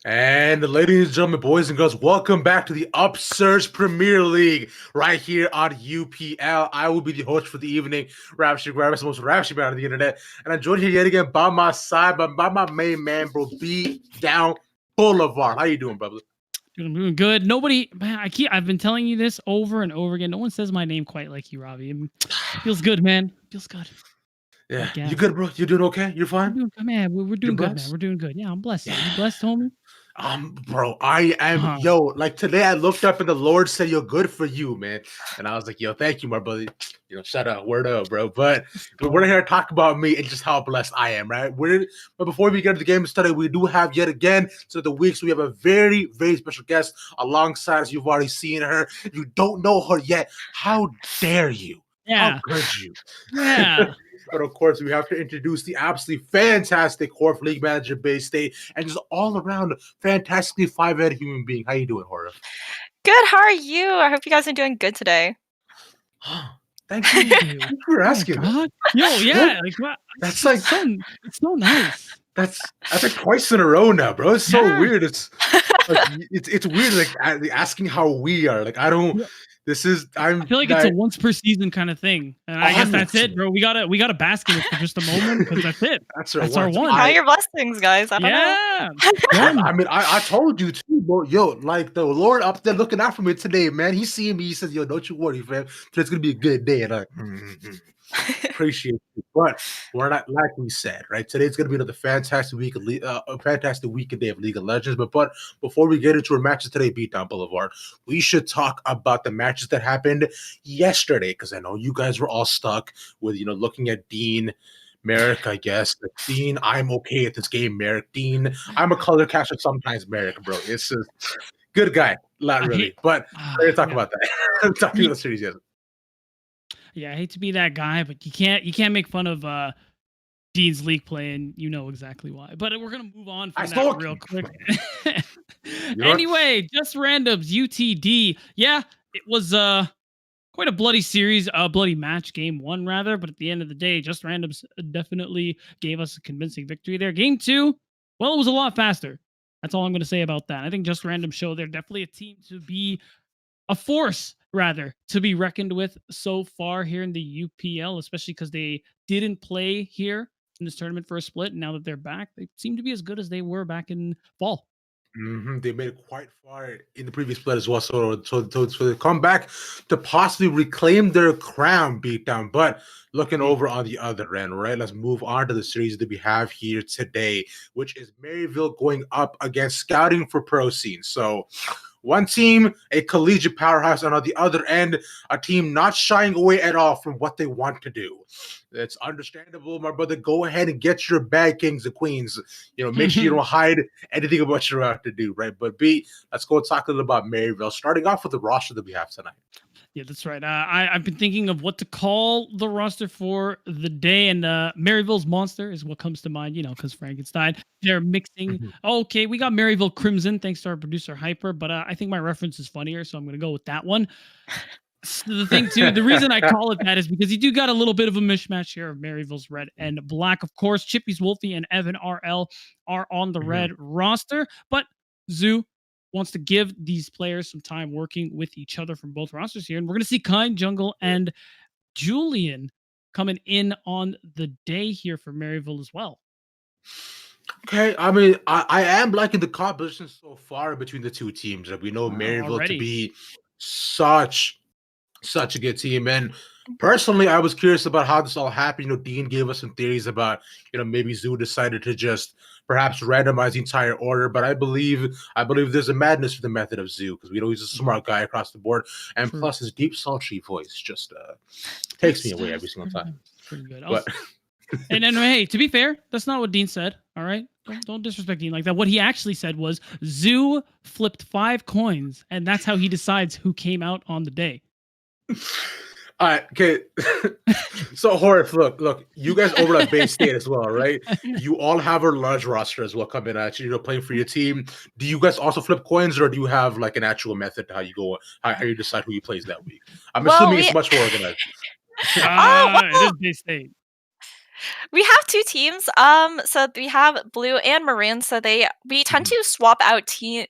And ladies and gentlemen, boys and girls, welcome back to the Upsurge Premier League right here on UPL. I will be the host for the evening, Rapture Gravis, the most Rapture man on the internet. And I'm joined here yet again by my side, by my main man, bro, B Down Boulevard. How you doing, brother? I'm doing good. Nobody, man, I've been telling you this over and over again. No one says my name quite like you, Robbie. Feels good, man. Feels good. Yeah, you good, bro? You doing okay? You're fine? We're doing, man, we're doing good, man. We're doing good. Yeah, I'm blessed. You blessed, homie? Bro, I am, like today I looked up and the Lord said, you're good for you, man. And I was like, yo, thank you, my brother. Shut up, word up, bro. But we're here to talk about me and just how blessed I am, right? But before we get to the game study, we do have yet again, so the week, so we have a very, very special guest alongside us. You've already seen her. If you don't know her yet, how dare you? Yeah. How could you? Yeah. But of course, we have to introduce the absolutely fantastic Horf League manager, Bay State, and just all around fantastically five-headed human being. How you doing, Horf? Good. How are you? I hope you guys are doing good today. Thank you. Thank you for asking. Oh, yo, yeah, that's like it's so nice. That's like twice in a row now, bro. It's so weird. It's like it's weird, like asking how we are. Like I don't. I feel like it's a once per season kind of thing, and I guess that's it, bro. We gotta bask in it for just a moment because that's it. That's our one. How are your blessings, guys? I don't know. I mean, I told you too, bro. Yo, like the Lord up there looking out for me today, man. He's seeing me. He says, "Yo, don't you worry, fam. Today's gonna be a good day." And appreciate you, but we're not like we said, right? Today's gonna be another fantastic week, a fantastic weekend day of League of Legends. But before we get into our matches today, Beatdown Boulevard, we should talk about the matches that happened yesterday, because I know you guys were all stuck with looking at Dean. Merrick, I guess. Like, Dean, I'm okay at this game, Merrick. Dean, I'm a color catcher sometimes, Merrick, bro. It's a good guy, not really. But we're gonna talk about that. Talking about the series, yes. Yeah, I hate to be that guy, but you can't make fun of Dean's league play, and you know exactly why. But we're gonna move on from that real quick. Anyway, just randoms, UTD. Yeah, it was quite a bloody series, a bloody match, game one rather. But at the end of the day, just randoms definitely gave us a convincing victory there. Game two, well, it was a lot faster. That's all I'm going to say about that. I think just random show they're definitely a team to be a force, rather, to be reckoned with so far here in the UPL, especially because they didn't play here in this tournament for a split. And now that they're back, they seem to be as good as they were back in fall. They made it quite far in the previous split as well. So they come back to possibly reclaim their crown, Beatdown. But looking over on the other end, right? Let's move on to the series that we have here today, which is Maryville going up against Scouting4ProScene. So one team, a collegiate powerhouse, and on the other end, a team not shying away at all from what they want to do. It's understandable, my brother. Go ahead and get your bag, kings and queens. Make sure you don't hide anything about what you're out to do, right? But B, let's go talk a little about Maryville, starting off with the roster that we have tonight. Yeah, that's right. I've been thinking of what to call the roster for the day, and Maryville's Monster is what comes to mind, because Frankenstein. They're mixing. Okay, we got Maryville Crimson, thanks to our producer Hyper, but I think my reference is funnier, so I'm going to go with that one. The thing, too, the reason I call it that is because you do got a little bit of a mismatch here of Maryville's red and black. Of course, Chippy's Wolfie and Evan RL are on the red roster, but Zoo wants to give these players some time working with each other from both rosters here. And we're going to see Kind, Jungle, and Julian coming in on the day here for Maryville as well. Okay, I mean, I am liking the competition so far between the two teams. Like, we know Maryville to be such a good team. And personally, I was curious about how this all happened. Dean gave us some theories about, maybe Zoo decided to just perhaps randomize the entire order. But I believe there's a madness to the method of Zoo, because we know he's a smart guy across the board. And plus his deep, sultry voice just takes me away every single time. Pretty good. But and then, hey, to be fair, that's not what Dean said. All right, don't disrespect Dean like that. What he actually said was Zoo flipped 5 coins, and that's how he decides who came out on the day. All right, okay. So, Horf, look, you guys over at Bay State as well, right? You all have a large roster as well coming at you, playing for your team. Do you guys also flip coins, or do you have like an actual method to how you go, how you decide who you plays that week? I'm assuming it's much more organized. It is Bay State. We have two teams. So we have blue and maroon. So we tend to swap out team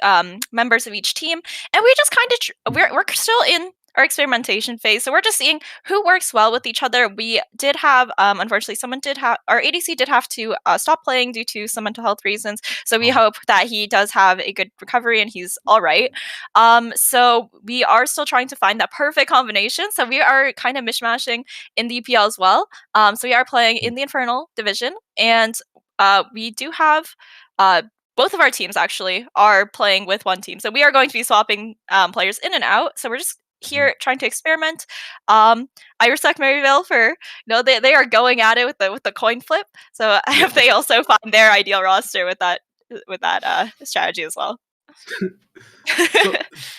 members of each team, and we just kind of we're still in our experimentation phase. So we're just seeing who works well with each other. We did have unfortunately someone did have our ADC did have to stop playing due to some mental health reasons. So we hope that he does have a good recovery and he's all right. So we are still trying to find that perfect combination. So we are kind of mishmashing in the EPL as well. So we are playing in the Infernal division, and we do have both of our teams actually are playing with one team. So we are going to be swapping players in and out. So we're just here trying to experiment. I respect Maryville for they are going at it with the coin flip. So I hope they also find their ideal roster with that strategy as well.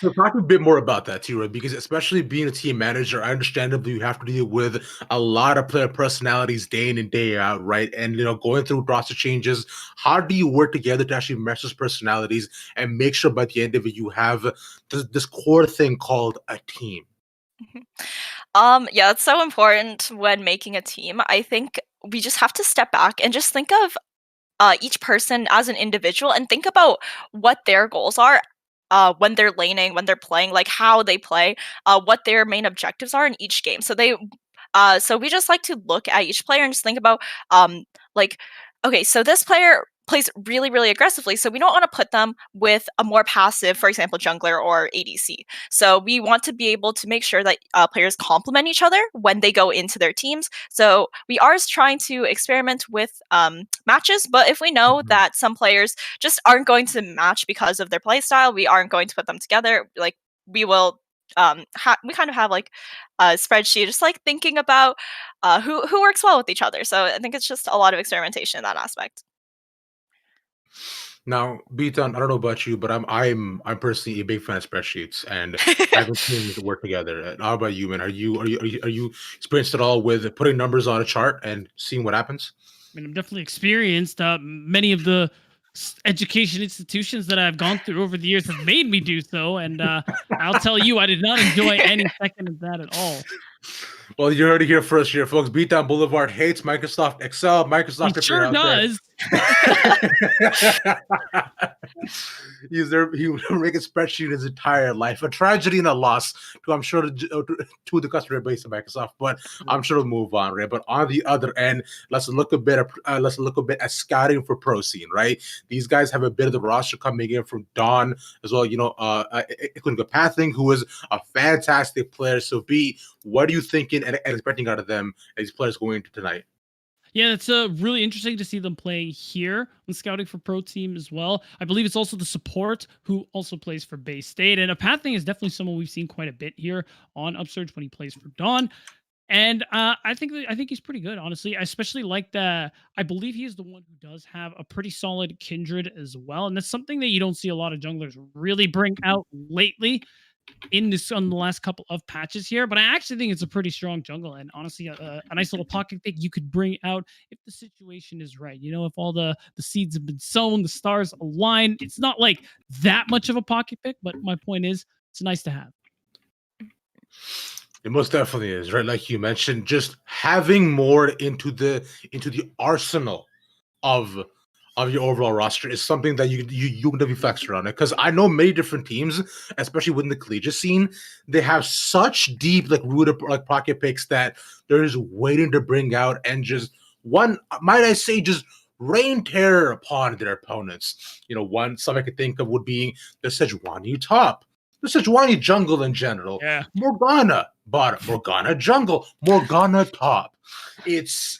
So talk a bit more about that too, right? Because especially being a team manager, understandably you have to deal with a lot of player personalities day in and day out, right? And going through roster changes, how do you work together to actually mesh those personalities and make sure by the end of it you have this core thing called a team? Yeah, it's so important when making a team. I think we just have to step back and just think of each person as an individual and think about what their goals are when they're laning, when they're playing, like how they play, what their main objectives are in each game. So we just like to look at each player and just think about like, okay, so this player plays really, really aggressively. So we don't want to put them with a more passive, for example, jungler or ADC. So we want to be able to make sure that players complement each other when they go into their teams. So we are trying to experiment with matches, but if we know that some players just aren't going to match because of their play style, we aren't going to put them together. Like we will we kind of have like a spreadsheet just like thinking about who works well with each other. So I think it's just a lot of experimentation in that aspect. Now, Beaton, I don't know about you, but I'm personally a big fan of spreadsheets and having teams that work together. How about you, man? Are you experienced at all with putting numbers on a chart and seeing what happens? I mean, I'm definitely experienced. Many of the education institutions that I've gone through over the years have made me do so, and I'll tell you, I did not enjoy any second of that at all. Well, you heard it here first, here, folks. Beatdown Boulevard hates Microsoft Excel. Microsoft, He sure does. He's there. He will make a spreadsheet his entire life. A tragedy and a loss to, I'm sure, to the customer base of Microsoft. But I'm sure we'll move on, right? But on the other end, let's look a bit at Scouting4ProScene, right? These guys have a bit of the roster coming in from Dawn as well. Including Pathing, who is a fantastic player. So, B, what are you thinking and expecting out of them as these players going into tonight? Yeah, it's really interesting to see them playing here on Scouting for Pro Team as well. I believe it's also the support who also plays for Bay State. And Pathing is definitely someone we've seen quite a bit here on Upsurge when he plays for Dawn. And I think he's pretty good, honestly. I especially like that. I believe he is the one who does have a pretty solid Kindred as well. And that's something that you don't see a lot of junglers really bring out lately on the last couple of patches here, but I actually think it's a pretty strong jungle, and honestly a nice little pocket pick you could bring out if the situation is right. If all the seeds have been sown, the stars align. It's not like that much of a pocket pick, but my point is it's nice to have. It most definitely is, right? Like you mentioned, just having more into the arsenal of your overall roster is something that you can be flexed around it. Because I know many different teams, especially within the collegiate scene, they have such deep rooted pocket picks that they're just waiting to bring out and just might I say just rain terror upon their opponents. One some I could think of would be the Sejuani top, the Sejuani jungle in general. Yeah. Morgana bottom, Morgana jungle, Morgana top. It's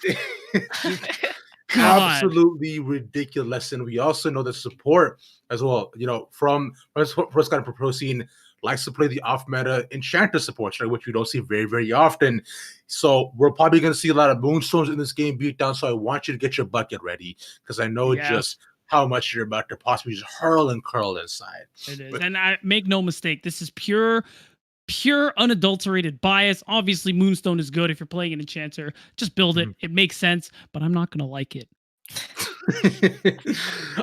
absolutely ridiculous. And we also know the support as well, from Scouting4ProScene likes to play the off-meta Enchanter supports, right, which we don't see very, very often. So we're probably going to see a lot of Moonstones in this game beat down, so I want you to get your bucket ready, because I know just how much you're about to possibly just hurl and curl inside. It is. And I make no mistake, this is pure unadulterated bias. Obviously, Moonstone is good if you're playing an Enchanter. Just build it. It makes sense, but I'm not going to like it.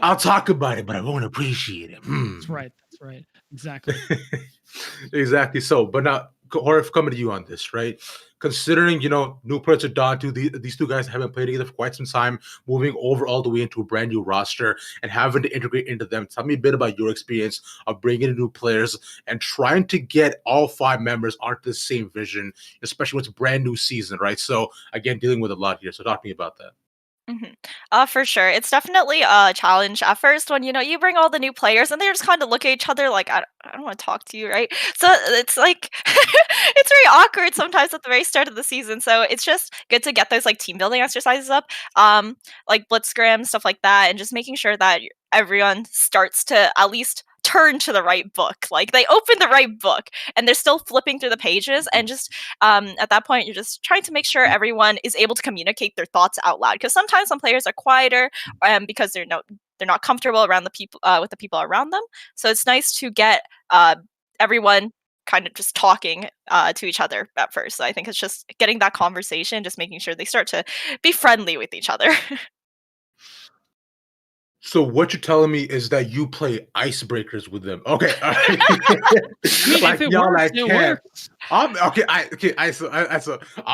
I'll talk about it, but I won't appreciate it. That's right. Exactly. Exactly. So, but now, Horif, coming to you on this, right? considering, new players are done to these two guys haven't played together for quite some time, moving over all the way into a brand new roster and having to integrate into them. Tell me a bit about your experience of bringing in new players and trying to get all 5 members onto the same vision, especially when it's a brand new season, right? So again, dealing with a lot here. So talk to me about that. For sure. It's definitely a challenge at first when, you bring all the new players and they just kind of look at each other like, I don't want to talk to you, right? So it's like, it's very awkward sometimes at the very start of the season. So it's just good to get those like team building exercises up, like Blitzscrim, stuff like that, and just making sure that everyone starts to at least turn to the right book. Like they open the right book and they're still flipping through the pages. And just at that point, you're just trying to make sure everyone is able to communicate their thoughts out loud. Because sometimes some players are quieter because they're not comfortable around the people with the people around them. So it's nice to get everyone kind of just talking to each other at first. So I think it's just getting that conversation, just making sure they start to be friendly with each other. So what you're telling me is that you play icebreakers with them. Okay. All right. If it works, it works. I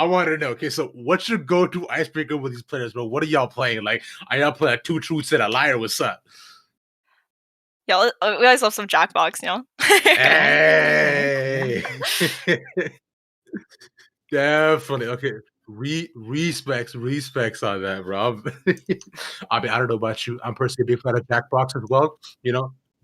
want to know. Okay, so what's your go-to icebreaker with these players, bro? What are y'all playing? Like, are y'all playing 2 truths and a liar? What's up? Yeah, we always love some Jackbox, Hey. Definitely. Okay. Respects on that, bro. I mean, I don't know about you. I'm personally a big fan of Jackbox as well.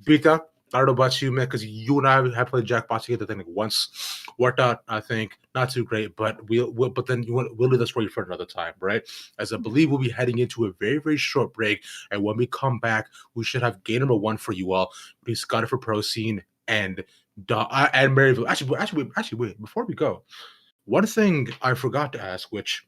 Beta. I don't know about you, man, because you and I have played Jackbox together. I think once, worked out. I think not too great, but we'll leave this for you for another time, right? As I believe we'll be heading into a very, very short break, and when we come back, we should have game number 1 for you all. Please Scouting4ProScene and Maryville. Actually, wait. Before we go. One thing I forgot to ask, which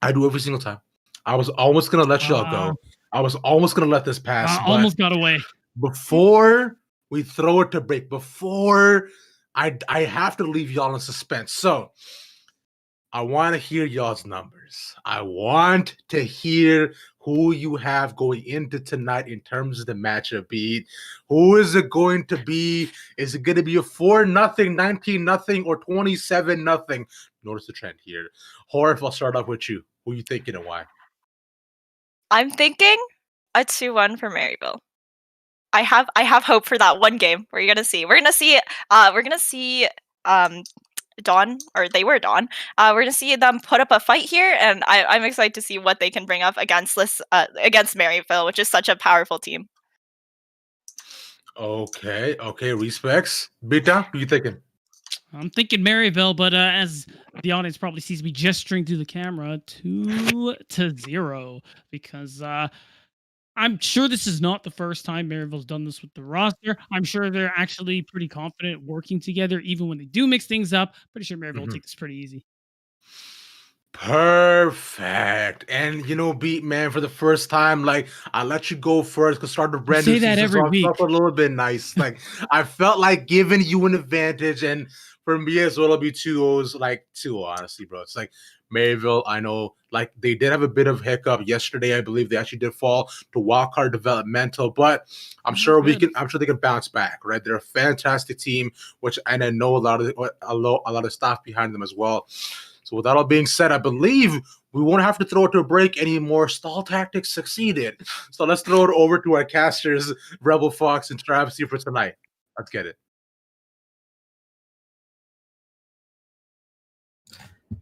I do every single time. I was almost going to let y'all go. I was almost going to let this pass. Almost got away. Before we throw it to break, before I have to leave y'all in suspense. So I want to hear y'all's numbers. I want to hear who you have going into tonight in terms of the matchup beat. Who is it going to be? Is it going to be a 4-0, 19-0, or 27-0? Notice the trend here. Horif, I'll start off with you. Who are you thinking and why? I'm thinking a 2-1 for Maryville. I have hope for that one game. We're gonna see Dawn, or they were Dawn. We're gonna see them put up a fight here, and I'm excited to see what they can bring up against this against Maryville, which is such a powerful team. Okay, respects. Beta, who you thinking? I'm thinking Maryville, but as the audience probably sees me gesturing to the camera, 2-0, because I'm sure this is not the first time Maryville's done this with the roster. I'm sure they're actually pretty confident working together, even when they do mix things up. Pretty sure Maryville will take this pretty easy. Perfect. And Beat Man, for the first time, like, I let you go first because start the brand new season. Every week. I felt a little bit nice. Like, I felt like giving you an advantage, and for me as well, it'll be 2-0, like 2, honestly, bro. It's like Maryville, I know, like, they did have a bit of hiccup yesterday. I believe they actually did fall to wildcard developmental, but I'm sure they can bounce back, right? They're a fantastic team, and I know a lot of staff behind them as well. So with that all being said, I believe we won't have to throw it to a break anymore. Stall tactics succeeded. So let's throw it over to our casters, Rebel Fox and Travis, here for tonight. Let's get it.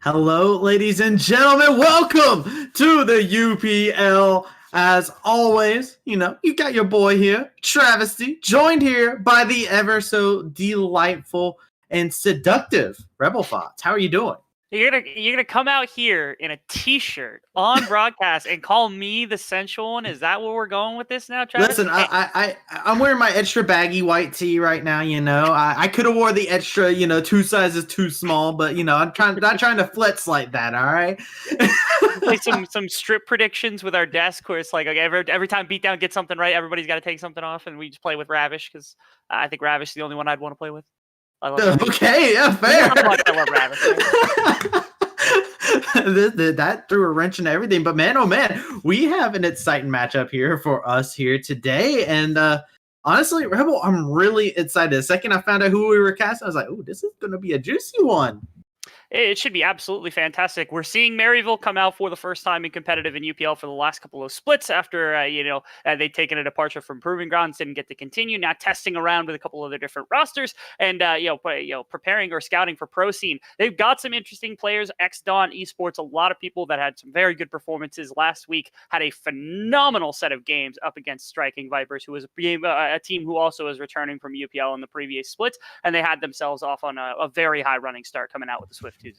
Hello, ladies and gentlemen. Welcome to the UPL. As always, you got your boy here, Travesty, joined here by the ever so delightful and seductive Rebel Fox. How are you doing? You're gonna come out here in a t-shirt on broadcast and call me the sensual one? Is that where we're going with this now, Travis? Listen, I'm wearing my extra baggy white tee right now. I could have wore the extra, 2 sizes too small, but I'm not trying to flex like that. All right. Like some strip predictions with our desk, where it's like every time Beatdown gets something right, everybody's got to take something off, and we just play with Ravish because I think Ravish is the only one I'd want to play with. Okay, yeah, fair. I love Ravish. That threw a wrench into everything, but man, oh man, we have an exciting matchup here for us here today, and honestly, Rebel, I'm really excited. The second I found out who we were casting, I was like, "Oh, this is going to be a juicy one." It should be absolutely fantastic. We're seeing Maryville come out for the first time in competitive in UPL for the last couple of splits after, they'd taken a departure from Proving Grounds, didn't get to continue. Now testing around with a couple of other different rosters and, preparing or scouting for Pro Scene. They've got some interesting players, X-Dawn Esports, a lot of people that had some very good performances last week, had a phenomenal set of games up against Striking Vipers, who was a team who also was returning from UPL in the previous split, and they had themselves off on a very high running start coming out with the Swift 2-0.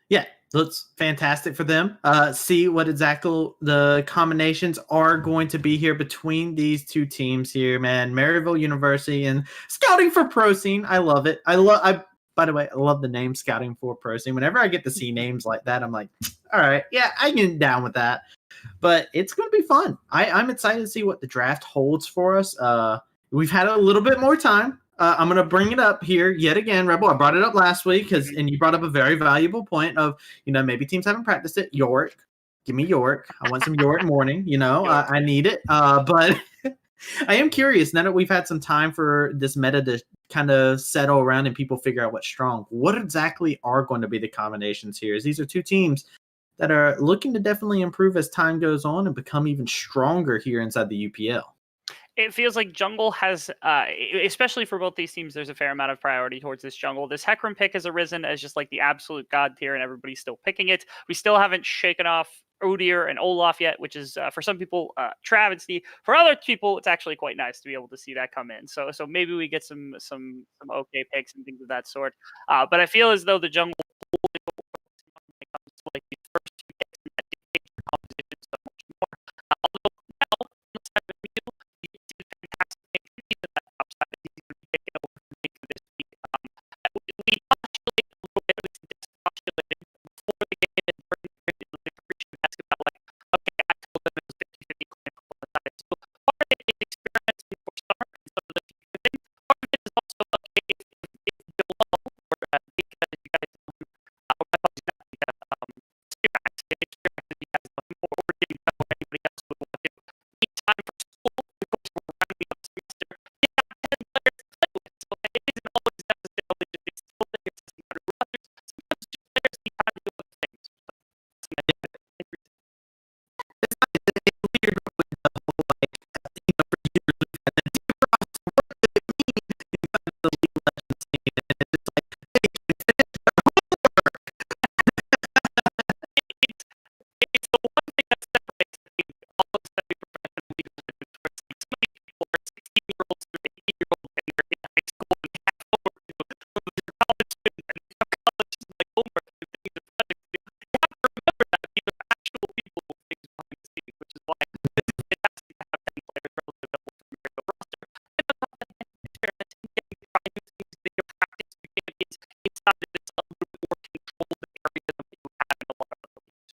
Yeah, looks fantastic for them. See what exactly the combinations are going to be here between these two teams here, man. Maryville University and Scouting4ProScene. I love it. By the way, I love the name Scouting4ProScene. Whenever I get to see names like that, I'm like, all right, yeah, I get down with that. But it's going to be fun. I'm excited to see what the draft holds for us. We've had a little bit more time. I'm going to bring it up here yet again, Rebel. I brought it up last week and you brought up a very valuable point of, maybe teams haven't practiced it. York. Give me York. I want some York morning. I need it. But I am curious, now that we've had some time for this meta to kind of settle around and people figure out what's strong, what exactly are going to be the combinations here? As these are two teams that are looking to definitely improve as time goes on and become even stronger here inside the UPL. It feels like jungle has, especially for both these teams, there's a fair amount of priority towards this jungle. This Hecarim pick has arisen as just like the absolute god tier, and everybody's still picking it. We still haven't shaken off Odir and Olaf yet, which is for some people travesty. For other people, it's actually quite nice to be able to see that come in. So maybe we get some okay picks and things of that sort. But I feel as though the jungle when it comes to like the first two picks and that dictates your composition so much more. Although now on the side of you, you can see the fantastic activities in that upside that he's going to be taking over from me for this week. We postulate a little bit, at least just postulated before the game and during the pre-shoot basketball, like, okay, I told them it was 50-50 coin flip on the side. So part of it is experimenting for summer and some of the future things. Part of it is also, okay, if Joel or Dika, as you guys know him, or my apologies, not Dika, Spearmax, if you guys know him, or Dika, or anybody else would want to. Need time for school, of course, we're rounding up the semester. They got 10 players to play with, so it isn't always necessarily just a skill thing, it's just a rosters. Sometimes just players need time to do other things. It's the one thing that separates, I think, all of semi-professional leagues and where it's like some of these people are 16-year-olds or 18-year-olds and they're in high school and they have homework to do. They're college students and they have college like homework and things and projects to do. You have to remember that these are actual people with things behind the scenes, which is why it's fantastic to have 10 players relatively available from your roster. And on top of that, experimenting, getting to try new things, they can practice new champions inside of this a little bit more controlled area than what you have in a lot of other leagues.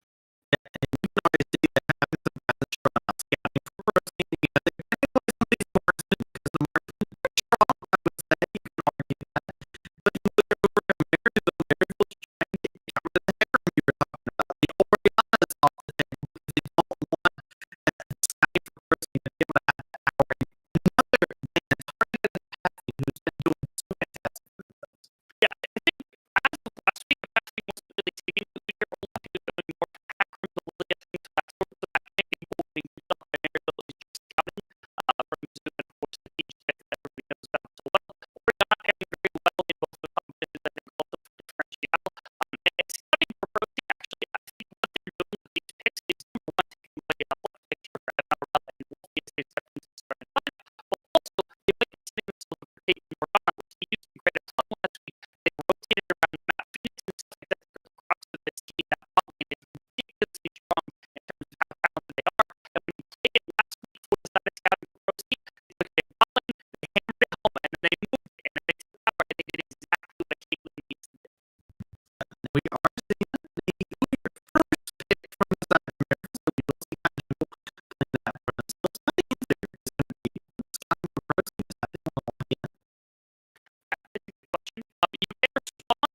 Yeah, I think as of last week, I'm actually wasn't really taking the leader. Olaf was going more for Hecarim, the Lilia, things of that sort. So that can't be holding himself and Maryville is just scouting from Zoom and of course the teach pick that everybody knows about so well. We're not pairing very well in both the competitions, I think, also for differential. And scouting for protein, actually, I think what they're doing with these picks is number one, taking away a lot of picks for Maryville and Wolfie's acceptance to start in line. But also, they might be sitting themselves for taking Morana, which they used in Greater Club last week. They rotated around the map. Phoenix and stuff like that because the crux of this team, that bot lane is ridiculously strong in terms of how talented they are. And when you played it last week for the side of Scouting for Pro Scene, they took their bot lane, they hammered it home, and then they moved it. And then they took power, and they did exactly what Caitlyn needs to do. We are seeing the first pick from the side of America, so we will see kind of who in that front. So it's not easy. It's going to be Scouting4ProScene. That's a good question. You may respond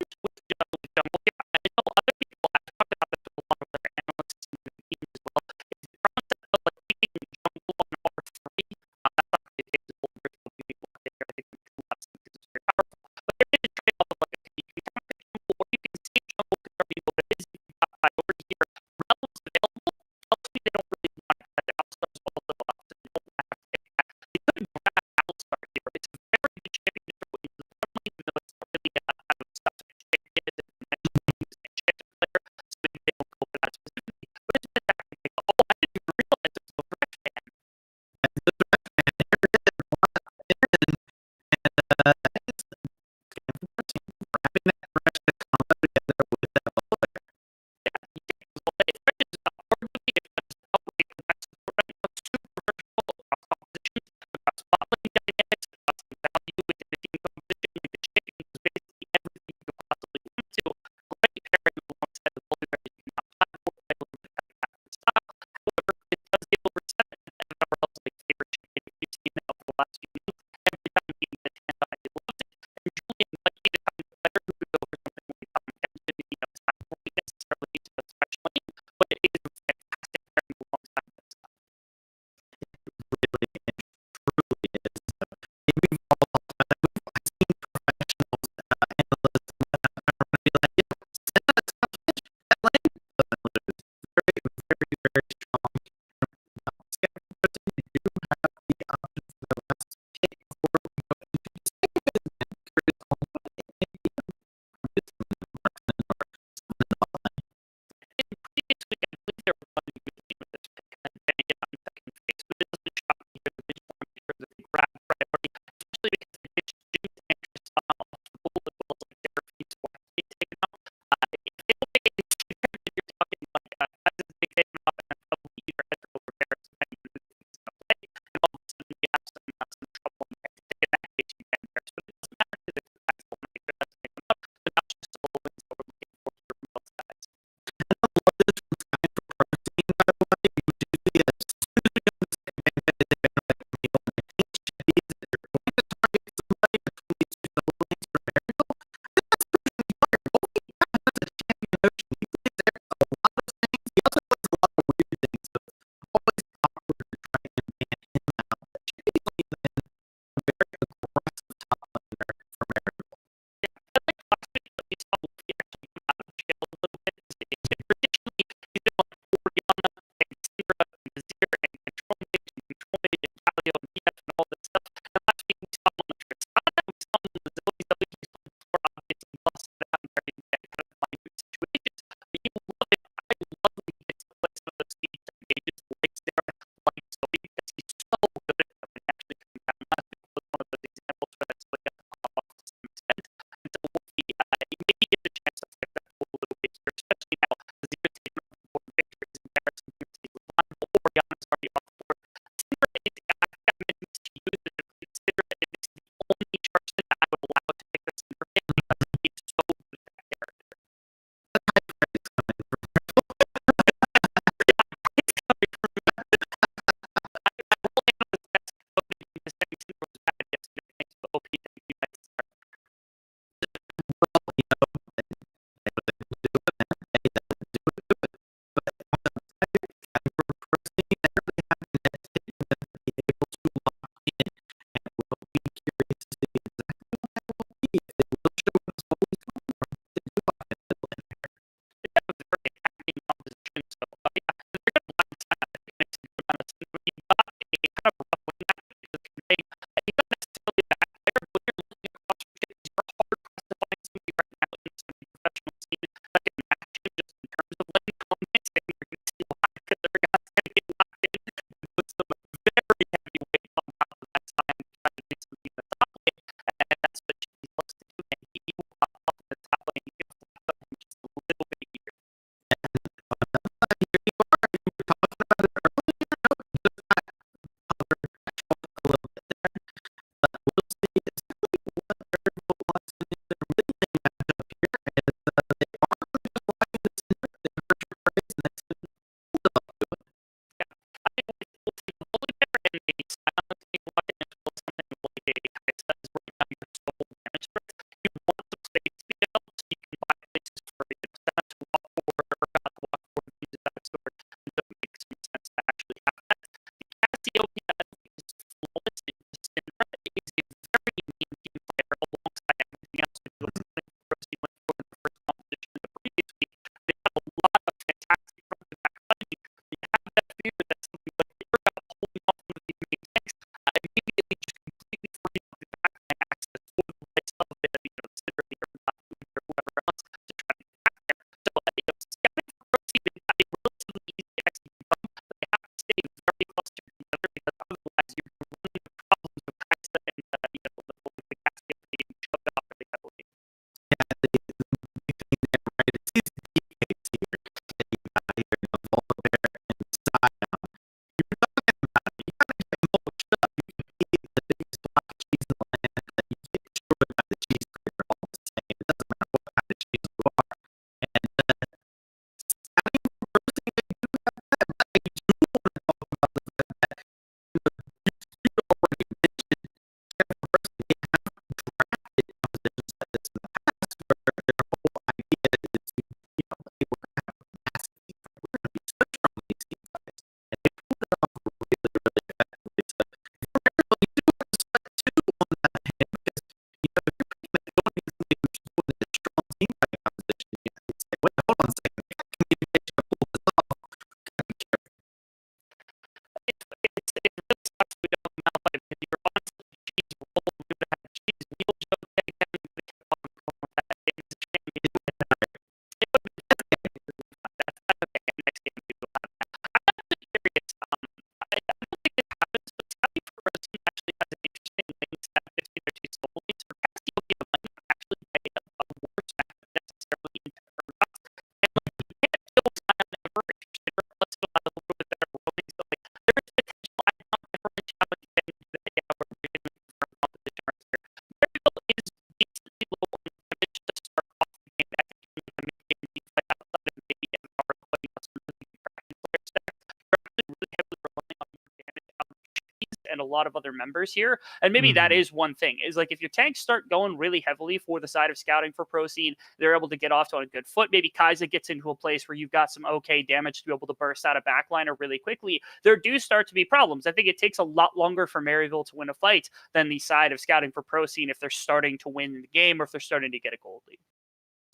and a lot of other members here. And maybe that is one thing, is like if your tanks start going really heavily for the side of Scouting for ProScene, they're able to get off on a good foot. Maybe Kaiser gets into a place where you've got some okay damage to be able to burst out a backliner really quickly. There do start to be problems. I think it takes a lot longer for Maryville to win a fight than the side of Scouting for ProScene if they're starting to win the game or if they're starting to get a gold lead.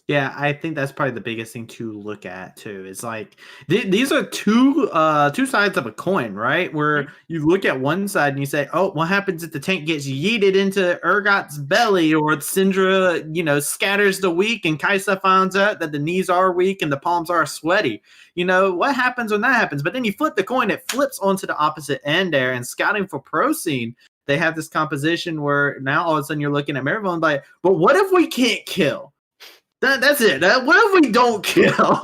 Yeah, I think that's probably the biggest thing to look at too. Is like these are two sides of a coin, right? Where you look at one side and you say, "Oh, what happens if the tank gets yeeted into Urgot's belly, or Syndra, scatters the weak, and Kaisa finds out that the knees are weak and the palms are sweaty? What happens when that happens?" But then you flip the coin; it flips onto the opposite end there. And Scouting for ProScene, they have this composition where now all of a sudden you're looking at Maryville and like, "But what if we can't kill?" That's it. What if we don't kill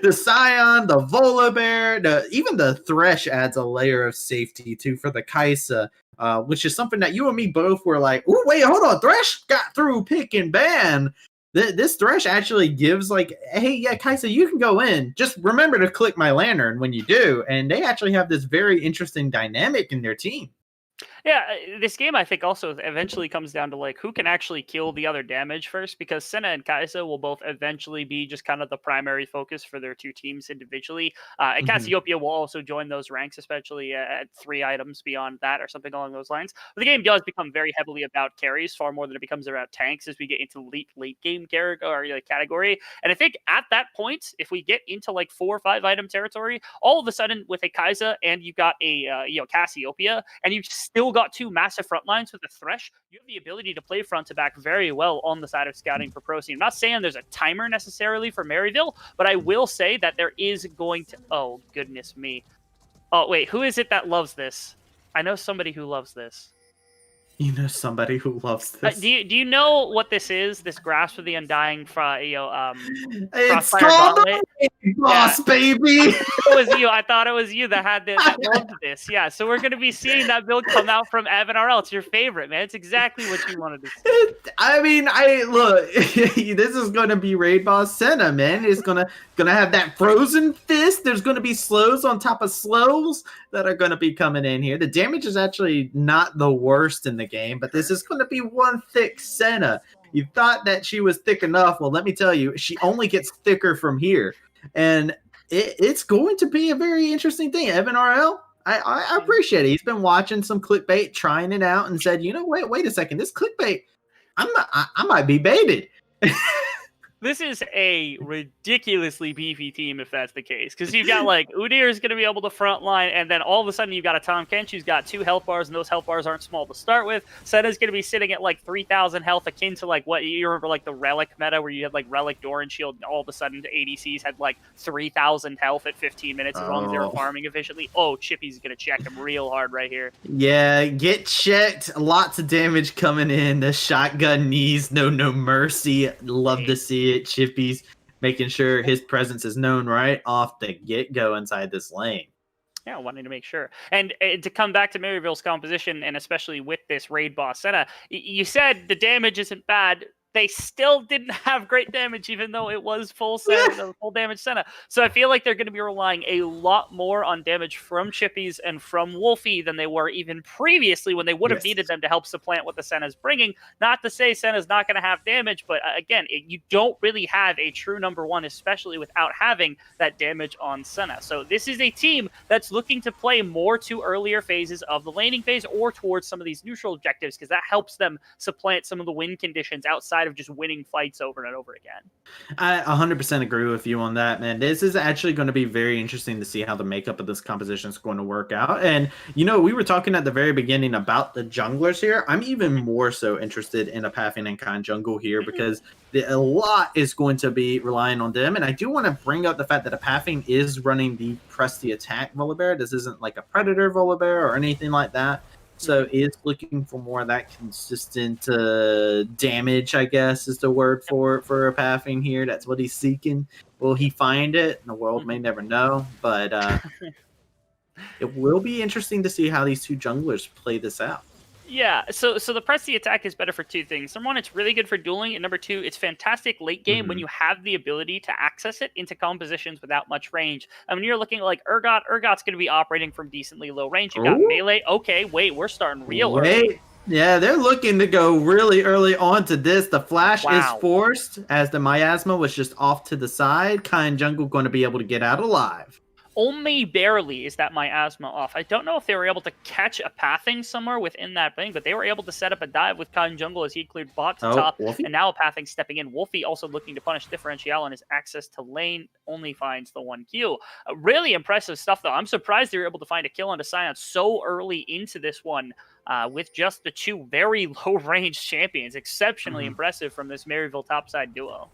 the Scion, the Volibear, even the Thresh adds a layer of safety too for the Kaisa, which is something that you and me both were like, "Oh, wait, hold on, Thresh got through pick and ban." This Thresh actually gives like, "Hey, yeah, Kaisa, you can go in. Just remember to click my lantern when you do." And they actually have this very interesting dynamic in their team. Yeah, this game I think also eventually comes down to like who can actually kill the other damage first, because Senna and Kaisa will both eventually be just kind of the primary focus for their two teams individually. And Cassiopeia will also join those ranks, especially at 3 items beyond that or something along those lines. But the game does become very heavily about carries far more than it becomes about tanks as we get into late game category. And I think at that point, if we get into like 4 or 5 item territory, all of a sudden with a Kaisa and you've got a Cassiopeia, and you've still got 2 massive front lines with the Thresh, you have the ability to play front to back very well on the side of Scouting for ProScene. I'm not saying there's a timer necessarily for Maryville, but I will say that there is going to... Oh, goodness me. Oh, wait, who is it that loves this? I know somebody who loves this. You know somebody who loves this. Do you know what this is? This Grasp of the Undying it's called Boss, baby! It was you. I thought it was you that had that loved this. Yeah, so we're going to be seeing that build come out from Evan RL. It's your favorite, man. It's exactly what you wanted to see. I mean, look, this is going to be Raid Boss Senna, man. It's gonna have that frozen fist. There's going to be slows on top of slows that are going to be coming in here. The damage is actually not the worst in the game, but this is going to be one thick Senna. You thought that she was thick enough. Well, let me tell you, she only gets thicker from here. And it's going to be a very interesting thing. Evan RL, I appreciate it. He's been watching some clickbait, trying it out, and said, wait a second, this clickbait, I might be baited. This is a ridiculously beefy team if that's the case. Because you've got like Udyr is going to be able to front line, and then all of a sudden you've got a Tom Kench who's got 2 health bars, and those health bars aren't small to start with. Senna's going to be sitting at like 3,000 health, akin to like what you remember like the Relic meta where you had like Relic Doran Shield, and all of a sudden the ADCs had like 3,000 health at 15 minutes as long as they were farming efficiently. Oh, Chippy's going to check him real hard right here. Yeah, get checked. Lots of damage coming in. The shotgun knees, no mercy. Love to see it. Chippy's making sure his presence is known right off the get-go inside this lane. Yeah, wanting to make sure. And to come back to Maryville's composition, and especially with this raid boss Senna, you said the damage isn't bad. They still didn't have great damage, even though it was full damage Senna. So I feel like they're going to be relying a lot more on damage from Chippies and from Wolfie than they were even previously when they would have needed them to help supplant what the Senna's bringing. Not to say Senna's not going to have damage, but again, you don't really have a true number 1, especially without having that damage on Senna. So this is a team that's looking to play more to earlier phases of the laning phase or towards some of these neutral objectives, because that helps them supplant some of the win conditions outside of just winning fights over and over again. I 100% agree with you on that, man. This is actually going to be very interesting to see how the makeup of this composition is going to work out. And, we were talking at the very beginning about the junglers here. I'm even more so interested in a Pathing and Khan jungle here because a lot is going to be relying on them. And I do want to bring up the fact that a Pathing is running the press the attack Volibear. This isn't like a Predator Volibear or anything like that. So is looking for more of that consistent damage, I guess, is the word for a Pathing here. That's what he's seeking. Will he find it? The world may never know, but it will be interesting to see how these two junglers play this out. Yeah, so the press the attack is better for two things. Number one, it's really good for dueling, and number two, it's fantastic late game when you have the ability to access it into compositions without much range. I mean, you're looking at like Urgot's going to be operating from decently low range. You got melee. Okay, wait, we're starting real early. Yeah, they're looking to go really early onto this. The flash is forced as the miasma was just off to the side. Kind Jungle going to be able to get out alive. Only barely is that miasma off. I don't know if they were able to catch a pathing somewhere within that thing, but they were able to set up a dive with Kind Jungle as he cleared bot to top, and now a pathing stepping in. Wolfie also looking to punish Differential, and his access to lane only finds the 1Q. Really impressive stuff, though. I'm surprised they were able to find a kill onto Scion so early into this one with just the two very low-range champions. Exceptionally impressive from this Maryville topside duo.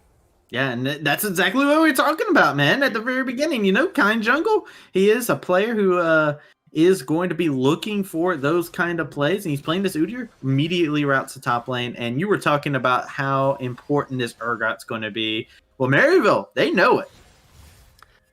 Yeah, and that's exactly what we were talking about, man, at the very beginning. You know, Kind Jungle, he is a player who is going to be looking for those kind of plays, and he's playing this Udyr, immediately routes to top lane, and you were talking about how important this Urgot's going to be. Well, Maryville, they know it.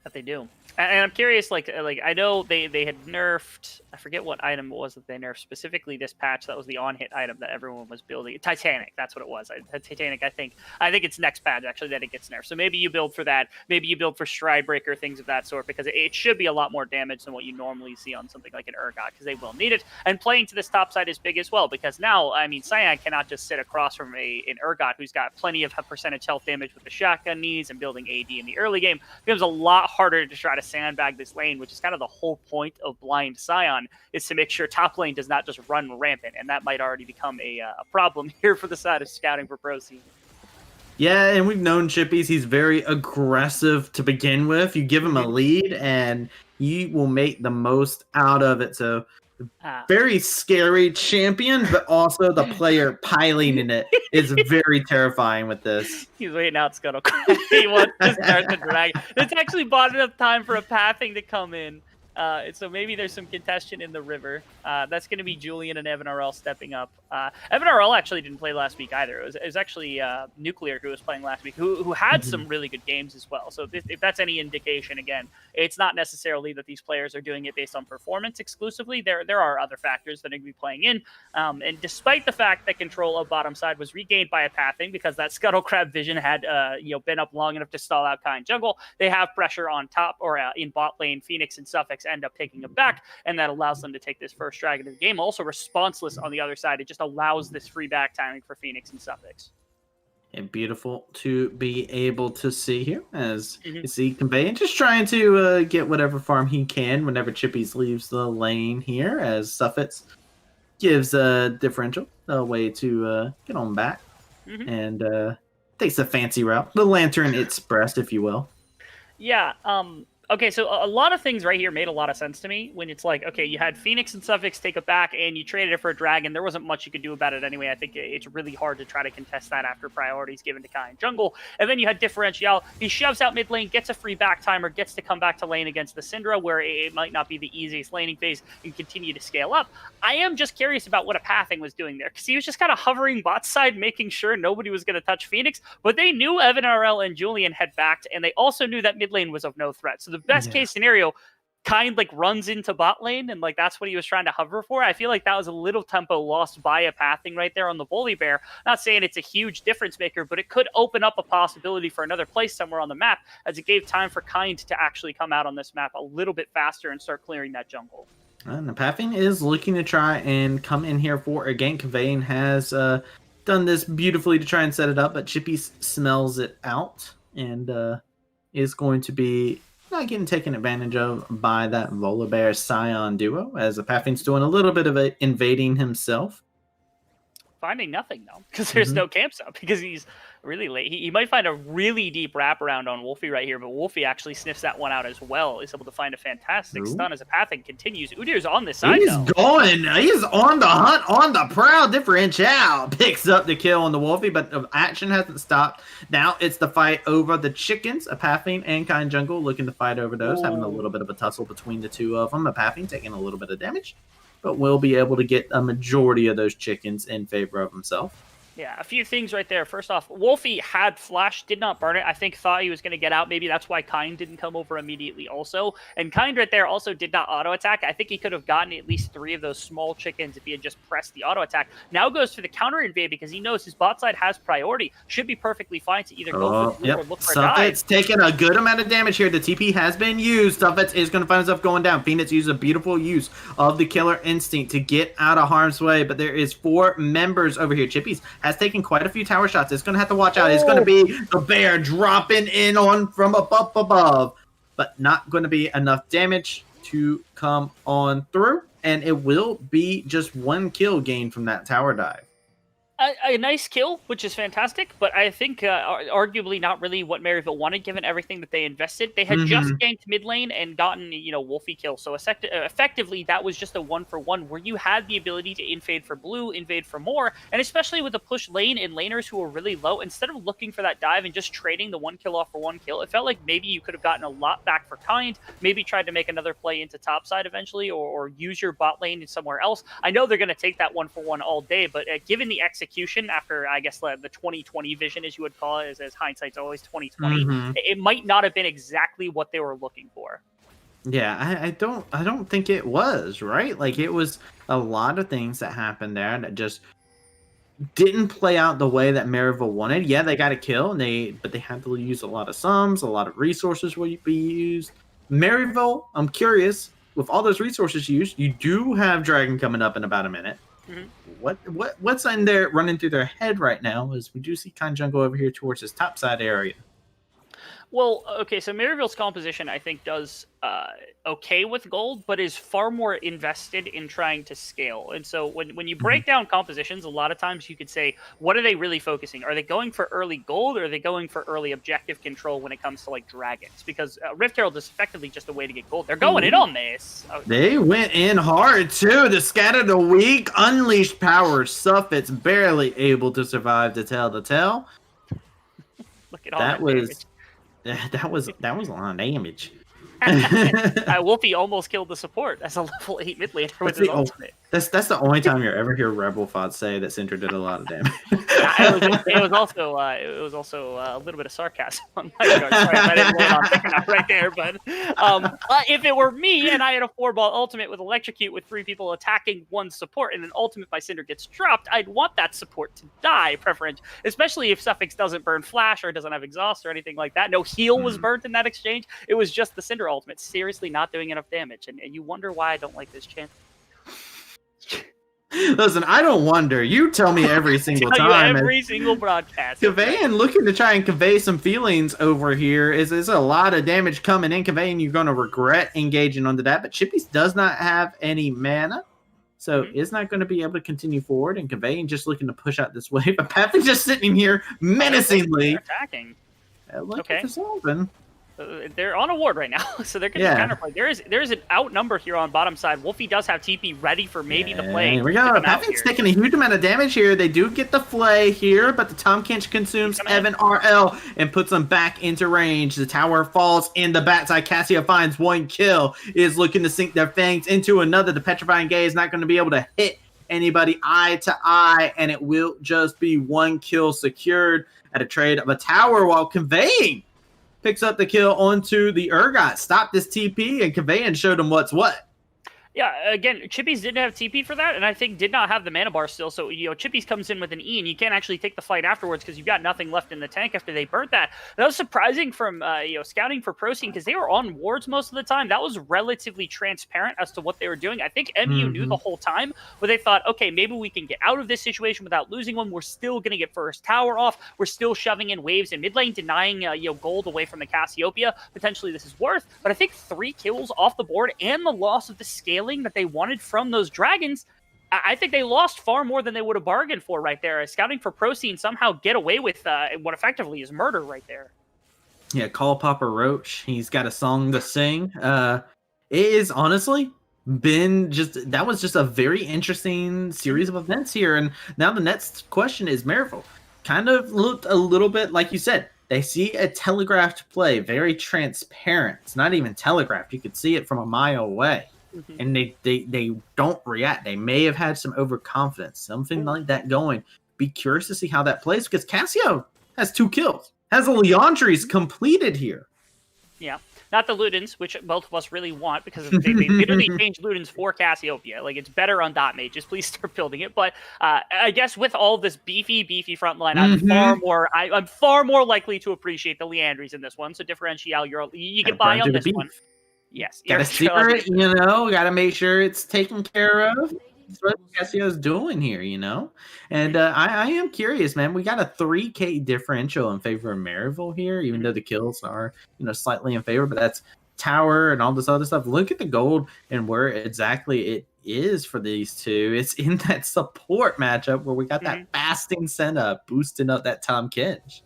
That they do. And I'm curious, like I know they had nerfed, I forget what item it was that they nerfed specifically this patch. That was the on-hit item that everyone was building. Titanic, that's what it was. Titanic, I think it's next patch, actually, that it gets nerfed. So maybe you build for that. Maybe you build for Stridebreaker, things of that sort, because it should be a lot more damage than what you normally see on something like an Urgot, because they will need it. And playing to this top side is big as well, because now, I mean, Scion cannot just sit across from an Urgot who's got plenty of percentage health damage with the shotgun needs and building AD in the early game. It becomes a lot harder to try to sandbag this lane, which is kind of the whole point of blind Scion, is to make sure top lane does not just run rampant, and that might already become a problem here for the side of Scouting for ProScene. Yeah, and we've known Chippies, he's very aggressive to begin with. You give him a lead, and you will make the most out of it. So, very scary champion, but also the player piloting it is very terrifying with this. He's waiting out Scuttle. He wants to start the drag. It's actually bought enough time for a pathing to come in. So maybe there's some contention in the river. That's going to be Julian and Evan RL stepping up. Evan RL actually didn't play last week either. It was actually Nuclear who was playing last week, who had some really good games as well. So if that's any indication, again, it's not necessarily that these players are doing it based on performance exclusively. There are other factors that are going to be playing in. And despite the fact that control of bottom side was regained by a pathing, because that Scuttle Crab vision had been up long enough to stall out Kind Jungle, they have pressure on top or in bot lane. Phoenix and Suffix end up taking it back, and that allows them to take this first dragon of the game. Also responseless on the other side. It just allows this free back timing for Phoenix and Suffix. And beautiful to be able to see here as you see Convey just trying to get whatever farm he can whenever Chippies leaves the lane here, as Suffix gives a differential a way to get on back and takes a fancy route, the Lantern Express, if you will. Yeah, okay, so a lot of things right here made a lot of sense to me when it's like, okay, you had Phoenix and Suffix take it back and you traded it for a dragon. There wasn't much you could do about it anyway. I think it's really hard to try to contest that after priorities given to Kind Jungle. And then you had Differential. He shoves out mid lane, gets a free back timer, gets to come back to lane against the Syndra, where it might not be the easiest laning phase, and continue to scale up. I am just curious about what a pathing was doing there, because he was just kind of hovering bot side, making sure nobody was going to touch Phoenix. But they knew Evan RL and Julian had backed, and they also knew that mid lane was of no threat. So the best case scenario, Kind like runs into bot lane, and like that's what he was trying to hover for. I feel like that was a little tempo lost by a pathing right there on the Bully Bear. Not saying it's a huge difference maker, but it could open up a possibility for another place somewhere on the map, as it gave time for Kind to actually come out on this map a little bit faster and start clearing that jungle. And the pathing is looking to try and come in here for a gank. Vayne has done this beautifully to try and set it up, but Chippy smells it out and is going to be not getting taken advantage of by that Volibear Scion duo, as the pathing's doing a little bit of invading himself. Finding nothing, though, because there's no camps up, because he's really late. He might find a really deep wraparound on Wolfie right here, but Wolfie actually sniffs that one out as well. Is able to find a fantastic stun as a pathing continues. Udyr's on this side, He's going. He's on the hunt, on the prowl. Differential picks up the kill on the Wolfie, but the action hasn't stopped. Now it's the fight over the chickens. A pathing and Kind Jungle looking to fight over those, having a little bit of a tussle between the two of them. A pathing taking a little bit of damage, but will be able to get a majority of those chickens in favor of himself. Yeah, a few things right there. First off, Wolfie had flash, did not burn it. I think thought he was going to get out. Maybe that's why Kind didn't come over immediately also. And Kind right there also did not auto attack. I think he could have gotten at least 3 of those small chickens if he had just pressed the auto attack. Now goes for the counter invade because he knows his bot side has priority. Should be perfectly fine to either go for blue or look for a dive. Suffet's taking a good amount of damage here. The TP has been used. Suffet is going to find himself going down. Phoenix used a beautiful use of the killer instinct to get out of harm's way, but there is 4 members over here. Chippies has taken quite a few tower shots. It's going to have to watch out. It's going to be the bear dropping in on from above, but not going to be enough damage to come on through, and it will be just 1 kill gained from that tower dive. A nice kill, which is fantastic, but I think arguably not really what Maryville wanted, given everything that they invested. They had just ganked mid lane and gotten, Wolfie kill. So effectively, that was just a 1-for-1 where you had the ability to invade for blue, invade for more, and especially with the push lane and laners who were really low, instead of looking for that dive and just trading the 1 kill off for 1 kill, it felt like maybe you could have gotten a lot back for Kind, maybe tried to make another play into topside eventually, or use your bot lane somewhere else. I know they're going to take that 1-for-1 all day, but given the execution after, I guess, the 2020 vision, as you would call it, as hindsight's always 2020, it might not have been exactly what they were looking for. Yeah, I don't think it was, right? Like, it was a lot of things that happened there that just didn't play out the way that Maryville wanted. Yeah, they got a kill, but they had to use a lot of sums, a lot of resources will be used. Maryville, I'm curious, with all those resources used, you do have Dragon coming up in about a minute. What's in there running through their head right now is we do see Kind Jungle over here towards his top side area. Well, okay, so Maryville's composition, I think, does okay with gold, but is far more invested in trying to scale. And so when you break down compositions, a lot of times you could say, what are they really focusing? Are they going for early gold, or are they going for early objective control when it comes to, like, dragons? Because Rift Herald is effectively just a way to get gold. They're going in on this. They went in hard, too. The Scatter the Weak, Unleashed Power, Suffet's barely able to survive to tell the tale. Look at all that damage. That was a lot of damage. Wolfie almost killed the support as a level 8 mid laner with his ultimate. That's the only time you ever hear Rebel Fod say that Cinder did a lot of damage. It was also a little bit of sarcasm on my part. Sorry, I didn't roll on thick enough right there. But if it were me and I had a 4-ball ultimate with electrocute with 3 people attacking 1 support and an ultimate by Cinder gets dropped, I'd want that support to die, especially if Suffix doesn't burn flash or doesn't have exhaust or anything like that. No heal was burnt in that exchange. It was just the Cinder ultimate seriously not doing enough damage, and you wonder why I don't like this champion. Listen, I don't wonder. You tell me every single time. Every single broadcast. Conveying, looking to try and convey some feelings over here. Is a lot of damage coming in. Conveying, you're going to regret engaging onto that. But Chippies does not have any mana, so is not going to be able to continue forward. And Conveying just looking to push out this wave. But Pappy just sitting here menacingly. They're attacking. Look at this open. They're on a ward right now, so they're going to counterplay. There is an outnumber here on bottom side. Wolfie does have TP ready for maybe the play. Here we go. Pappy's taking a huge amount of damage here. They do get the flay here, but the Tom Kench consumes Evan RL and puts them back into range. The tower falls in the backside. Cassia finds 1 kill. Is looking to sink their fangs into another. The Petrifying Gaze is not going to be able to hit anybody eye to eye, and it will just be 1 kill secured at a trade of a tower, while Conveying picks up the kill onto the Urgot. Stopped this TP, and Conveying showed him what's what. Yeah, again, Chippies didn't have TP for that, and I think did not have the mana bar still. So, Chippies comes in with an E, and you can't actually take the fight afterwards because you've got nothing left in the tank after they burnt that. That was surprising from, Scouting for ProScene because they were on wards most of the time. That was relatively transparent as to what they were doing. I think MU knew the whole time, but they thought, okay, maybe we can get out of this situation without losing one. We're still going to get first tower off. We're still shoving in waves in mid lane, denying, gold away from the Cassiopeia. Potentially this is worth, but I think 3 kills off the board and the loss of the scaling that they wanted from those dragons, I think they lost far more than they would have bargained for right there. Scouting for ProScene somehow get away with what effectively is murder right there. Yeah, call Papa Roach. He's got a song to sing. It is honestly been that was just a very interesting series of events here. And now the next question is Maryville. Kind of looked a little bit like you said. They see a telegraphed play, very transparent. It's not even telegraphed. You could see it from a mile away. And they don't react. They may have had some overconfidence, something like that going. be curious to see how that plays because Cassio has 2 kills. Has a Leandri's completed here. Yeah. Not the Ludens, which both of us really want because they literally changed Ludens for Cassiopeia. Like, it's better on Dot Mage. Just please start building it. But I guess with all this beefy front line, I'm far more likely to appreciate the Leandries in this one. So Differential, you get by on this one. Yes. Gotta steer it, gotta make sure it's taken care of. That's what Cassio's doing here, And I am curious, man. We got a 3K differential in favor of Maryville here, even though the kills are, slightly in favor, but that's tower and all this other stuff. Look at the gold and where exactly it is for these two. It's in that support matchup where we got that fasting Senna boosting up that Tom Kinch.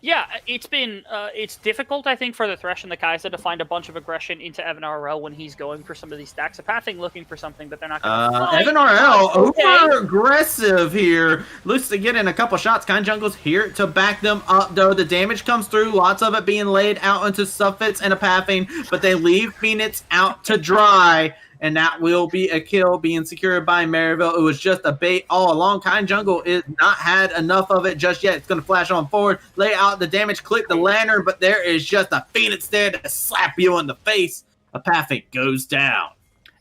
Yeah, it's been it's difficult, I think, for the Thresh and the Kai'Sa to find a bunch of aggression into Evan RL when he's going for some of these stacks of pathing, looking for something, but they're not going to find. Evan RL, over aggressive here. Looks to get in a couple shots. Kind Jungle's here to back them up, though. The damage comes through, lots of it being laid out into Suffix and a pathing, but they leave Phoenix out to dry. And that will be a kill being secured by Maryville. It was just a bait all along. Kind Jungle is not had enough of it just yet. It's going to flash on forward, lay out the damage, click the lantern, but there is just a Phoenix there to slap you in the face. A Pathic goes down.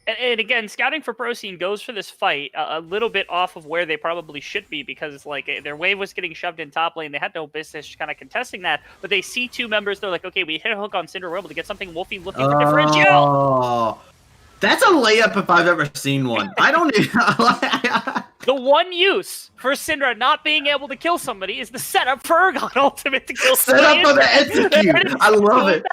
And again, Scouting4ProScene goes for this fight a little bit off of where they probably should be because like their wave was getting shoved in top lane. They had no business kind of contesting that, but they see 2 members. They're like, okay, we hit a hook on Cinder. We're able to get something Wolfie looking for differential. That's a layup if I've ever seen one. I don't even... The one use for Syndra not being able to kill somebody is the setup for Ergon Ultimate to kill somebody. Setup for the execute. I love it.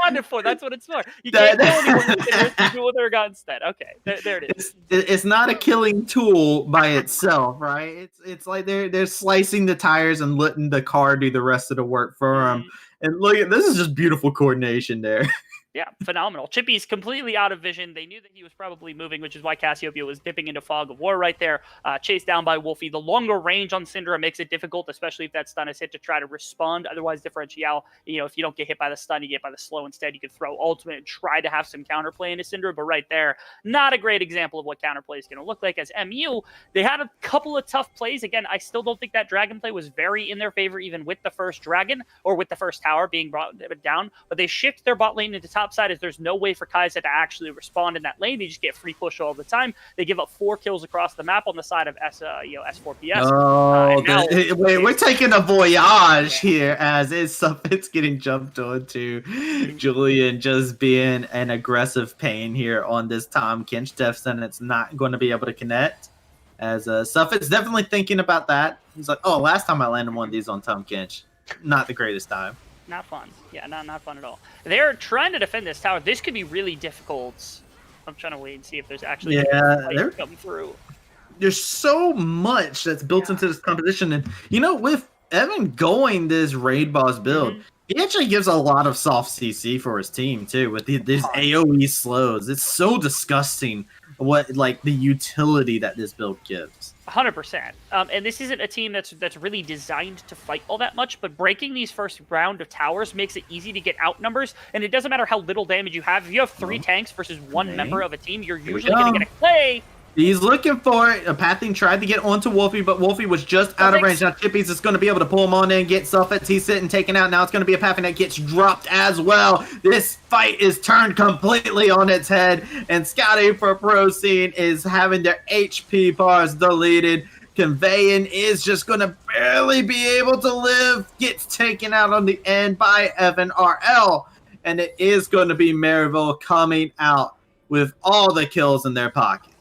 That's what it's for. You can't kill anyone with Syndra, you do with Ergon instead. Okay, there it is. It's not a killing tool by itself, right? It's like they're slicing the tires and letting the car do the rest of the work for them. And look at this is just beautiful coordination there. Yeah, phenomenal. Chippy's completely out of vision. They knew that he was probably moving, which is why Cassiopeia was dipping into Fog of War right there. Chased down by Wolfie. The longer range on Syndra makes it difficult, especially if that stun is hit to try to respond. Otherwise, Differential, if you don't get hit by the stun, you get by the slow instead. You could throw ultimate and try to have some counterplay into Syndra, but right there, not a great example of what counterplay is going to look like. As MU, they had a couple of tough plays. Again, I still don't think that dragon play was very in their favor, even with the first dragon or with the first tower being brought down, but they shift their bot lane into top side as there's no way for Kai'Sa to actually respond in that lane. They just get free push all the time. They give up 4 kills across the map on the side of S4PS. We're taking a voyage here as it's getting jumped onto. Julian just being an aggressive pain here on this Tom Kinch death sentence, not going to be able to connect. As Suffix definitely thinking about that. He's like, oh, last time I landed one of these on Tom Kinch, not the greatest time. Not fun. Yeah, not fun at all. They're trying to defend this tower. This could be really difficult. I'm trying to wait and see if there's actually they're coming through. There's so much that's built into this composition. And, with Evan going this raid boss build, he actually gives a lot of soft CC for his team, too, with these AoE slows. It's so disgusting what, the utility that this build gives. 100%. And this isn't a team that's really designed to fight all that much, but breaking these first round of towers makes it easy to get outnumbers, and it doesn't matter how little damage you have. If you have 3 tanks versus 1 member of a team, you're usually going to get a play. He's looking for it. Pathing tried to get onto Wolfie, but Wolfie was just out of range. Now Chippy's is going to be able to pull him on in, get Suffix. He's sitting, taken out. Now it's going to be a Pathing that gets dropped as well. This fight is turned completely on its head, and Scouting4ProScene is having their HP bars deleted. Conveying is just going to barely be able to live. Gets taken out on the end by Evan RL, and it is going to be Maryville coming out with all the kills in their pocket.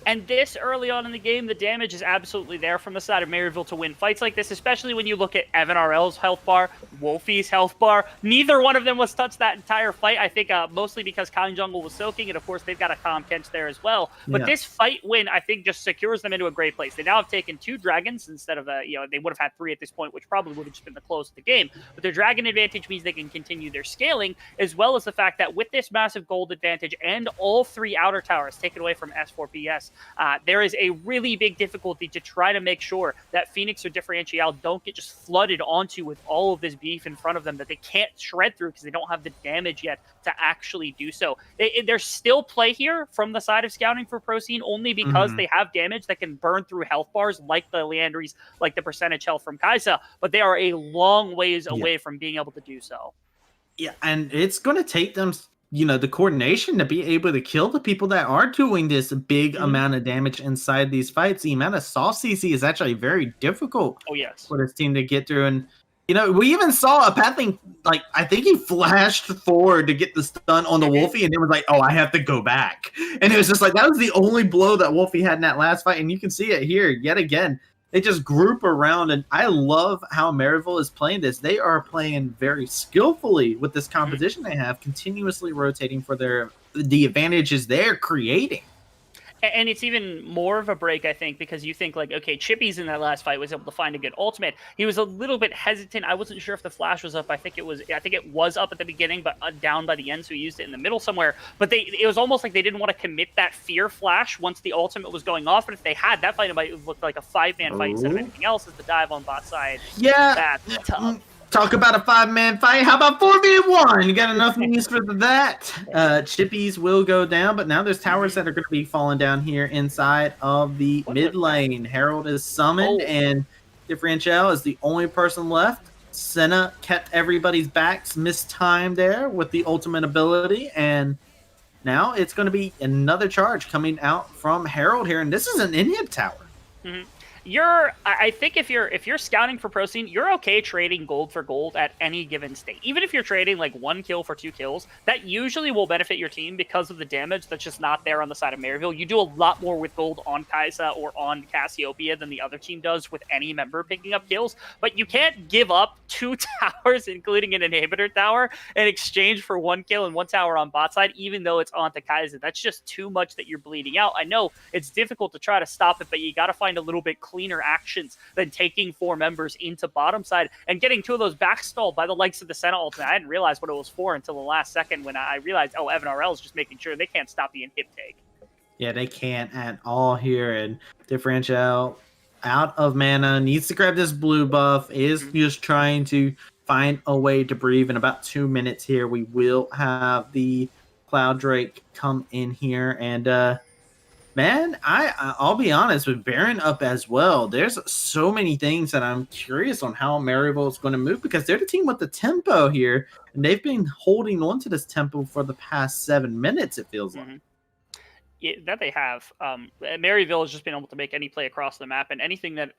And this early on in the game, the damage is absolutely there from the side of Maryville to win fights like this, especially when you look at Evan RL's health bar, Wolfie's health bar. Neither one of them was touched that entire fight, I think mostly because Kind Jungle was soaking, and of course they've got a Calm Kench there as well. But this fight win, I think, just secures them into a great place. They now have taken 2 dragons instead of, they would have had 3 at this point, which probably would have just been the close of the game. But their dragon advantage means they can continue their scaling, as well as the fact that with this massive gold advantage and all 3 outer towers taken away from S4PS, there is a really big difficulty to try to make sure that Phoenix or Differential don't get just flooded onto with all of this beef in front of them that they can't shred through because they don't have the damage yet to actually do so. There's still play here from the side of Scouting for ProScene only because they have damage that can burn through health bars like the Leandries, like the percentage health from Kaisa, but they are a long ways away from being able to do so. Yeah, and it's going to take them, the coordination to be able to kill the people that are doing this big amount of damage inside these fights. The amount of soft CC is actually very difficult for this team to get through. And, we even saw a Pathling, I think he flashed forward to get the stun on the Wolfie, and it was like, oh, I have to go back. And it was just like, that was the only blow that Wolfie had in that last fight. And you can see it here yet again. They just group around, and I love how Maryville is playing this. They are playing very skillfully with this composition they have, continuously rotating for the advantages they're creating. And it's even more of a break, I think, because you think okay, Chippy's in that last fight was able to find a good ultimate. He was a little bit hesitant. I wasn't sure if the flash was up. I think it was up at the beginning, but down by the end, so he used it in the middle somewhere. But it was almost like they didn't want to commit that fear flash once the ultimate was going off. But if they had that fight, it might have looked like a 5-man fight instead of anything else as the dive on bot side. Yeah. That's tough. Talk about a 5-man fight. How about 4v1? You got enough news for that. Chippies will go down, but now there's towers that are going to be falling down here inside of the mid lane. Herald is summoned, and Differential is the only person left. Senna kept everybody's backs mistimed there with the ultimate ability, and now it's going to be another charge coming out from Herald here, and this is an inhib tower. I think if you're scouting for ProScene, you're okay trading gold for gold at any given state. Even if you're trading 1 kill for 2 kills, that usually will benefit your team because of the damage that's just not there on the side of Maryville. You do a lot more with gold on Kaisa or on Cassiopeia than the other team does with any member picking up kills. But you can't give up 2 towers, including an inhibitor tower, in exchange for 1 kill and 1 tower on bot side, even though it's onto Kaisa. That's just too much that you're bleeding out. I know it's difficult to try to stop it, but you got to find a little bit cleaner actions than taking 4 members into bottom side and getting 2 of those backstalled by the likes of the Senna ultimate. I didn't realize what it was for until the last second when I realized, Evan RL is just making sure they can't stop the inhib take. Yeah, they can't at all here, and Differential out of mana, needs to grab this blue buff, is just trying to find a way to breathe. In about 2 minutes here, we will have the Cloud Drake come in here, and man, I'll be honest, with Baron up as well, there's so many things that I'm curious on how Maryville is going to move, because they're the team with the tempo here, and they've been holding on to this tempo for the past 7 minutes, it feels like. Yeah, that they have. Maryville has just been able to make any play across the map, and anything that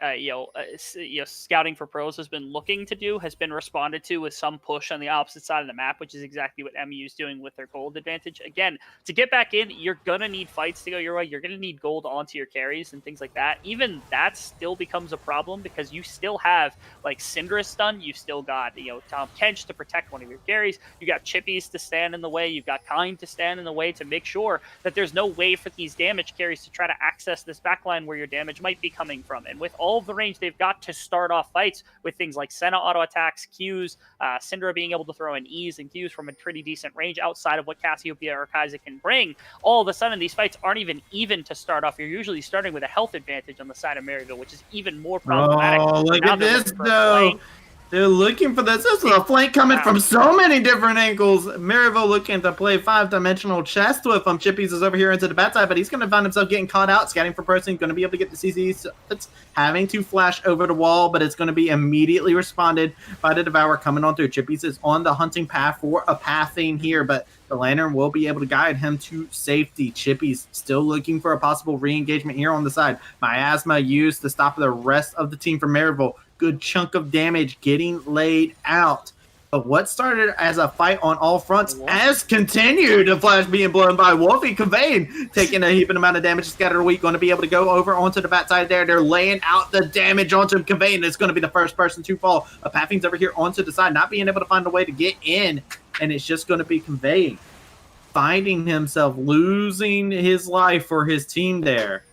Scouting for Pros has been looking to do has been responded to with some push on the opposite side of the map, which is exactly what MU is doing with their gold advantage. Again, to get back in, you're gonna need fights to go your way. You're gonna need gold onto your carries and things like that. Even that still becomes a problem because you still have Syndra stun. You've still got Tom Kench to protect one of your carries. You got Chippies to stand in the way. You've got Kind to stand in the way to make sure that there's no way for these damage carries to try to access this backline where your damage might be coming from. And with all of the range they've got to start off fights with things like Senna auto attacks, Qs, Syndra being able to throw in E's and Qs from a pretty decent range outside of what Cassiopeia or Kaisa can bring, all of a sudden these fights aren't even to start off. You're usually starting with a health advantage on the side of Maryville, which is even more problematic. Oh, look at this though. They're looking for this. This is a flank coming from so many different angles. Maryville looking to play 5-dimensional chess with him. Chippies is over here into the bad side, but he's going to find himself getting caught out. Scouting for ProScene, going to be able to get the CC. So it's having to flash over the wall, but it's going to be immediately responded by the Devourer coming on through. Chippies is on the hunting path for a pathing here, but the Lantern will be able to guide him to safety. Chippies still looking for a possible re-engagement here on the side. Miasma used to stop the rest of the team from Maryville. Good chunk of damage getting laid out. But what started as a fight on all fronts has continued. The flash being blown by Wolfie. Cavane taking a heaping amount of damage. Scattered Weak going to be able to go over onto the back side there. They're laying out the damage onto Cavane. It's going to be the first person to fall. Paffing's over here onto the side, not being able to find a way to get in. And it's just going to be Cavane finding himself losing his life for his team there.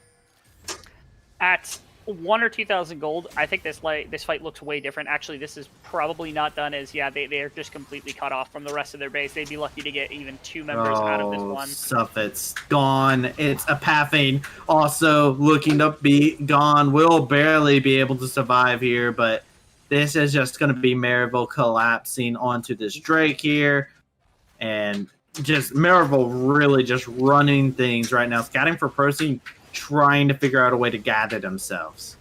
1 or 2,000 gold, I think this fight looks way different. Actually, this is probably not done as, yeah, they are just completely cut off from the rest of their base. They'd be lucky to get even 2 members out of this one. Suffet's gone. It's a Pathing also looking to be gone. Will barely be able to survive here, but this is just going to be Maryville collapsing onto this Drake here. And just Maryville really just running things right now. Scouting4ProScene trying to figure out a way to gather themselves.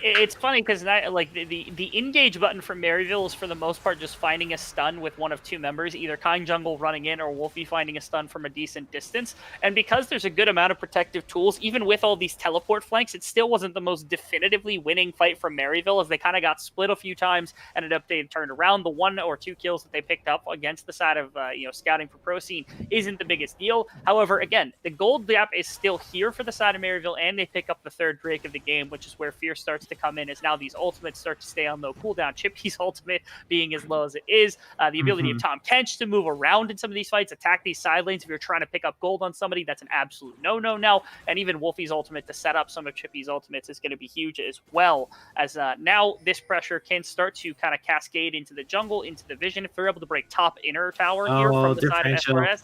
It's funny because like the engage button for Maryville is for the most part just finding a stun with one of 2 members, either Kind Jungle running in or Wolfie finding a stun from a decent distance. And because there's a good amount of protective tools, even with all these teleport flanks, it still wasn't the most definitively winning fight from Maryville, as they kind of got split a few times, ended up they turned around. The 1 or 2 kills that they picked up against the side of Scouting4ProScene isn't the biggest deal. However, again, the gold gap is still here for the side of Maryville, and they pick up the 3rd Drake of the game, which is where Fear starts to come in, as now these ultimates start to stay on low cooldown. Chippy's ultimate being as low as it is, the ability of Tahm Kench to move around in some of these fights, attack these side lanes if you're trying to pick up gold on somebody, that's an absolute no-no now. And even Wolfie's ultimate to set up some of Chippy's ultimates is going to be huge as well, as now this pressure can start to kind of cascade into the jungle, into the vision. If they're able to break top inner tower here from the side of FRS.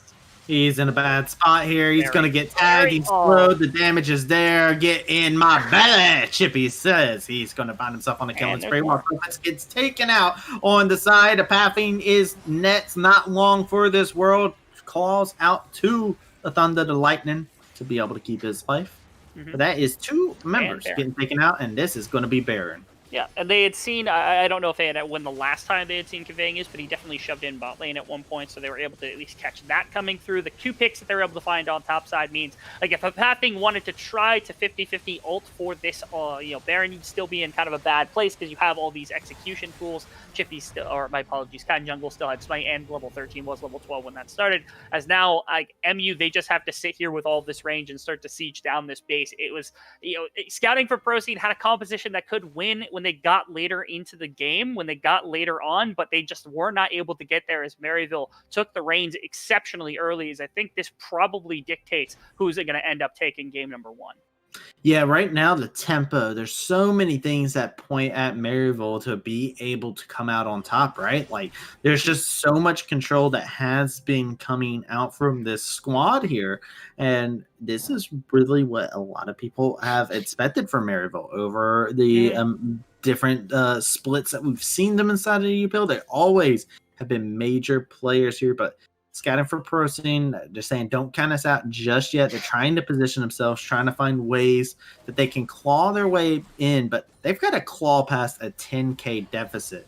He's in a bad spot here. He's going to get tagged. He's slowed. The damage is there. Get in my belly. Chippy says he's going to find himself on a killing spree while Profits gets taken out on the side. A Pathing is nets not long for this world. Calls out to the Thunder, the Lightning, to be able to keep his life. But that is 2 members getting taken out, and this is going to be Baron. Yeah, and they had seen, I don't know if they had when the last time they had seen Conveying is, but he definitely shoved in bot lane at one point, so they were able to at least catch that coming through. The 2 picks that they were able to find on top side means, like, if a Pathing wanted to try to 50-50 ult for this, Baron, you'd still be in kind of a bad place because you have all these execution tools. Chippy still, or my apologies, Kind Jungle still had Smite, and level 13 was level 12 when that started. As now, like, MU, they just have to sit here with all this range and start to siege down this base. It was, Scouting4ProScene had a composition that could win when they got later into the game, when they got later on, but they just were not able to get there, as Maryville took the reins exceptionally early, as I think this probably dictates who's going to end up taking game number 1. Yeah, right now the tempo, there's so many things that point at Maryville to be able to come out on top, right? Like, there's just so much control that has been coming out from this squad here. And this is really what a lot of people have expected from Maryville over the different splits that we've seen them inside of the UPL. They always have been major players here, but Scouting4ProScene, they're saying don't count us out just yet. They're trying to position themselves, trying to find ways that they can claw their way in, but they've got to claw past a 10K deficit.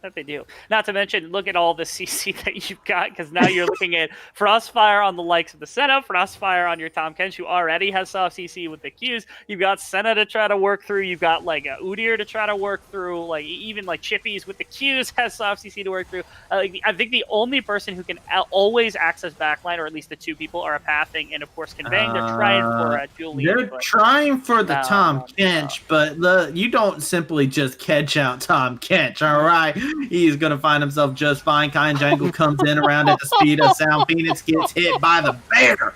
That they do. Not to mention, look at all the CC that you've got, because now you're looking at Frostfire on the likes of the setup, Frostfire on your Tahm Kench, who already has soft CC with the Qs. You've got Senna to try to work through. You've got like Udyr to try to work through. Like even like Chippies with the Qs has soft CC to work through. I think the only person who can always access backline, or at least the 2 people, are a Pathing and of course Conveying. They're trying for a Julie. They're trying for the Tahm Kench, but you don't simply just catch out Tahm Kench. All right. He's going to find himself just fine. Kind Jungle comes in around at the speed of sound. Phoenix gets hit by the bear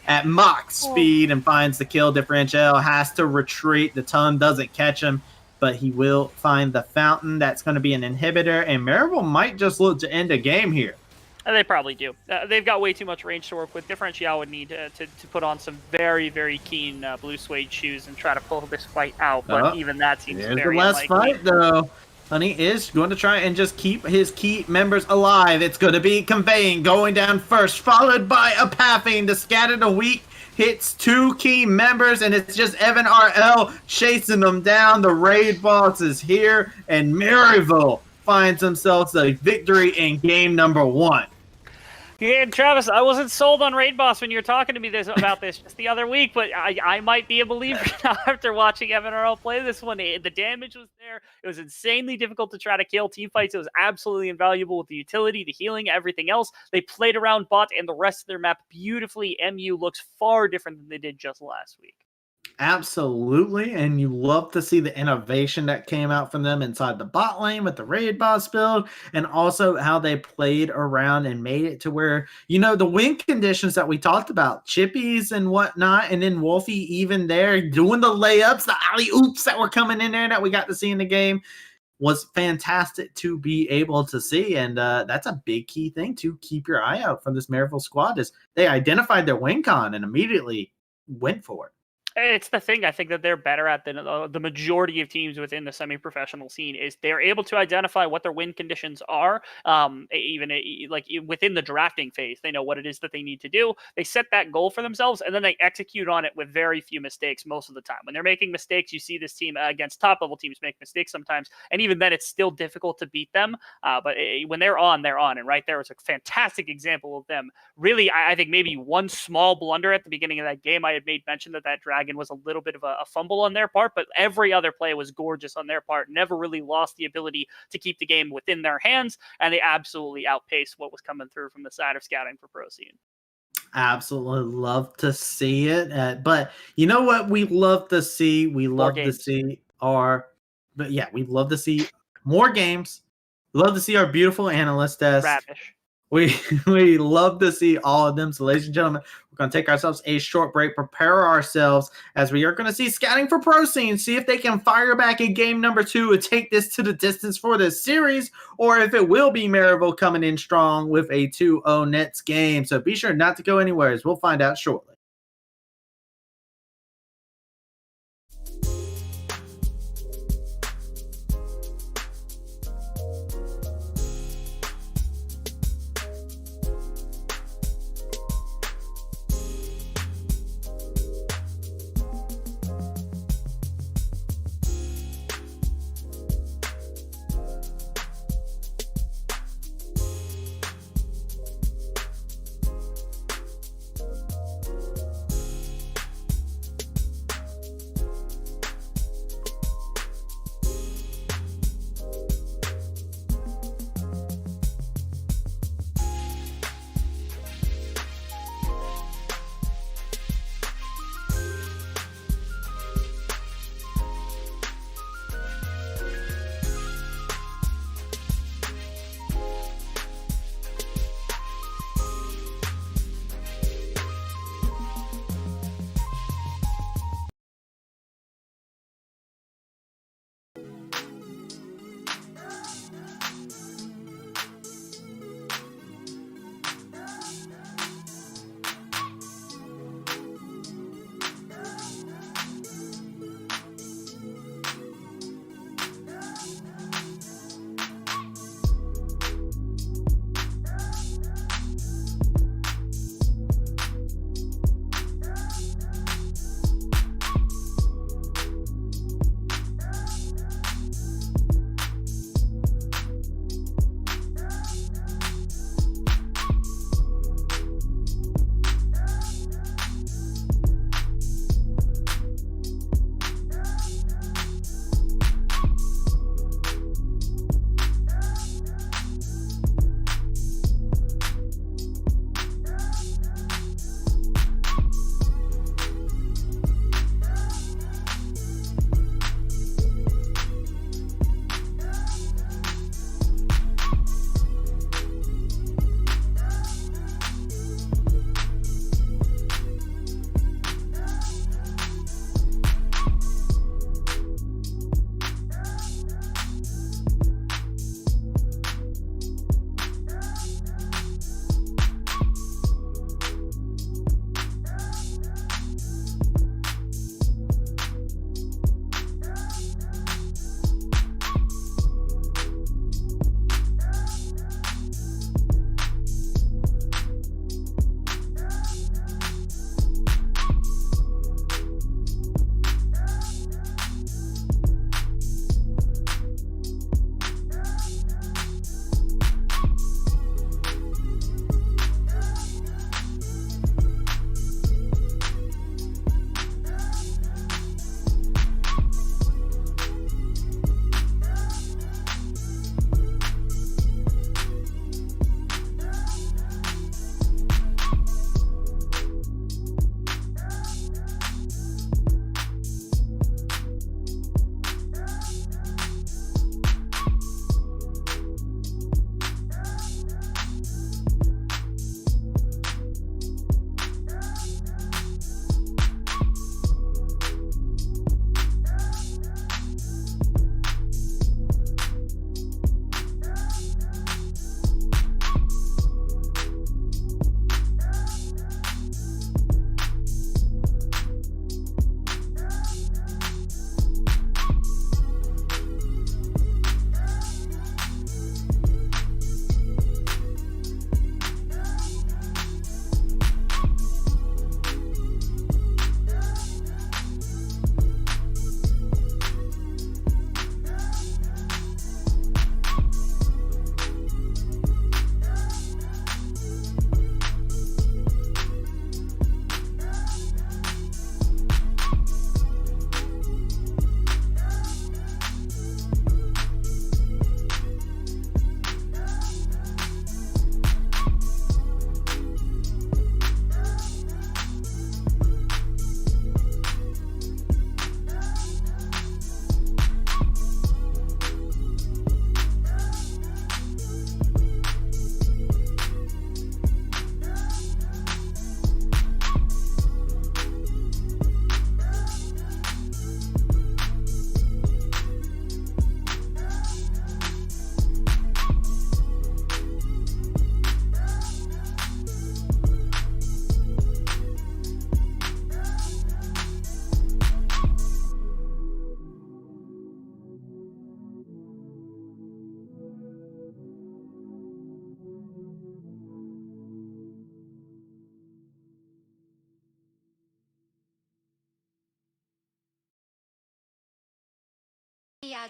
at Mach speed and finds the kill differential. Has to retreat. The ton doesn't catch him, but he will find the fountain. That's going to be an inhibitor, and Maryville might just look to end a game here. They probably do. They've got way too much range to work with. Differential would need to put on some very, very keen blue suede shoes and try to pull this fight out, but even that seems very unlikely. There's the last fight, though. Honey is going to try and just keep his key members alive. It's going to be Conveying going down first, followed by a Pathing. The Scattered a Weak hits 2 key members, and it's just Evan RL chasing them down. The raid boss is here, and Maryville finds themselves a victory in game number 1. Yeah, Travis, I wasn't sold on Raid Boss when you were talking to me about this just the other week, but I might be a believer now after watching Evan Earl play this one. The damage was there. It was insanely difficult to try to kill. Team fights, it was absolutely invaluable with the utility, the healing, everything else. They played around bot and the rest of their map beautifully. MU looks far different than they did just last week. Absolutely, and you love to see the innovation that came out from them inside the bot lane with the raid boss build, and also how they played around and made it to where, the win conditions that we talked about, chippies and whatnot, and then Wolfie even there doing the layups, the alley-oops that were coming in there that we got to see in the game was fantastic to be able to see, and that's a big key thing to keep your eye out from this Maryville squad is they identified their win con and immediately went for it. It's the thing I think that they're better at than the majority of teams within the semi-professional scene is they're able to identify what their win conditions are. Even like within the drafting phase, they know what it is that they need to do. They set that goal for themselves, and then they execute on it with very few mistakes most of the time. When they're making mistakes, you see this team against top-level teams make mistakes sometimes, and even then, it's still difficult to beat them. But when they're on, they're on. And right there was a fantastic example of them. Really, I think maybe one small blunder at the beginning of that game. I had made mention that Dragon was a little bit of a fumble on their part, but every other play was gorgeous on their part. Never really lost the ability to keep the game within their hands, and they absolutely outpaced what was coming through from the side of Scouting for ProScene. Absolutely love to see it. But you know what we love to see? We love to see we love to see more games. We love to see our beautiful analyst desk. Ravish. We love to see all of them. So, ladies and gentlemen, we're going to take ourselves a short break, prepare ourselves as we are going to see Scouting for ProScene, see if they can fire back in game number 2 and take this to the distance for this series, or if it will be Maryville coming in strong with a 2-0 Nets game. So be sure not to go anywhere, as we'll find out shortly.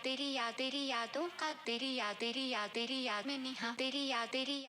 तेरी यादों का तेरी याद में निहा तेरी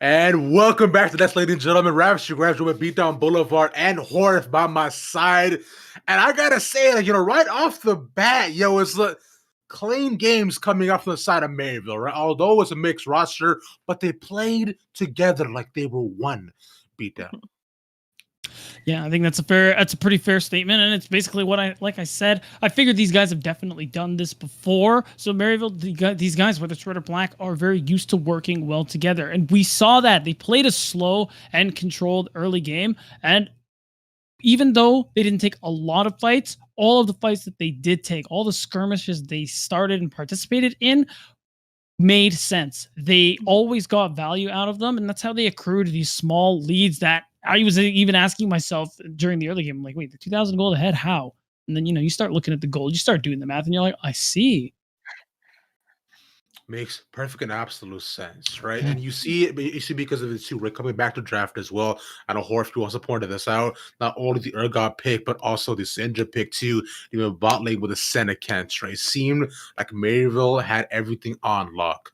And welcome back to this, ladies and gentlemen. Ravishing Grabs with Beatdown Boulevard and Horth by my side. And I gotta say, like, right off the bat, it's clean games coming up from the side of Maryville, right? Although it's a mixed roster, but they played together like they were one. Beatdown. Yeah, I think that's a pretty fair statement, and it's basically what I said. I figured these guys have definitely done this before. So Maryville, these guys, whether it's red or black, are very used to working well together, and we saw that they played a slow and controlled early game, and even though they didn't take a lot of fights, all of the fights that they did take, all the skirmishes they started and participated in, made sense. They always got value out of them, and that's how they accrued these small leads that I was even asking myself during the early game. I'm like, wait, the 2,000 gold ahead, how? And then, you start looking at the gold, you start doing the math, and you're like, I see. Makes perfect and absolute sense, right? And you see it, because of the two, right? Coming back to draft as well. I know Horth also pointed this out. Not only the Urgot pick, but also the Syndra pick too. Even bot lane with the Senecants, right? It seemed like Maryville had everything on lock.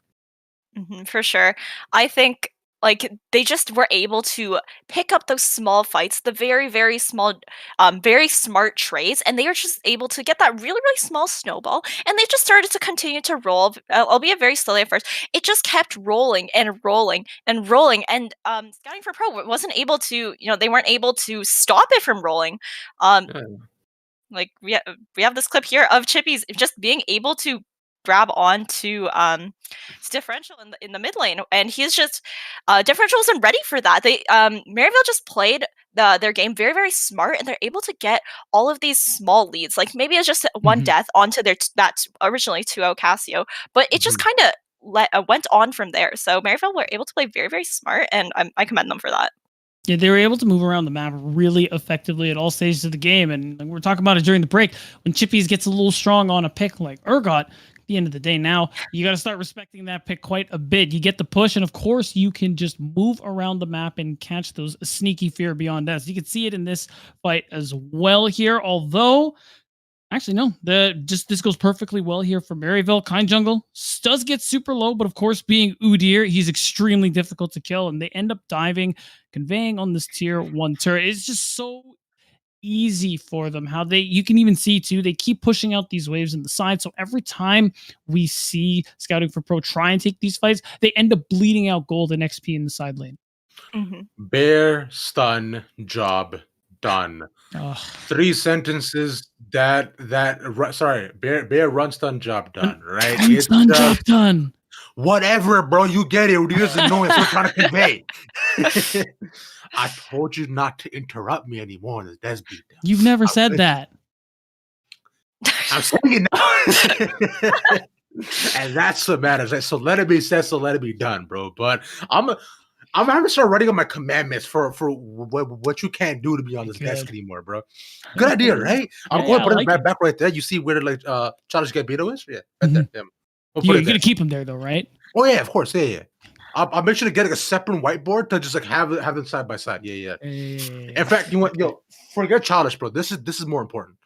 For sure. I think like they just were able to pick up those small fights, the very, very small, very smart trades, and they were just able to get that really, really small snowball, and they just started to continue to roll, albeit very slowly at first. It just kept rolling and rolling and rolling, and Scouting for Pro wasn't able to, they weren't able to stop it from rolling. Yeah. Like we have this clip here of Chippy's just being able to grab onto differential in the mid lane, and he's just differential wasn't ready for that. They Maryville just played their game very, very smart, and they're able to get all of these small leads. Like maybe it's just one death onto that originally 2-0 Casio, but it just kind of went on from there. So Maryville were able to play very, very smart, and I commend them for that. Yeah, they were able to move around the map really effectively at all stages of the game. And we were talking about it during the break. When Chippies gets a little strong on a pick like Urgot, at the end of the day now, you got to start respecting that pick quite a bit. You get the push, and of course, you can just move around the map and catch those sneaky fear beyond deaths. You can see it in this fight as well here, although... Actually, no. This goes perfectly well here for Maryville. Kind Jungle does get super low, but of course, being Udyr, he's extremely difficult to kill, and they end up diving, conveying on this tier 1 turret. It's just so easy for them. How you can even see too, they keep pushing out these waves in the side. So every time we see Scouting for Pro try and take these fights, they end up bleeding out gold and XP in the side lane. Bear stun job done. 3 sentences Bear run stun job done, right? Run stun job done. Whatever, bro, you get it. He doesn't know what we're trying to convey. I told you not to interrupt me anymore in this Desby. You've never said that. I'm saying it now. And that's what matters. Right? So let it be said, so let it be done, bro. But I'm gonna start writing on my commandments for what you can't do to be on this desk anymore, bro. Good idea, right? I'm going to put it back right there. You see where Childish Gambino is? Yeah, right there. Yeah. You're gonna keep him there though, right? Oh yeah, of course. Yeah. I'll make sure to get a separate whiteboard to just have them side by side. Yeah. In fact, forget Childish, bro. This is more important.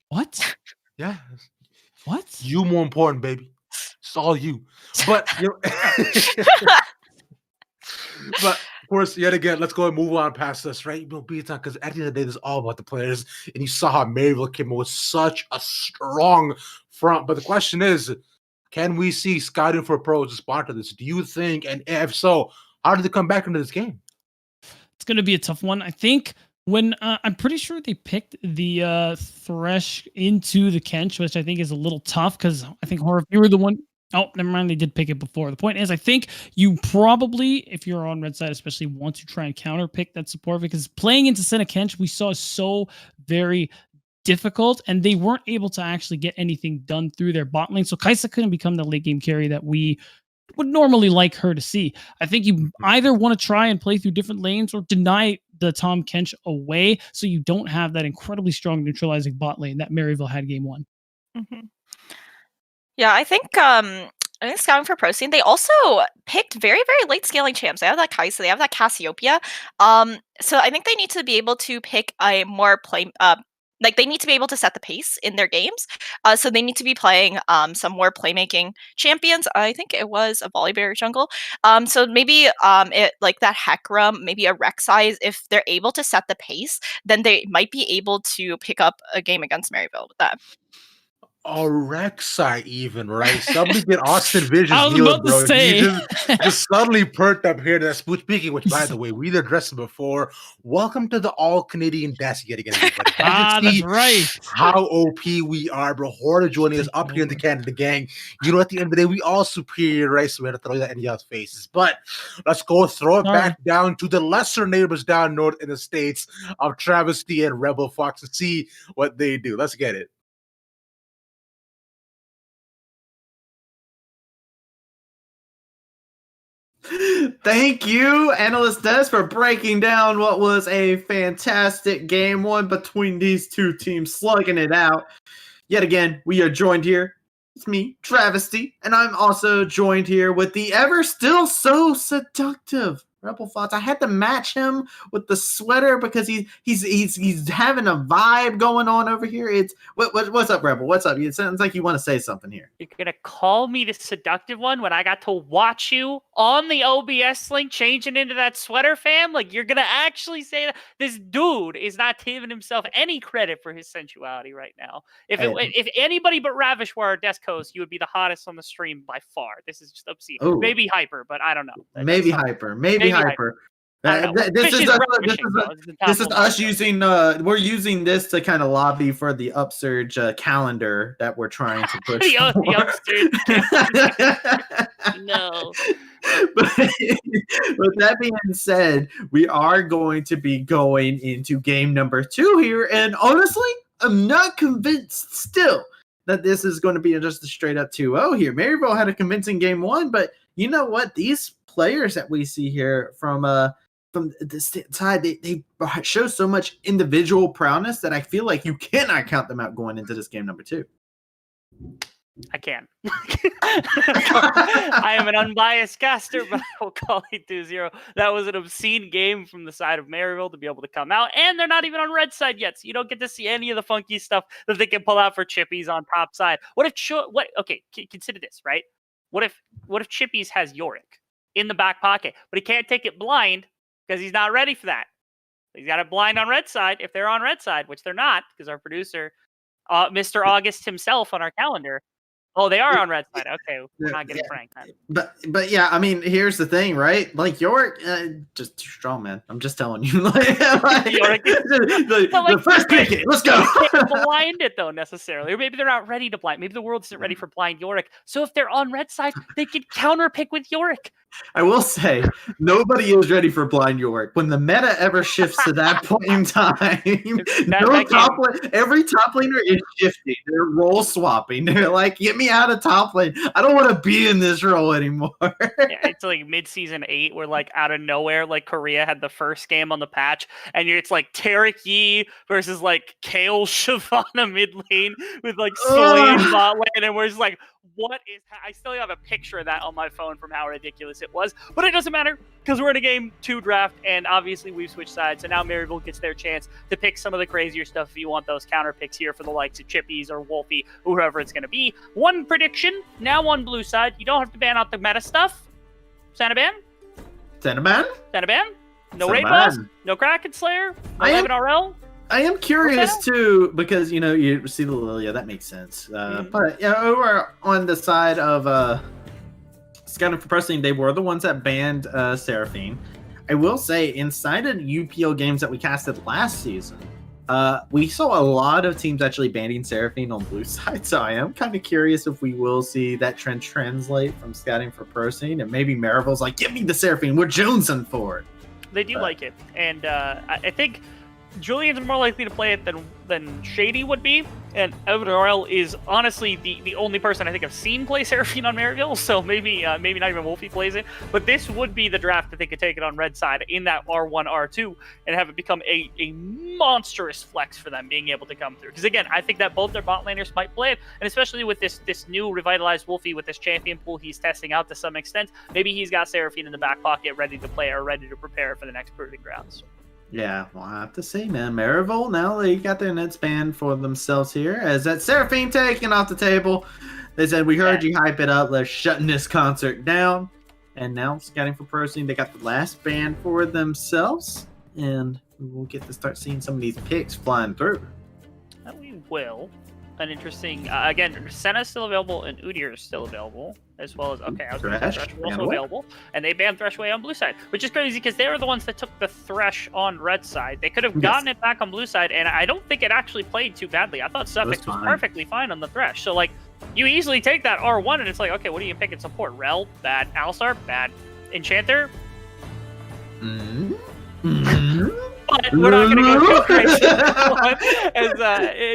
What? Yeah. What? You more important, baby. It's all you. But but of course, yet again, let's go and move on past this, right? Because at the end of the day, this is all about the players. And you saw how Maryville came in with such a strong front. But the question is, can we see Scouting for Pro as a spot to this? Do you think? And if so, how did they come back into this game? It's going to be a tough one. I think when I'm pretty sure they picked the Thresh into the Kench, which I think is a little tough because I think Horror, you were the one. Oh, never mind. They did pick it before. The point is, I think you probably, if you're on red side, especially want to try and counter pick that support, because playing into Senna Kench, we saw so very difficult, and they weren't able to actually get anything done through their bot lane. So Kaisa couldn't become the late game carry that we would normally like her to see. I think you either want to try and play through different lanes or deny the Tahm Kench away so you don't have that incredibly strong neutralizing bot lane that Maryville had game 1. Yeah, I think Scouting for ProScene, they also picked very, very late scaling champs. They have that Kaisa, they have that Cassiopeia. So I think they need to be able to pick a more they need to be able to set the pace in their games. So they need to be playing some more playmaking champions. I think it was a Volibear jungle. So maybe it like that Hecarim, maybe a Rek'Sai. If they're able to set the pace, then they might be able to pick up a game against Maryville with that. A Rek'Sai even, right? Somebody get Austin Visions. I was about to say. He just suddenly perked up here. That's speaking, which, by the way, we addressed it before. Welcome to the all-Canadian desk yet again, everybody. That's right. How OP we are, bro. Horda joining us up here in the Canada gang. At the end of the day, we all superior, right? So we had to throw that in y'all's faces. But let's go throw it back down to the lesser neighbors down north in the states of Travesty and Rebel Fox and see what they do. Let's get it. Thank you, Analyst Des, for breaking down what was a fantastic game 1 between these two teams, slugging it out. Yet again, we are joined here. It's me, Travesty, and I'm also joined here with the ever still so seductive Rebel Fox. I had to match him with the sweater because he's having a vibe going on over here. It's what's up, Rebel? What's up? It sounds like you want to say something here. You're gonna call me the seductive one when I got to watch you on the OBS link changing into that sweater, fam? Like, you're gonna actually say that? This dude is not giving himself any credit for his sensuality right now. If anybody but Ravish were our desk host, you would be the hottest on the stream by far. This is just obscene. Ooh. Maybe Hyper, but I don't know. Maybe Hyper. Maybe Hyper. This is us using we're using this to kind of lobby for the Upsurge calendar that we're trying to push. the Upsurge. No. But with that being said, we are going to be going into game number 2 here, and honestly, I'm not convinced still that this is going to be just a straight up 2-0 here. Maryville had a convincing game 1, but you know what? These players that we see here from this side, they show so much individual prowess that I feel like you cannot count them out going into this game number 2. I can. I am an unbiased caster, but I will call it 2-0. That was an obscene game from the side of Maryville to be able to come out, and they're not even on red side yet, so you don't get to see any of the funky stuff that they can pull out for Chippies on top side. Okay, consider this, right? What if Chippies has Yorick in the back pocket, but he can't take it blind because he's not ready for that. He's got it blind on red side if they're on red side, which they're not, because our producer, Mr. August himself on our calendar. Oh, they are on red side. Okay, we're not getting Frank then. But yeah, I mean, here's the thing, right? Like Yorick, just too strong, man. I'm just telling you. The first pick, let's go. They can't blind it though necessarily, or maybe they're not ready to blind. Maybe the world isn't ready for blind Yorick. So if they're on red side, they could counter pick with Yorick. I will say, nobody is ready for blind Yorick. When the meta ever shifts to that point in time, every top laner is shifting. They're role swapping. They're like, get me out of top lane. I don't want to be in this role anymore. Yeah, it's like mid-season 8 where like out of nowhere, like Korea had the first game on the patch, and it's like Tarek Yi versus like Kale Shyvana mid lane with like Slade bot lane, and we're just like, I still have a picture of that on my phone from how ridiculous it was, but it doesn't matter because we're in a game 2 draft, and obviously we've switched sides, so now Maryville gets their chance to pick some of the crazier stuff if you want those counter picks here for the likes of Chippies or Wolfie, whoever it's going to be. One prediction, now on blue side, you don't have to ban out the meta stuff. Santa ban? No Raid Boss? No Kraken Slayer? No Raven RL? I am curious too, because you see the Lilia, that makes sense. But over on the side of Scouting4ProScene, they were the ones that banned Seraphine. I will say, inside of UPL games that we casted last season, we saw a lot of teams actually banning Seraphine on blue side. So I am kind of curious if we will see that trend translate from Scouting4ProScene, and maybe Maryville's like, give me the Seraphine, we're jonesing for it. They do like it, and I think Julian's more likely to play it than Shady would be, and Evan RL is honestly the only person I think I've seen play Seraphine on Maryville, so maybe not even Wolfie plays it, but this would be the draft that they could take it on red side in that R1, R2, and have it become a monstrous flex for them being able to come through. Because again, I think that both their bot laners might play it, and especially with this new revitalized Wolfie with this champion pool he's testing out to some extent, maybe he's got Seraphine in the back pocket ready to play or ready to prepare for the next Proving Grounds. Yeah, well, I have to say, man, Maryville, now they got their nets banned for themselves here. As that Seraphine taken off the table, they said, we heard you hype it up, let's shutting this concert down. And now, Scouting4ProScene, they got the last ban for themselves. And we'll get to start seeing some of these picks flying through. We will. An interesting, again, Senna's still available and Udyr is still available, as well as, Thresh also available, and they banned Thresh away on blue side, which is crazy because they were the ones that took the Thresh on red side. They could have gotten it back on blue side, and I don't think it actually played too badly. I thought Suffix was perfectly fine on the Thresh, so like, you easily take that R1 and it's like, okay, what do you pick in support? Rel, bad. Alistar, bad. Enchanter? But we're not going to go too crazy as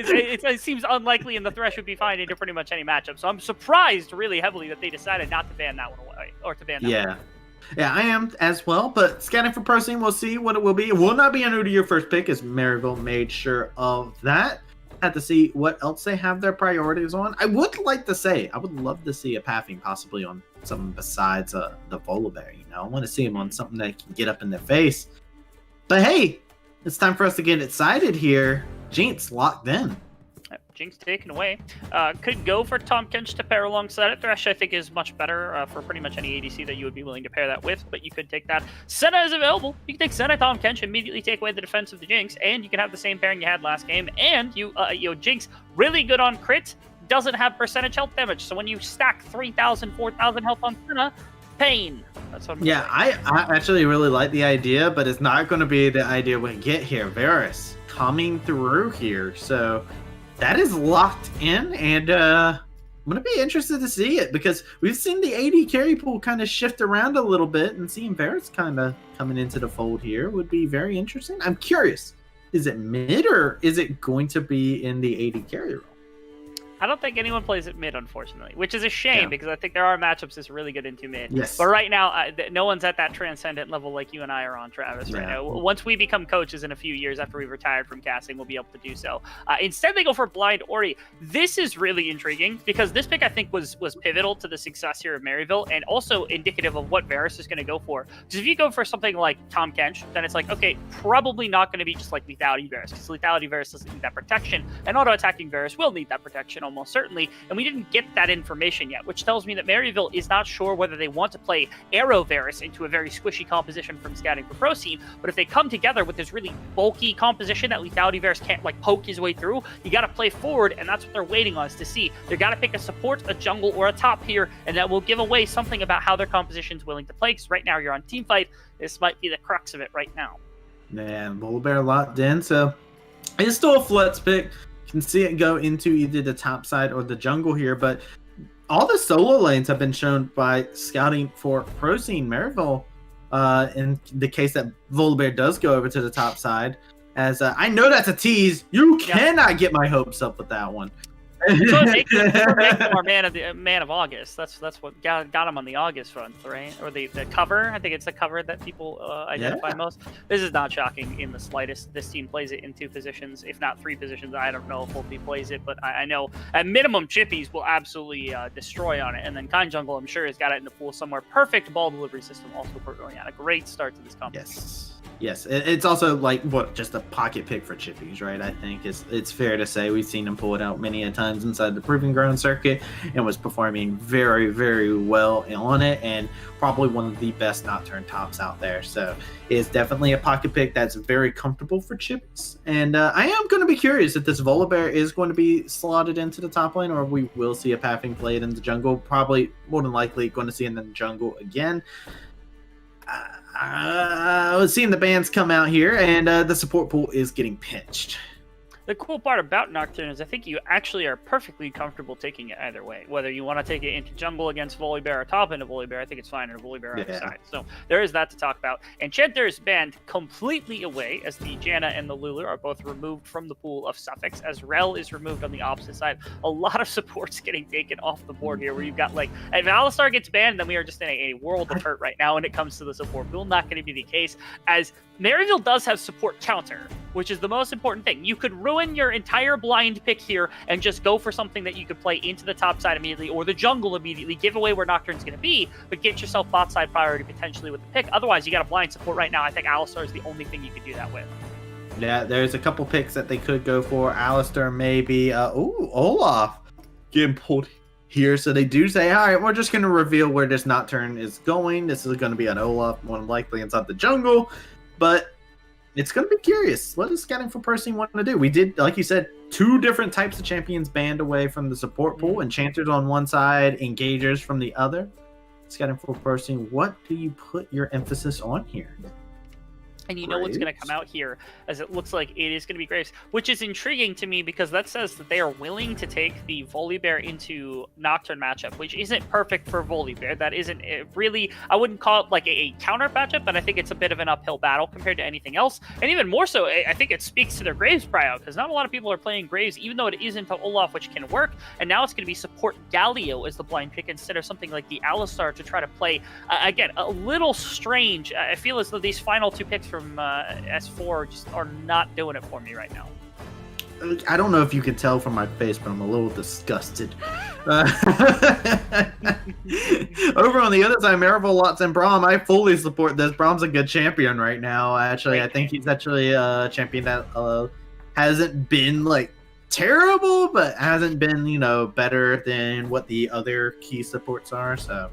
it seems unlikely, and the Thresh would be fine into pretty much any matchup. So I'm surprised really heavily that they decided not to ban that one away, or to ban that one. Yeah, I am as well, but Scouting4ProScene, we'll see what it will be. It will not be a new to your first pick, as Maryville made sure of that. Have to see what else they have their priorities on. I would like to say, I would love to see a pathing possibly on something besides the Volibear. I want to see him on something that can get up in their face. But hey, it's time for us to get excited here. Jinx locked in. Jinx taken away. Could go for Tahm Kench to pair alongside it. Thresh, I think, is much better for pretty much any ADC that you would be willing to pair that with, but you could take that. Senna is available. You can take Senna, Tahm Kench, immediately take away the defense of the Jinx, and you can have the same pairing you had last game, and Jinx, really good on crit, doesn't have percentage health damage, so when you stack 3,000, 4,000 health on Senna, pain. That's what I'm saying. I actually really like the idea, but it's not going to be the idea we get here. Varus coming through here, so that is locked in, and I'm going to be interested to see it because we've seen the AD carry pool kind of shift around a little bit, and seeing Varus kind of coming into the fold here would be very interesting. I'm curious, is it mid or is it going to be in the AD carry role? I don't think anyone plays it mid, unfortunately, which is a shame because I think there are matchups that's really good into mid. Yes. But right now, no one's at that transcendent level like you and I are on, Travis, right now. Once we become coaches in a few years after we've retired from casting, we'll be able to do so. Instead, they go for Blind Ori. This is really intriguing because this pick, I think, was pivotal to the success here of Maryville and also indicative of what Varus is going to go for. Because if you go for something like Tahm Kench, then it's like, okay, probably not going to be just like Lethality Varus, because Lethality Varus doesn't need that protection, and auto-attacking Varus will need that protection almost certainly, and we didn't get that information yet, which tells me that Maryville is not sure whether they want to play Arrow Varus into a very squishy composition from Scouting4ProScene, but if they come together with this really bulky composition that Lethality Varus can't like poke his way through, you got to play forward, and that's what they're waiting on, is to see. They got to pick a support, a jungle, or a top here, and that will give away something about how their composition's willing to play, because right now you're on teamfight. This might be the crux of it right now. Man, Volibear locked in, so it's still a flex pick. Can see it go into either the top side or the jungle here, but all the solo lanes have been shown by Scouting4ProScene. Maryville, in the case that Volibear does go over to the top side, as I know that's a tease. You cannot get my hopes up with that one. That's what makes him our man of August. That's what got him on the August front, right? Or the cover. I think it's the cover that people identify most. This is not shocking in the slightest. This team plays it in 2 positions, if not 3 positions. I don't know if Volpe plays it, but I know at minimum Chippies will absolutely destroy on it. And then Kind Jungle, I'm sure, has got it in the pool somewhere. Perfect ball delivery system also for going on. A great start to this competition. Yes, it's also like just a pocket pick for Chippies, right? I think it's fair to say we've seen him pull it out many a times inside the Proving Ground circuit and was performing very, very well on it, and probably one of the best Nocturne tops out there. So it's definitely a pocket pick that's very comfortable for Chippies. And I am going to be curious if this Volibear is going to be slotted into the top lane, or we will see a pathing played in the jungle. Probably more than likely going to see it in the jungle again. I was seeing the bans come out here, and the support pool is getting pinched. The cool part about Nocturne is I think you actually are perfectly comfortable taking it either way. Whether you want to take it into jungle against Volibear or top into Volibear, I think it's fine, or Volibear on the side. So there is that to talk about. Enchanter is banned completely away, as the Janna and the Lulu are both removed from the pool of Suffix, as Rel is removed on the opposite side. A lot of supports getting taken off the board here, where you've got, like, if Alistar gets banned, then we are just in a world of hurt right now when it comes to the support pool. Not going to be the case, as Maryville does have support counter, which is the most important thing. You could ruin your entire blind pick here and just go for something that you could play into the top side immediately or the jungle immediately, give away where Nocturne's going to be, but get yourself bot side priority potentially with the pick. Otherwise, you got a blind support right now. I think Alistar is the only thing you could do that with. Yeah, there's a couple picks that they could go for. Alistar maybe. Olaf getting pulled here. So they do say, all right, we're just going to reveal where this Nocturne is going. This is going to be an Olaf, more than likely inside the jungle. But it's going to be curious. What does Scouting4ProScene want to do? We did, like you said, 2 different types of champions banned away from the support pool. Enchanters on one side, Engagers from the other. Scouting4ProScene, what do you put your emphasis on here? And you know what's going to come out here, as it looks like it is going to be Graves, which is intriguing to me because that says that they are willing to take the Volibear into Nocturne matchup, which isn't perfect for Volibear. That isn't really, I wouldn't call it like a counter matchup, but I think it's a bit of an uphill battle compared to anything else. And even more so, I think it speaks to their Graves tryout, because not a lot of people are playing Graves, even though it is into Olaf, which can work. And now it's going to be support Galio as the blind pick instead of something like the Alistar to try to play, again, a little strange. I feel as though these final 2 picks from S4 just are not doing it for me right now. I don't know if you can tell from my face, but I'm a little disgusted. Over on the other side, Maryville, Lots, and Braum, I fully support this. Braum's a good champion right now. Actually, I think he's actually a champion that hasn't been like terrible, but hasn't been, better than what the other key supports are. So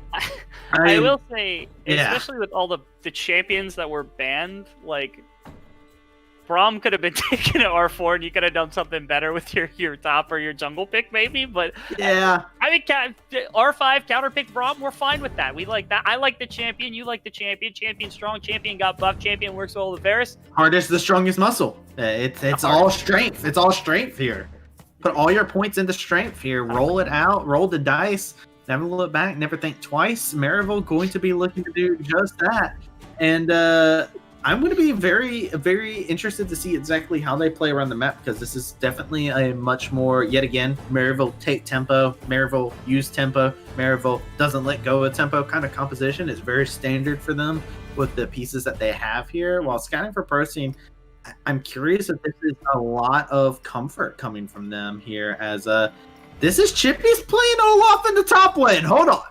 I will say, yeah. especially with all the champions that were banned, like Braum could have been taken to R4 and you could have done something better with your top or your jungle pick maybe, but yeah. I mean, R5 counter pick Braum, we're fine with that. We like that. I like the champion, you like the champion. Champion strong, champion got buffed, champion works well with Varus. Heart is the strongest muscle. It's all strength. It's all strength here. Put all your points into strength here. Roll it out. Roll the dice. Never look back. Never think twice. Maryville going to be looking to do just that. And I'm going to be very, very interested to see exactly how they play around the map, because this is definitely a much more, yet again, Maryville take tempo, Maryville use tempo, Maryville doesn't let go of tempo kind of composition. Is very standard for them with the pieces that they have here. While Scouting4ProScene, I'm curious if this is a lot of comfort coming from them here, as this is Chippy's playing Olaf in the top lane. Hold on.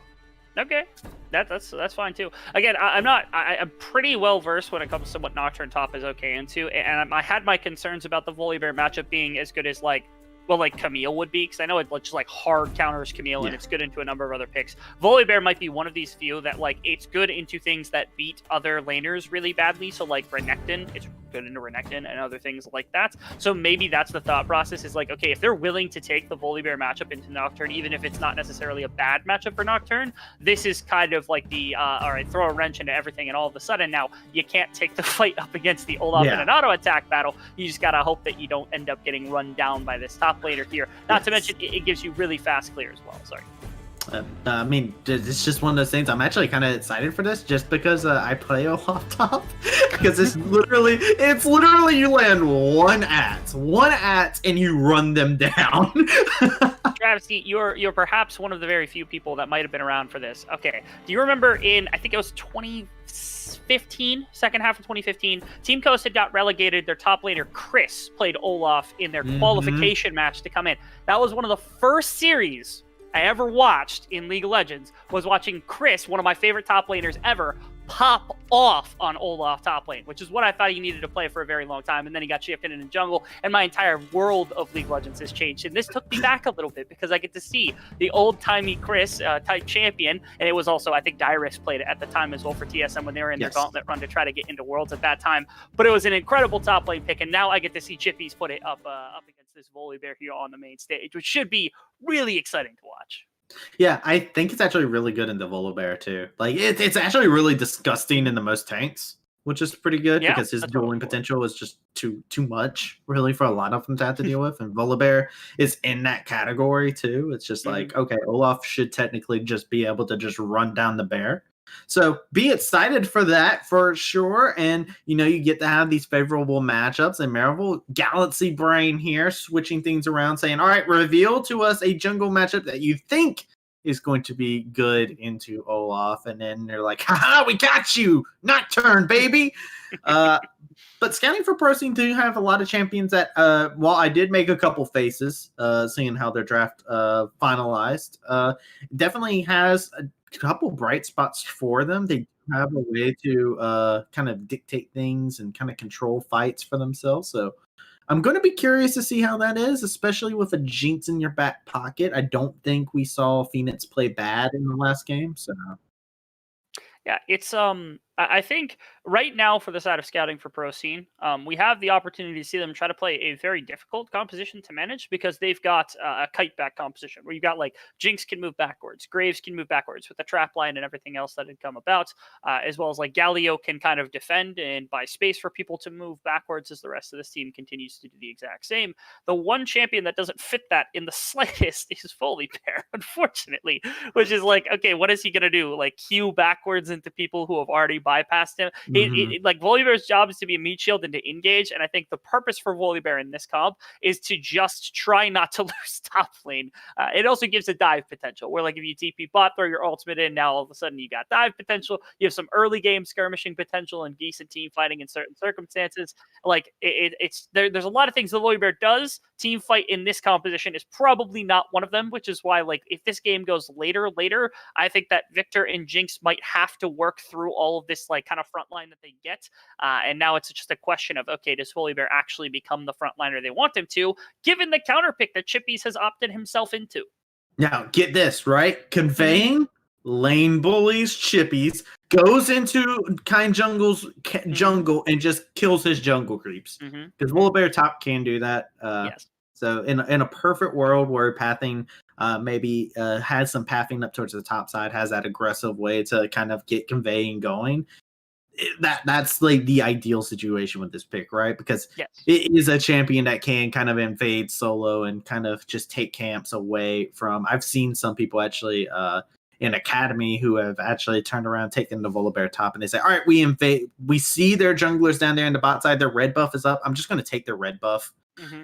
Okay, that's fine too. Again, I'm pretty well versed when it comes to what Nocturne top is okay into, and I had my concerns about the Volibear matchup being as good as like Camille would be, because I know it just like hard counters Camille, and it's good into a number of other picks. Volibear might be one of these few that like it's good into things that beat other laners really badly. So like Renekton, it's good into Renekton and other things like that. So maybe that's the thought process, is like, okay, if they're willing to take the Volibear matchup into Nocturne, even if it's not necessarily a bad matchup for Nocturne, this is kind of like the all right, throw a wrench into everything, and all of a sudden now you can't take the fight up against the Olaf in an auto attack battle. You just gotta hope that you don't end up getting run down by this top laner here. Not to mention, it gives you really fast clear as well. Sorry. I mean, it's just one of those things. I'm actually kind of excited for this, just because I play Olaf top, because it's literally you land one at and you run them down. Travesty, you're perhaps one of the very few people that might have been around for this. Okay, do you remember in, I think it was 2015, second half of 2015, Team Coast had got relegated. Their top laner Chris played Olaf in their qualification match to come in. That was one of the first series I ever watched in League of Legends, was watching Chris, one of my favorite top laners ever, pop off on Olaf top lane, which is what I thought he needed to play for a very long time. And then he got shifted into jungle, and my entire world of League of Legends has changed. And this took me back a little bit, because I get to see the old-timey Chris type champion. And it was also, I think Dyrus played it at the time as well for TSM when they were in their gauntlet run to try to get into Worlds at that time. But it was an incredible top lane pick, and now I get to see Chippies put it up against this Volibear here on the main stage, which should be really exciting to watch. Yeah, I think it's actually really good in the Volibear too. Like it's actually really disgusting in the most tanks, which is pretty good, because his dueling potential is just too much really for a lot of them to have to deal with. And Volibear is in that category too. It's just like, okay, Olaf should technically just be able to just run down the bear. So be excited for that for sure. And you get to have these favorable matchups. And Maryville, Galaxy Brain here, switching things around, saying, all right, reveal to us a jungle matchup that you think is going to be good into Olaf. And then they're like, haha, we got you, Nocturne, baby. But Scouting4ProScene do have a lot of champions that, while I did make a couple faces, seeing how their draft finalized, definitely has a couple bright spots for them. They have a way to kind of dictate things and kind of control fights for themselves. So I'm going to be curious to see how that is, especially with a Jinx in your back pocket. I don't think we saw Phoenix play bad in the last game. So yeah, it's I think right now for the side of Scouting4ProScene, we have the opportunity to see them try to play a very difficult composition to manage, because they've got a kite back composition where you got like Jinx can move backwards, Graves can move backwards with the trap line and everything else that had come about, as well as like Galio can kind of defend and buy space for people to move backwards as the rest of this team continues to do the exact same. The one champion that doesn't fit that in the slightest is Volibear, unfortunately, which is like, okay, what is he going to do? Like queue backwards into people who have already bypassed him? Like Volibear's job is to be a meat shield and to engage, and I think the purpose for Volibear in this comp is to just try not to lose top lane. It also gives a dive potential, where like if you TP bot, throw your ultimate in, now all of a sudden you got dive potential. You have some early game skirmishing potential and decent team fighting in certain circumstances. Like there's a lot of things the Volibear does team fight in this composition is probably not one of them, which is why, like, if this game goes later, I think that Victor and Jinx might have to work through all of this, like, kind of frontline that they get. And now it's just a question of, okay, does Holy Bear actually become the frontliner they want him to, given the counterpick that Chippies has opted himself into? Now, get this, right? Conveying lane bullies Chippies, goes into Kind Jungle's jungle and just kills his jungle creeps. Because Volibear top can do that. Yes. So in a perfect world where pathing maybe has some pathing up towards the top side, has that aggressive way to kind of get conveying going, that's like the ideal situation with this pick, right? Because it is a champion that can kind of invade solo and kind of just take camps away from. I've seen some people actually in Academy who have actually turned around, taken the Volibear top, and they say, all right, we invade. We see their junglers down there in the bot side. Their red buff is up. I'm just going to take their red buff.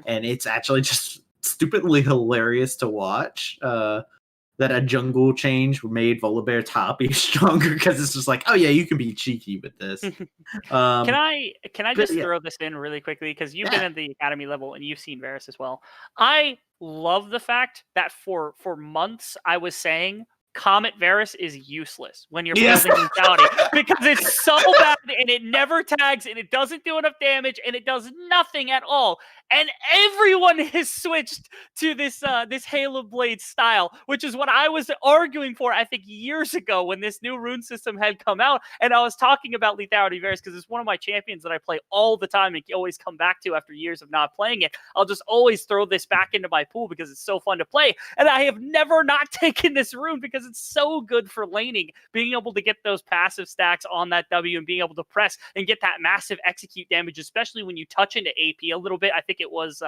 And it's actually just stupidly hilarious to watch. That a jungle change made Volibear top be stronger, because it's just like, oh yeah, you can be cheeky with this. Can I just throw this in really quickly, because you've been at the Academy level and you've seen Varus as well. I love the fact that for months I was saying Comet Varus is useless when you're building mentality, because it's so bad and it never tags and it doesn't do enough damage and it does nothing at all. And everyone has switched to this this Halo Blade style, which is what I was arguing for, I think, years ago when this new rune system had come out. And I was talking about Lethality Varus because it's one of my champions that I play all the time and always come back to after years of not playing it. I'll just always throw this back into my pool because it's so fun to play. And I have never not taken this rune because it's so good for laning, being able to get those passive stacks on that W and being able to press and get that massive execute damage, especially when you touch into AP a little bit. I think it was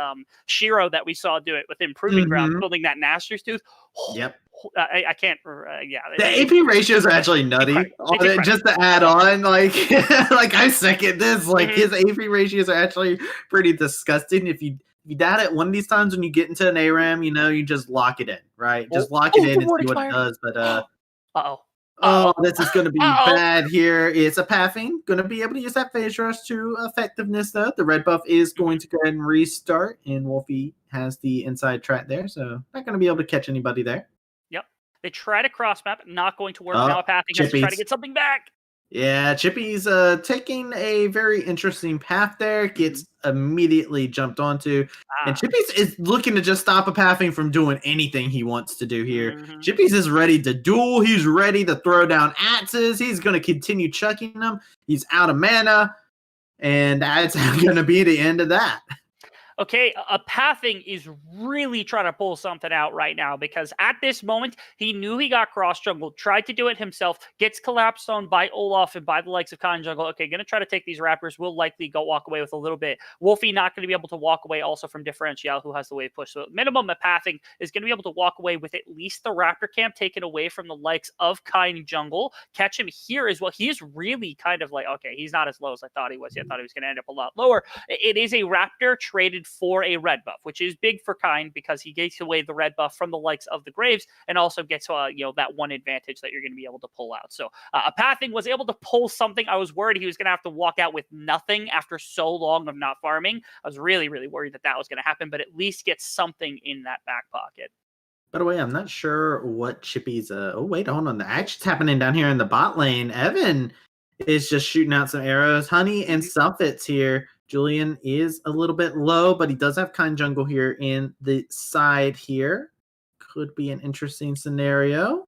Shiro that we saw do it with Improving Ground, building that Naster's Tooth. I can't. The AP ratios are actually nutty. Just to add on, like, like I second this. Like his AP ratios are actually pretty disgusting. If you doubt it, one of these times when you get into an ARAM, you know, you just lock it in, right? Just lock it in and see what it does. But this is going to be bad here. It's a pathing. Going to be able to use that phase rush to effectiveness, though. The red buff is going to go ahead and restart, and Wolfie has the inside track there, so not going to be able to catch anybody there. Yep. They try to cross map, not going to work. Now pathing has to try to get something back. Yeah, Chippy's taking a very interesting path there, gets immediately jumped onto. And Chippy's is looking to just stop a pathing from doing anything he wants to do here. Chippy's is ready to duel. He's ready to throw down axes. He's going to continue chucking them. He's out of mana. And that's going to be the end of that. Okay, a pathing is really trying to pull something out right now, because at this moment, he knew he got cross-jungled, tried to do it himself, gets collapsed on by Olaf and by the likes of Kind Jungle. Okay, going to try to take these Raptors, will likely walk away with a little bit. Wolfie not going to be able to walk away also from Differential, who has the wave push. So minimum, a pathing is going to be able to walk away with at least the Raptor camp taken away from the likes of Kind Jungle. Catch him here as well. He is really kind of like, okay, he's not as low as I thought he was. I thought he was going to end up a lot lower. It is a Raptor traded for a red buff, which is big for Kind, because he gets away the red buff from the likes of the Graves and also gets that one advantage that you're going to be able to pull out. So a pathing was able to pull something. I was worried he was going to have to walk out with nothing after so long of not farming. I was really, really worried that was going to happen, but at least get something in that back pocket. By the way, I'm not sure what Chippy's oh wait, hold on, the action's happening down here in the bot lane. Evan is just shooting out some arrows. Honey and Suffits here. Julian is a little bit low, but he does have Kind Jungle here in the side here. Could be an interesting scenario.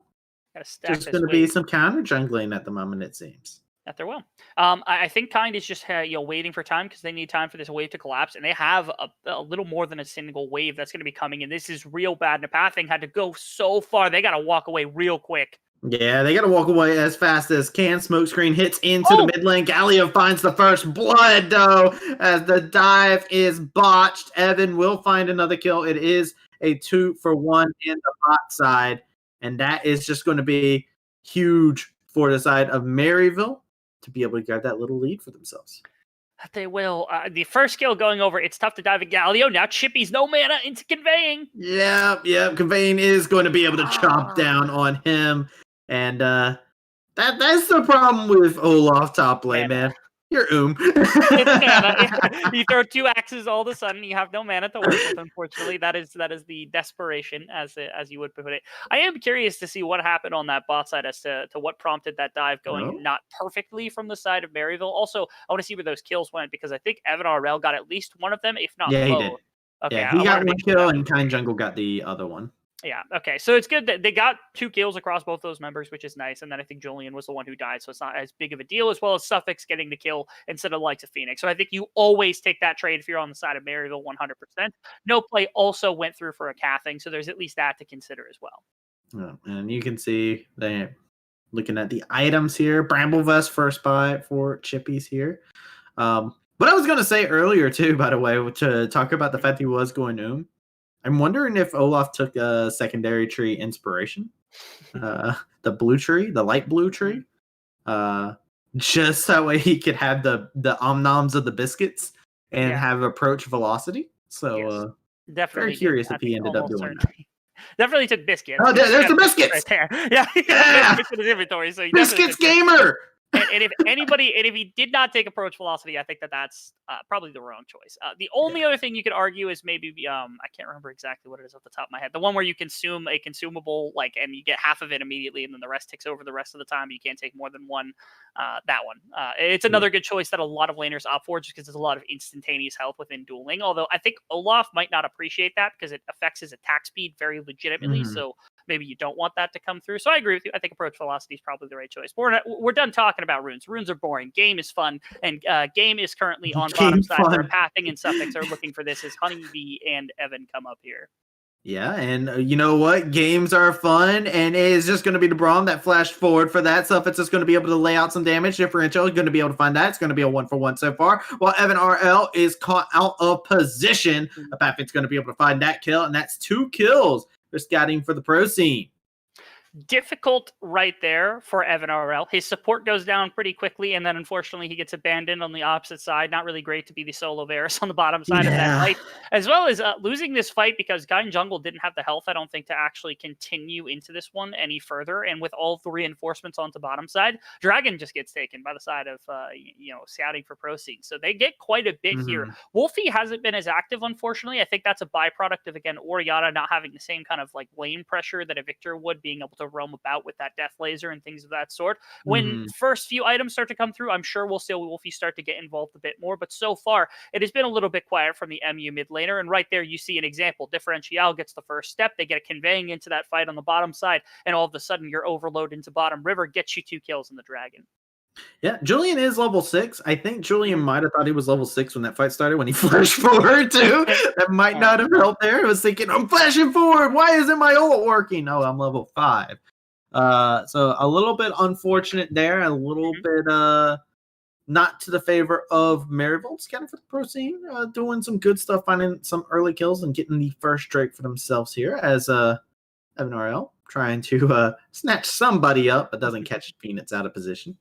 There's going to be some counter jungling at the moment, it seems. That there will. I think Kind is just waiting for time, because they need time for this wave to collapse, and they have a little more than a single wave that's going to be coming, and this is real bad. Napathing had to go so far; they got to walk away real quick. Yeah, they got to walk away as fast as can. Smokescreen hits into the mid lane. Galio finds the first blood, though, as the dive is botched. Evan will find another kill. It is a 2-for-1 in the bot side, and that is just going to be huge for the side of Maryville to be able to get that little lead for themselves. They will. The first kill going over, it's tough to dive at Galio. Now Chippy's no mana into Conveying. Yeah. Conveying is going to be able to chop down on him. And that's the problem with Olaf top lane, man. You're It's mana. You throw 2 axes all of a sudden. You have no mana to work with. Unfortunately, that is the desperation, as you would put it. I am curious to see what happened on that bot side as to what prompted that dive going not perfectly from the side of Maryville. Also, I want to see where those kills went because I think Evan RL got at least one of them, if not both. He did. Okay, yeah, he got one kill, and Kind Jungle got the other one. Yeah, okay. So it's good that they got 2 kills across both those members, which is nice. And then I think Julian was the one who died, so it's not as big of a deal, as well as Suffix getting the kill instead of the likes of Phoenix. So I think you always take that trade if you're on the side of Maryville 100%. No play also went through for a cathing, so there's at least that to consider as well. Yeah, and you can see they're looking at the items here. Bramble Vest first buy for Chippies here. What I was going to say earlier, too, by the way, to talk about the fact he was going I'm wondering if Olaf took a secondary tree inspiration, the blue tree, the light blue tree, just that way he could have the omnoms of the biscuits and have approach velocity. So definitely very curious if he ended up doing that. Definitely took biscuits. Oh, there's the biscuits right there. Yeah, in his inventory. So biscuits gamer. And if he did not take approach velocity, I think that's probably the wrong choice. The only other thing you could argue is maybe I can't remember exactly what it is off the top of my head. The one where you consume a consumable, and you get half of it immediately, and then the rest takes over the rest of the time. You can't take more than one. That one. It's another good choice that a lot of laners opt for, just because there's a lot of instantaneous health within dueling. Although I think Olaf might not appreciate that because it affects his attack speed very legitimately. So maybe you don't want that to come through. So I agree with you. I think approach velocity is probably the right choice. But we're done talking about runes. Runes are boring. Game is fun. And game is currently on bottom side where Pathing and Suffix are looking for this as Honeybee and Evan come up here. Yeah, and you know what? Games are fun, and it is just going to be the Braum that flashed forward for that. So if it's just going to be able to lay out some damage differential, going to be able to find that. It's going to be a 1-for-1 so far. While Evan RL is caught out of position, Pathing's going to be able to find that kill, and that's 2 kills for Scouting for the Pro Scene. Difficult right there for Evan RL. His support goes down pretty quickly, and then unfortunately he gets abandoned on the opposite side. Not really great to be the solo Varus on the bottom side of that fight, as well as losing this fight because Kind Jungle didn't have the health, I don't think, to actually continue into this one any further. And with all the reinforcements onto bottom side, Dragon just gets taken by the side of Scouting for ProScene. So they get quite a bit here. Wolfie hasn't been as active, unfortunately. I think that's a byproduct of, again, Oriana not having the same kind of lane pressure that a Victor would, being able to roam about with that death laser and things of that sort. When first few items start to come through, I'm sure we'll see Wolfie start to get involved a bit more, but so far it has been a little bit quiet from the MU mid laner. And right there you see an example. Differential gets the first step, they get a conveying into that fight on the bottom side, and all of a sudden your overload into bottom river gets you 2 kills in the Dragon. Yeah, Julian is level 6. I think Julian might have thought he was level 6 when that fight started, when he flashed forward too. That might not have helped there. I was thinking, I'm flashing forward. Why isn't my ult working? Oh, I'm level 5. So a little bit unfortunate there, a little bit not to the favor of Maryville. Scouting for the Pro Scene, doing some good stuff, finding some early kills and getting the first Drake for themselves here as Evan RL trying to snatch somebody up, but doesn't catch Peanuts out of position.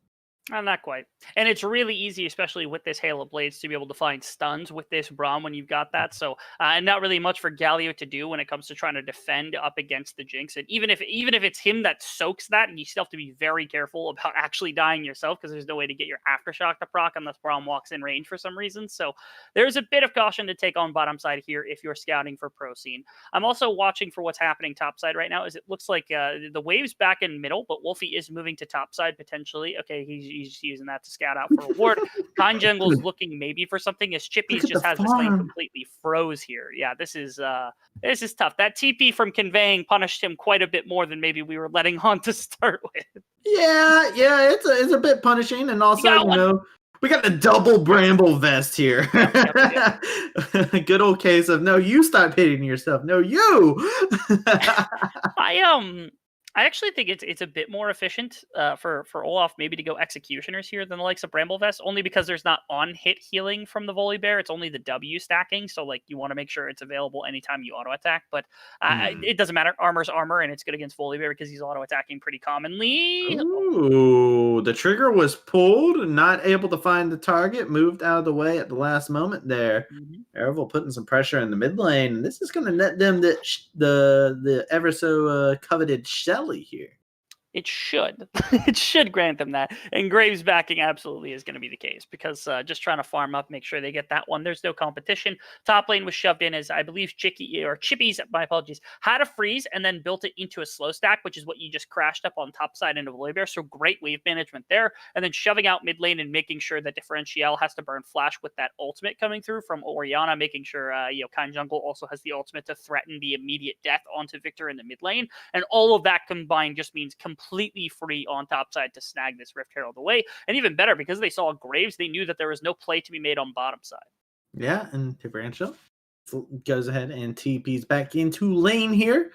Not quite. And it's really easy, especially with this Hail of Blades, to be able to find stuns with this Braum when you've got that. So, and not really much for Galio to do when it comes to trying to defend up against the Jinx. And even if it's him that soaks that, and you still have to be very careful about actually dying yourself, because there's no way to get your Aftershock to proc unless Braum walks in range for some reason. So there's a bit of caution to take on bottom side here if you're scouting for Pro Scene. I'm also watching for what's happening top side right now, as it looks like the wave's back in middle, but Wolfie is moving to top side potentially. Okay, he's using that to scout out for a ward. Kind Jungle's looking maybe for something, as Chippies just has this lane completely froze here. Yeah, this is tough. That TP from conveying punished him quite a bit more than maybe we were letting on to start with. Yeah, it's a bit punishing, and also we got the double Bramble Vest here. Yep. Good old case of no, you stop hitting yourself. No, you. I actually think it's a bit more efficient for Olaf maybe to go Executioners here than the likes of Bramble Vest, only because there's not on-hit healing from the Volley Bear. It's only the W stacking, so you want to make sure it's available anytime you auto-attack, but it doesn't matter. Armor's armor, and it's good against Volley Bear because he's auto-attacking pretty commonly. Ooh, the trigger was pulled, not able to find the target, moved out of the way at the last moment there. Maryville putting some pressure in the mid lane, and this is going to net them the ever so coveted Shelly here. It should. It should grant them that. And Graves backing absolutely is going to be the case because just trying to farm up, make sure they get that one. There's no competition. Top lane was shoved in as I believe Chippies, my apologies, had a freeze and then built it into a slow stack, which is what you just crashed up on top side into Volibear. So great wave management there. And then shoving out mid lane and making sure that Differential has to burn flash with that ultimate coming through from Orianna, making sure Kind Jungle also has the ultimate to threaten the immediate death onto Victor in the mid lane. And all of that combined just means completely free on top side to snag this Rift Herald away. And even better, because they saw Graves, they knew that there was no play to be made on bottom side. Yeah, and Differential goes ahead and TP's back into lane here.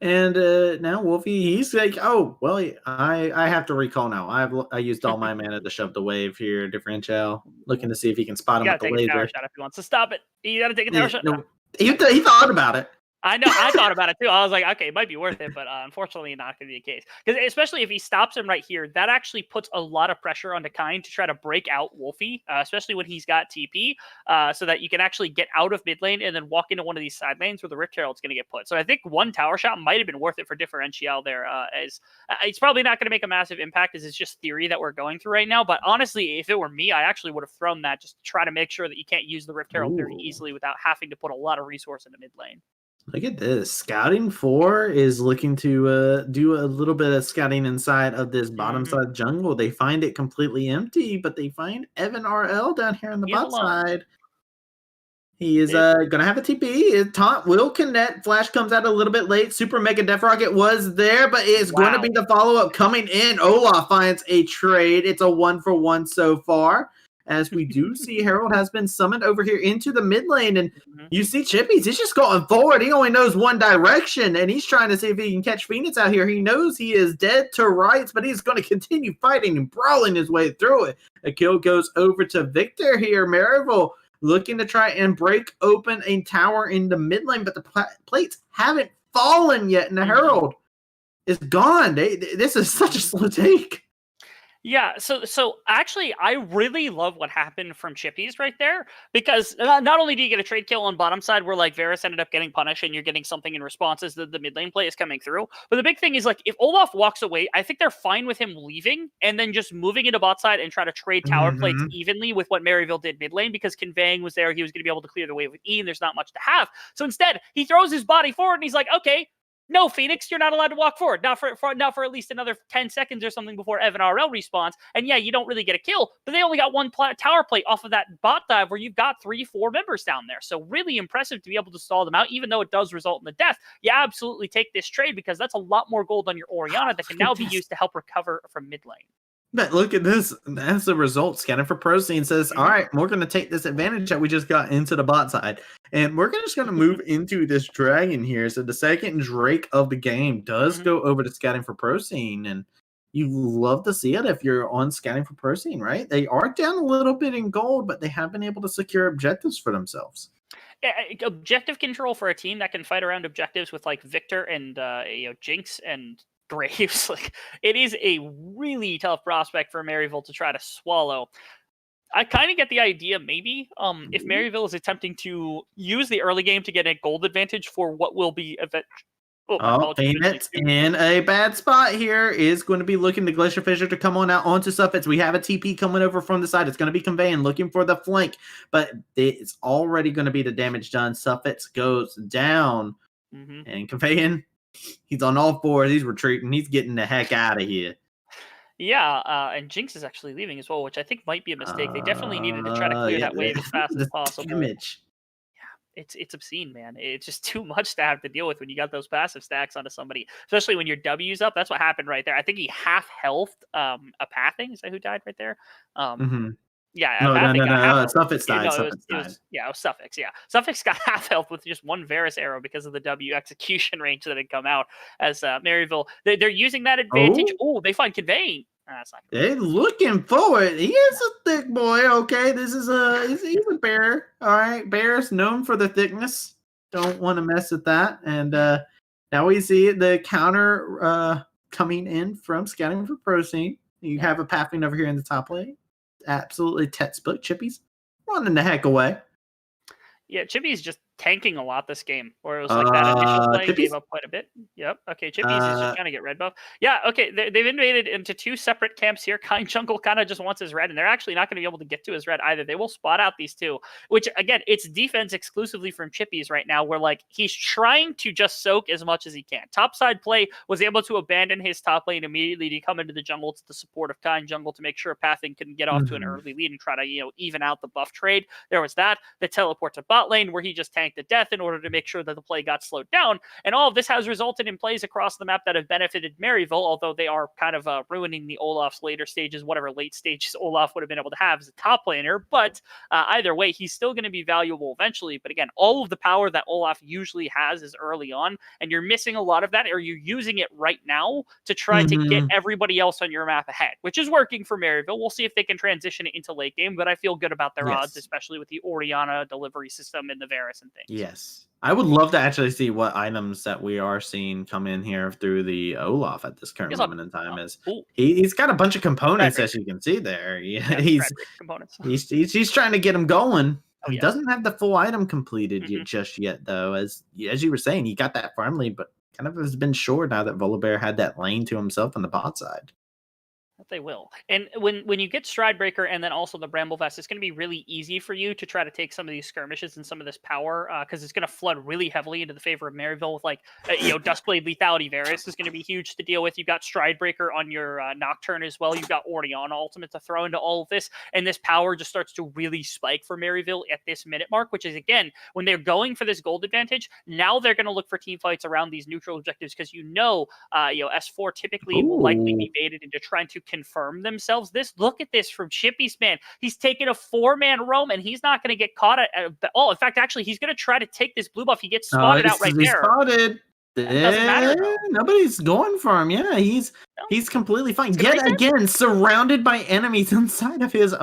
And now Wolfie, he's like, oh, well, I have to recall now. I used all my mana to shove the wave here. Differential, looking to see if he can spot him with the laser. You gotta take a tower shot if he wants to stop it. You gotta take a tower shot. No, he thought about it. I know. I thought about it too. I was like, okay, it might be worth it, but unfortunately not going to be the case. Because especially if he stops him right here, that actually puts a lot of pressure onto Kind to try to break out Wolfie, especially when he's got TP, so that you can actually get out of mid lane and then walk into one of these side lanes where the Rift Herald's going to get put. So I think one tower shot might have been worth it for Differential there. As it's probably not going to make a massive impact, as it's just theory that we're going through right now. But honestly, if it were me, I actually would have thrown that just to try to make sure that you can't use the Rift Herald very easily without having to put a lot of resource into mid lane. Look at this. Scouting 4 is looking to do a little bit of scouting inside of this bottom side jungle. They find it completely empty, but they find Evan RL down here on the bot side. He is going to have a TP. Taunt will connect. Flash comes out a little bit late. Super Mega Death Rocket was there, but it's going to be the follow-up coming in. Olaf finds a trade. It's a 1-for-1 so far. As we do see Herald has been summoned over here into the mid lane, and you see Chippies, he's just going forward. He only knows one direction, and he's trying to see if he can catch Phoenix out here. He knows he is dead to rights, but he's going to continue fighting and brawling his way through it. A kill goes over to Victor here. Maryville looking to try and break open a tower in the mid lane, but the plates haven't fallen yet, and the Herald is gone. This is such a slow take. Yeah, so actually, I really love what happened from Chippies right there, because not only do you get a trade kill on bottom side where like Varus ended up getting punished and you're getting something in response as the mid lane play is coming through, but the big thing is like if Olaf walks away, I think they're fine with him leaving and then just moving into bot side and try to trade tower plates evenly with what Maryville did mid lane, because conveying was there, he was going to be able to clear the wave with E, and there's not much to have. So instead, he throws his body forward and he's like, okay, no, Phoenix, you're not allowed to walk forward. Not for at least another 10 seconds or something before Evan RL respawns. And yeah, you don't really get a kill, but they only got one tower plate off of that bot dive where you've got 3-4 members down there. So really impressive to be able to stall them out, even though it does result in the death. You absolutely take this trade because that's a lot more gold on your Orianna that can now be used to help recover from mid lane. But look at this. That's the result. Scouting4ProScene says, all right, we're going to take this advantage that we just got into the bot side. And we're just going to move into this dragon here. So the second Drake of the game does go over to Scouting4ProScene. And you love to see it if you're on Scouting4ProScene, right? They are down a little bit in gold, but they have been able to secure objectives for themselves. Yeah, objective control for a team that can fight around objectives with like Victor and Jinx and Graves, like it is a really tough prospect for Maryville to try to swallow. I kind of get the idea maybe if Maryville is attempting to use the early game to get a gold advantage for what will be Phoenix in a bad spot here is going to be looking to Glacier Fissure to come on out onto Suffix. We have a TP coming over from the side. It's going to be conveying, looking for the flank, but it's already going to be the damage done. Suffix goes down and conveying. He's on all fours. He's retreating. He's getting the heck out of here. Yeah, and Jinx is actually leaving as well, which I think might be a mistake. They definitely needed to try to clear that wave as fast as possible. Damage. Yeah, it's obscene, man. It's just too much to have to deal with when you got those passive stacks onto somebody, especially when your W's up. That's what happened right there. I think he half healthed a Pathing. Is that who died right there? Yeah, no. Suffix died. It was Suffix. Yeah, Suffix got half health with just one Varus arrow because of the W execution range that had come out. As Maryville, they're using that advantage. Oh, they find conveying. That's not good. They're looking forward. He is a thick boy. Okay, this is he's a bear. All right, bears known for the thickness. Don't want to mess with that. And now we see the counter coming in from Scouting4ProScene. You have a Pathing over here in the top lane. Absolutely textbook. Chippies running the heck away. Yeah, Chippies just tanking a lot this game, where it was like that initial play Chippies? gave up quite a bit. Yep. Okay, Chippies is just trying to get red buff. Yeah. Okay, they've invaded into 2 separate camps here. Kind Jungle kind of just wants his red, and they're actually not going to be able to get to his red either. They will spot out these 2, which again, it's defense exclusively from Chippies right now, where like he's trying to just soak as much as he can. Topside play was able to abandon his top lane immediately to come into the jungle to the support of Kind Jungle to make sure Pathing couldn't get off to an early lead and try to even out the buff trade. There was that. The teleport to bot lane where he just tanked to death in order to make sure that the play got slowed down. And all of this has resulted in plays across the map that have benefited Maryville, although they are kind of ruining the Olaf's later stages, whatever late stages Olaf would have been able to have as a top laner. But either way, he's still going to be valuable eventually. But again, all of the power that Olaf usually has is early on, and you're missing a lot of that, or you're using it right now to try to get everybody else on your map ahead, which is working for Maryville. We'll see if they can transition it into late game, but I feel good about their odds, especially with the Orianna delivery system and the Varus and things. Yes. I would love to actually see what items that we are seeing come in here through the Olaf at this current moment in time. He's got a bunch of components, as you can see there. Yeah, he's trying to get him going. He doesn't have the full item completed just yet, though. As you were saying, he got that farm lead, but kind of has been short now that Volibear had that lane to himself on the bot side. They will. And when you get Stridebreaker and then also the Bramble Vest, it's going to be really easy for you to try to take some of these skirmishes and some of this power, because it's going to flood really heavily into the favor of Maryville with, like, Duskblade Lethality Varus is going to be huge to deal with. You've got Stridebreaker on your Nocturne as well. You've got Orianna Ultimate to throw into all of this, and this power just starts to really spike for Maryville at this minute mark, which is, again, when they're going for this gold advantage, now they're going to look for team fights around these neutral objectives, because S4 typically will likely be baited into trying to confirm themselves. Look at this from Chippy's, man. He's taking a 4-man roam, and he's not going to get caught at all. In fact, actually, he's going to try to take this blue buff. He gets spotted out right there. Spotted. Doesn't matter, though. Nobody's going for him. Yeah, he's completely fine. Yet again, surrounded by enemies inside of his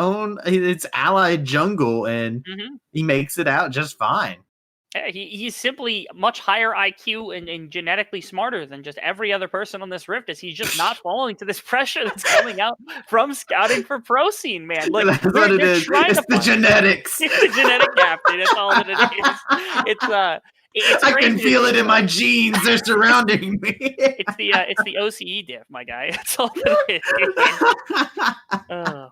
allied jungle, and he makes it out just fine. Yeah, he's simply much higher IQ and genetically smarter than just every other person on this rift, as he's just not falling to this pressure that's coming out from Scouting for ProScene, man. Like, that's what it is. It's the genetics. It's the genetic gap, dude. That's all that it is. It's I can feel it in my genes. They're surrounding me. It's the OCE diff, my guy. That's all that it is.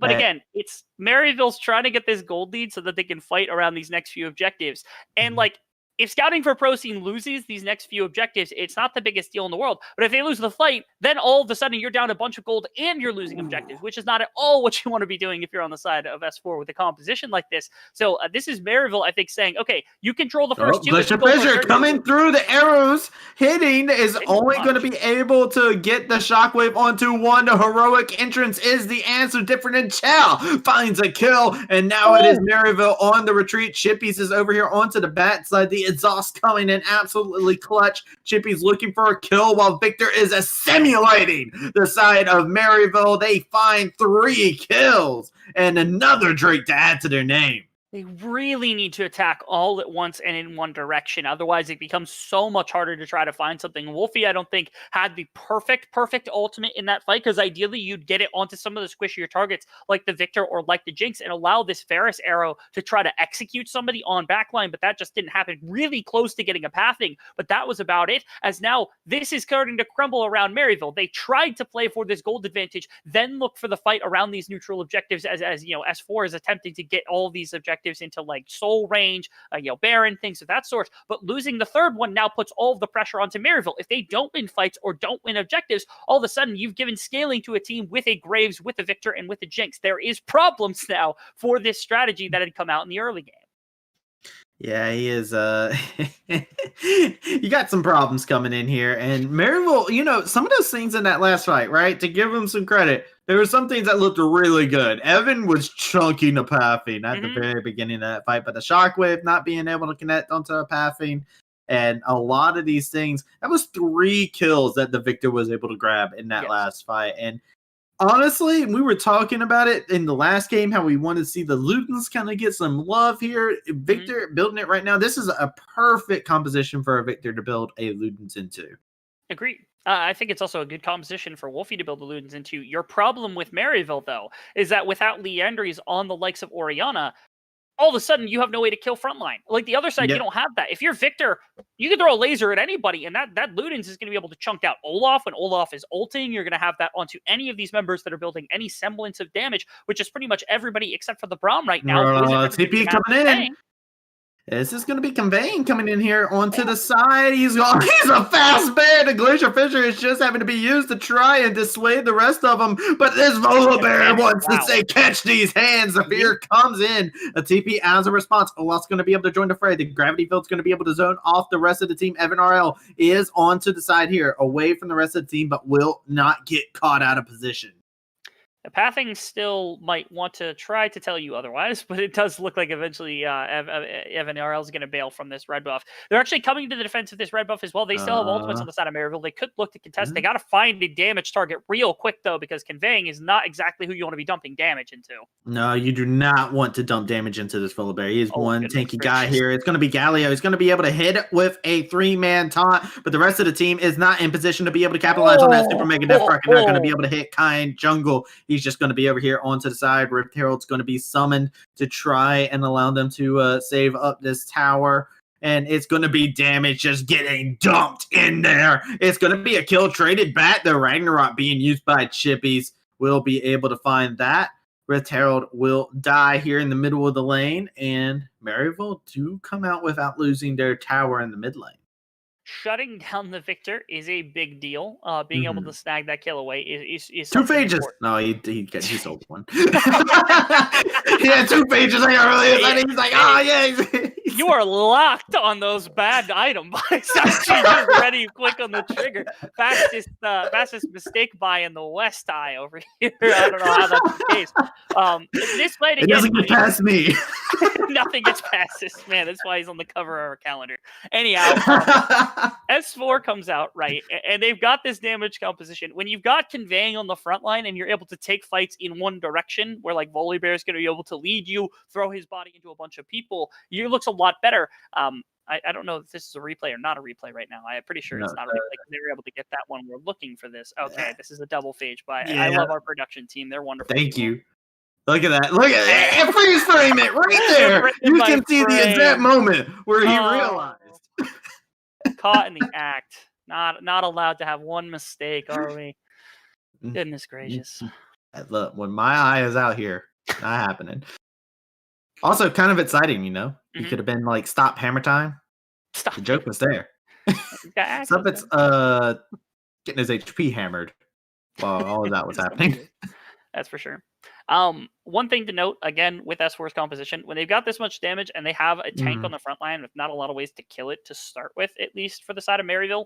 But again, it's Maryville's trying to get this gold lead so that they can fight around these next few objectives. And like, if Scouting for ProScene loses these next few objectives, it's not the biggest deal in the world. But if they lose the fight, then all of a sudden you're down a bunch of gold and you're losing objectives, which is not at all what you want to be doing if you're on the side of S4 with a composition like this. So this is Maryville, I think, saying, okay, you control the first two. Pressure coming through, the arrows hitting is only going to be able to get the shockwave onto one. The heroic entrance is the answer. Different and Chow finds a kill, and now it is Maryville on the retreat. Chippies is over here onto the bat side. The exhaust coming in absolutely clutch. Chippy's looking for a kill while Victor is assimilating the side of Maryville. They find 3 kills and another Drake to add to their name. They really need to attack all at once and in one direction. Otherwise, it becomes so much harder to try to find something. Wolfie, I don't think, had the perfect ultimate in that fight, because ideally you'd get it onto some of the squishier targets like the Victor or like the Jinx and allow this Varus arrow to try to execute somebody on backline, but that just didn't happen. Really close to getting a pathing, but that was about it, as now this is starting to crumble around Maryville. They tried to play for this gold advantage, then look for the fight around these neutral objectives as S4 is attempting to get all these objectives into like soul range, Baron, things of that sort. But losing the third one now puts all of the pressure onto Maryville. If they don't win fights or don't win objectives, all of a sudden you've given scaling to a team with a Graves, with a Victor, and with a Jinx. There is problems now for this strategy that had come out in the early game. Yeah, he is. You got some problems coming in here. And Maryville, some of those things in that last fight, right? To give him some credit, there were some things that looked really good. Evan was chunking the pathing at the very beginning of that fight, but the shockwave not being able to connect onto a pathing, and a lot of these things, that was 3 kills that the Victor was able to grab in that last fight. And honestly, we were talking about it in the last game, how we want to see the Lutens kind of get some love here. Victor building it right now. This is a perfect composition for a Victor to build a Lutens into. Agreed. I think it's also a good composition for Wolfie to build the Ludens into. Your problem with Maryville, though, is that without Liandry's on the likes of Orianna, all of a sudden you have no way to kill frontline. Like the other side, you don't have that. If you're Victor, you can throw a laser at anybody, and that Ludens is going to be able to chunk out Olaf. When Olaf is ulting, you're going to have that onto any of these members that are building any semblance of damage, which is pretty much everybody except for the Braum right now. TP coming in. This is going to be Conveying coming in here onto the side. He's a fast bear. The Glacier Fisher is just having to be used to try and dissuade the rest of them. But this Vola Bear wants to say, catch these hands. The fear comes in. A TP as a response. Olaf's going to be able to join the fray. The Gravity Field's going to be able to zone off the rest of the team. Evan RL is onto the side here, away from the rest of the team, but will not get caught out of position. Pathing still might want to try to tell you otherwise, but it does look like eventually Evan RL is going to bail from this red buff. They're actually coming to the defense of this red buff as well. They still have ultimates on the side of Maryville. They could look to contest. They got to find a damage target real quick, though, because Conveying is not exactly who you want to be dumping damage into. No, you do not want to dump damage into this Vola Bear. He is one tanky guy here. It's going to be Galio. He's going to be able to hit it with a 3-man taunt, but the rest of the team is not in position to be able to capitalize on that Super Mega Death Proc. They're not going to be able to hit Kind Jungle. He's just going to be over here onto the side. Rift Herald's going to be summoned to try and allow them to save up this tower. And it's going to be damage just getting dumped in there. It's going to be a kill traded back. The Ragnarok being used by Chippies will be able to find that. Rift Herald will die here in the middle of the lane. And Maryville do come out without losing their tower in the mid lane. Shutting down the Victor is a big deal. Being able to snag that kill away is 2 phages. Important. No, he sold one. Yeah, 2 phages. Like earlier, he's like, oh yeah. You are locked on those bad item buys. Actually, just ready, quick on the trigger. Fastest mistake buy in the West Eye over here. I don't know how that's the case. This fight again, it doesn't get past me. Nothing gets past this man. That's why he's on the cover of our calendar. Anyhow. S4 comes out, right, and they've got this damage composition. When you've got Conveying on the front line and you're able to take fights in one direction, where like Volley Bear is going to be able to lead you, throw his body into a bunch of people, it looks a lot better. I don't know if this is a replay or not a replay right now. I'm pretty sure it's not a replay because they were able to get that one. We're looking for this. Okay, this is a double phage, but I love our production team. They're wonderful. Thank you. Look at that. Look at it. Freeze frame it right there. You can see the exact moment where he realized. Caught in the act. Not allowed to have one mistake, are we? Goodness gracious. Look, when my eye is out here, not happening. Also, kind of exciting, you know? He could have been like, stop hammer time. Stop. The joke was there. Something's getting his HP hammered while all of that was happening. That's for sure. One thing to note, again, with S4's composition, when they've got this much damage and they have a tank on the front line with not a lot of ways to kill it to start with, at least for the side of Maryville,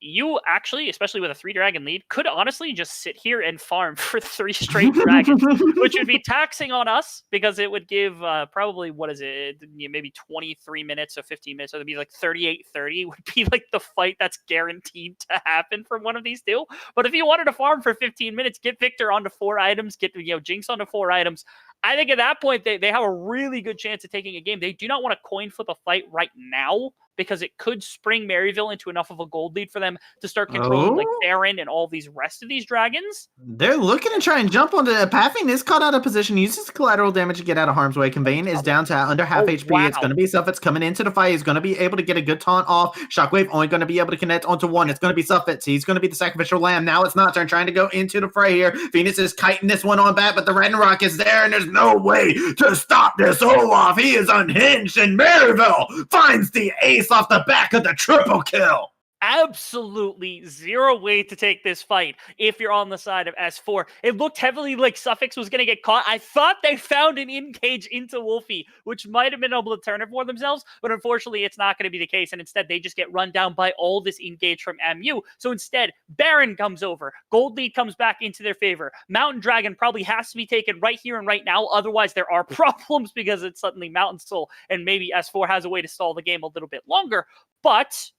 you actually, especially with a 3-dragon lead, could honestly just sit here and farm for 3 straight dragons, which would be taxing on us because it would give probably, maybe 23 minutes or 15 minutes. So it'd be like 38-30 would be like the fight that's guaranteed to happen from one of these two. But if you wanted to farm for 15 minutes, get Victor onto 4 items, get Jinx onto 4 items, I think at that point they have a really good chance of taking a game. They do not want to coin flip a fight right now because it could spring Maryville into enough of a gold lead for them to start controlling like Theron and all these rest of these dragons. They're looking to try and jump onto Pathing is caught out of position, uses collateral damage to get out of harm's way. Conveying is down to under half HP. Wow. It's going to be Suffix coming into the fight. He's going to be able to get a good taunt off. Shockwave only going to be able to connect onto 1. It's going to be Suffix. He's going to be the sacrificial lamb. Now it's not turn trying to go into the fray here. Venus is kiting this one on back, but the Ragnarok is there, and there's no way to stop this Olaf. He is unhinged, and Maryville finds the ace off the back of the triple kill. Absolutely zero way to take this fight if you're on the side of S4. It looked heavily like Suffix was going to get caught. I thought they found an in-cage into Wolfie, which might have been able to turn it for themselves, but unfortunately it's not going to be the case, and instead they just get run down by all this engage from MU. So instead, Baron comes over. Gold lead comes back into their favor. Mountain Dragon probably has to be taken right here and right now, otherwise there are problems because it's suddenly Mountain Soul, and maybe S4 has a way to stall the game a little bit longer, but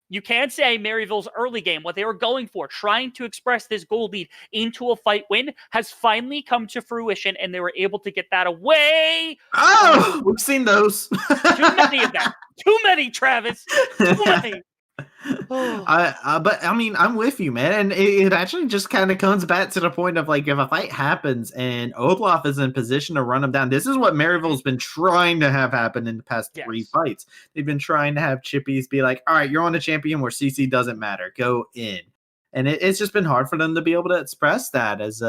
you can't say Maryville's early game, what they were going for, trying to express this gold lead into a fight win, has finally come to fruition, and they were able to get that away. Oh, we've seen those. Too many of them. Too many, Travis. Too many. But I mean, I'm with you, man, and it actually just kind of comes back to the point of like if a fight happens and Olaf is in position to run him down, this is what Maryville's been trying to have happen in the past 3 fights. They've been trying to have Chippies be like, all right, you're on a champion where CC doesn't matter, go in, and it's just been hard for them to be able to express that as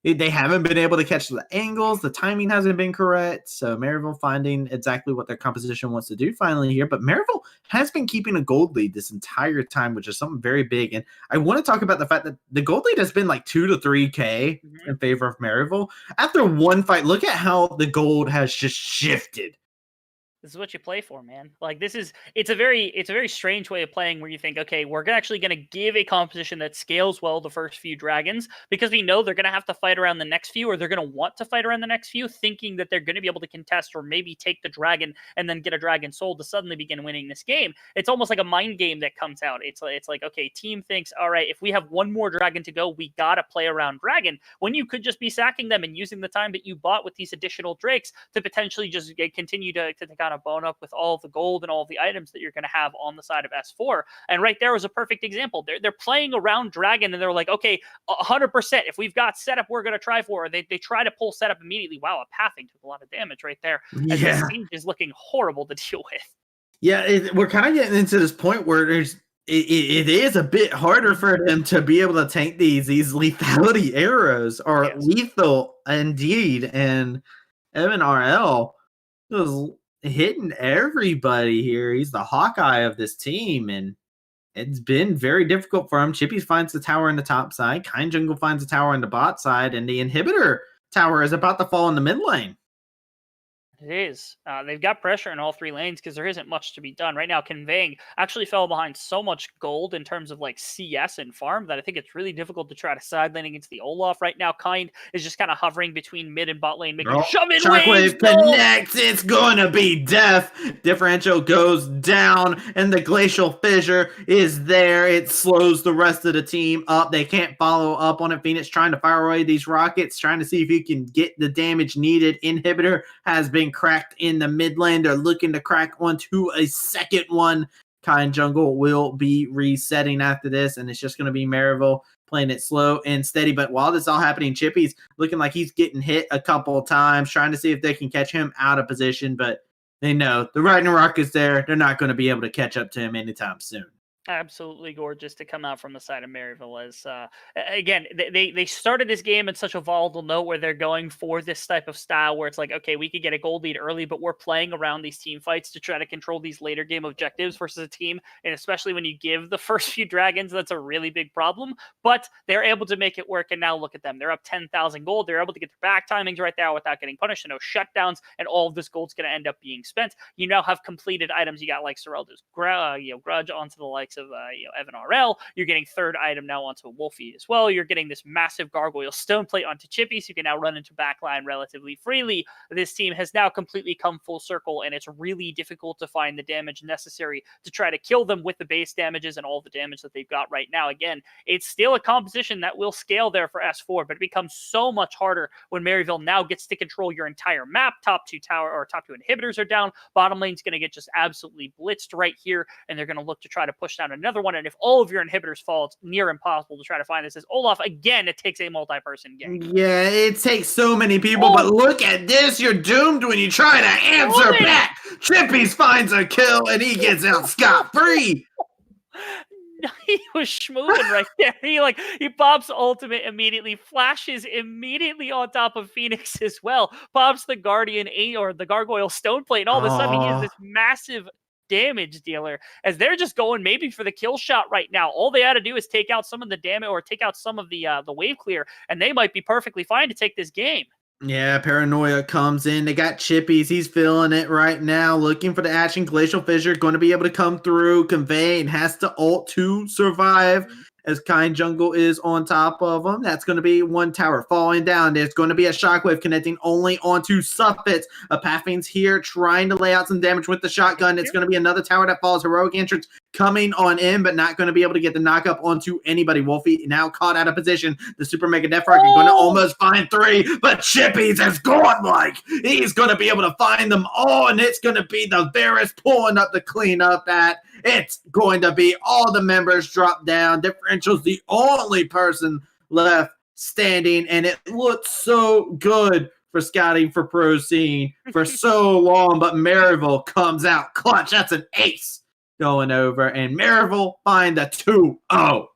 they haven't been able to catch the angles. The timing hasn't been correct. So Maryville finding exactly what their composition wants to do finally here. But Maryville has been keeping a gold lead this entire time, which is something very big. And I want to talk about the fact that the gold lead has been like 2 to 3K in favor of Maryville. After one fight, look at how the gold has just shifted. This is what you play for, man. Like it's a very strange way of playing where you think, okay, we're actually going to give a composition that scales well the first few dragons because we know they're going to have to fight around the next few, or they're going to want to fight around the next few, thinking that they're going to be able to contest or maybe take the dragon and then get a dragon sold to suddenly begin winning this game. It's almost like a mind game that comes out. It's like, okay, team thinks, all right, if we have one more dragon to go, we got to play around dragon, when you could just be sacking them and using the time that you bought with these additional drakes to potentially just continue to kind of bone up with all the gold and all the items that you're going to have on the side of S4. And right there was a perfect example. They're playing around dragon and they're like, okay, 100%. If we've got setup, we're going to try for it. They try to pull setup immediately. Wow, a pathing took a lot of damage right there. And this siege is looking horrible to deal with. Yeah, we're kind of getting into this point where it is a bit harder for them to be able to tank these lethality arrows, or lethal indeed. And Evan RL was hitting everybody here. He's the Hawkeye of this team, and it's been very difficult for him. Chippies finds the tower in the top side. Kind Jungle finds the tower in the bot side, and the inhibitor tower is about to fall in the mid lane. It is. They've got pressure in all 3 lanes because there isn't much to be done. Right now, Conveying actually fell behind so much gold in terms of like CS and farm that I think it's really difficult to try to side lane against the Olaf. Right now, Kind is just kind of hovering between mid and bot lane, making shove in Shockwave connects. It's going to be death. Differential goes down, and the Glacial Fissure is there. It slows the rest of the team up. They can't follow up on it. Phoenix trying to fire away these rockets, trying to see if he can get the damage needed. Inhibitor has been cracked in the mid lane. They're looking to crack onto a second one. Kind Jungle will be resetting after this, and it's just going to be Maryville playing it slow and steady. But while this is all happening, Chippy's looking like he's getting hit a couple of times, trying to see if they can catch him out of position. But they know the Ragnarok is there. They're not going to be able to catch up to him anytime soon. Absolutely gorgeous to come out from the side of Maryville. As again, they started this game at such a volatile note where they're going for this type of style where it's like, okay, we could get a gold lead early, but we're playing around these team fights to try to control these later game objectives versus a team. And especially when you give the first few dragons, that's a really big problem. But they're able to make it work. And now look at them. They're up 10,000 gold. They're able to get their back timings right there without getting punished. And no shutdowns. And all of this gold's going to end up being spent. You now have completed items. You got like Sorelda's Grudge onto the likes of Evan RL. You're getting third item now onto Wolfie as well. You're getting this massive Gargoyle Stone Plate onto Chippy, so you can now run into backline relatively freely. This team has now completely come full circle, and it's really difficult to find the damage necessary to try to kill them with the base damages and all the damage that they've got right now. Again, it's still a composition that will scale there for S4, but it becomes so much harder when Maryville now gets to control your entire map. Top two inhibitors are down. Bottom lane's going to get just absolutely blitzed right here, and they're going to look to try to push down another one. And if all of your inhibitors fall, it's near impossible to try to find this. As Olaf, again, it takes a multi-person game. Yeah, it takes so many people, but look at this. You're doomed when you try to answer back. Chippies finds a kill, and he gets out scot-free. He was schmooving right there. He pops ultimate immediately, flashes immediately on top of Phoenix as well, pops the Guardian or the Gargoyle Stone Plate, and all of a sudden he is this massive damage dealer as they're just going maybe for the kill shot right now. All they had to do is take out some of the damage or take out some of the wave clear, and they might be perfectly fine to take this game. Yeah, Paranoia comes in. They got Chippies. He's feeling it right now, looking for the action. Glacial Fissure going to be able to come through. Convey and has to ult to survive as Kind Jungle is on top of him. That's going to be one tower falling down. There's going to be a shockwave connecting only onto Suffits. Pathfiend's here trying to lay out some damage with the shotgun. It's going to be another tower that falls. Heroic Entrance coming on in, but not going to be able to get the knockup onto anybody. Wolfie now caught out of position. The Super Mega Death Rocket going to almost find 3, but Chippy's is going like he's going to be able to find them all, and it's going to be the Varus pulling up to clean up that. It's going to be all the members drop down. Differential's the only person left standing, and it looks so good for Scouting for Pro Scene for so long, but Maryville comes out clutch. That's an ace going over, and Maryville find the 2-0.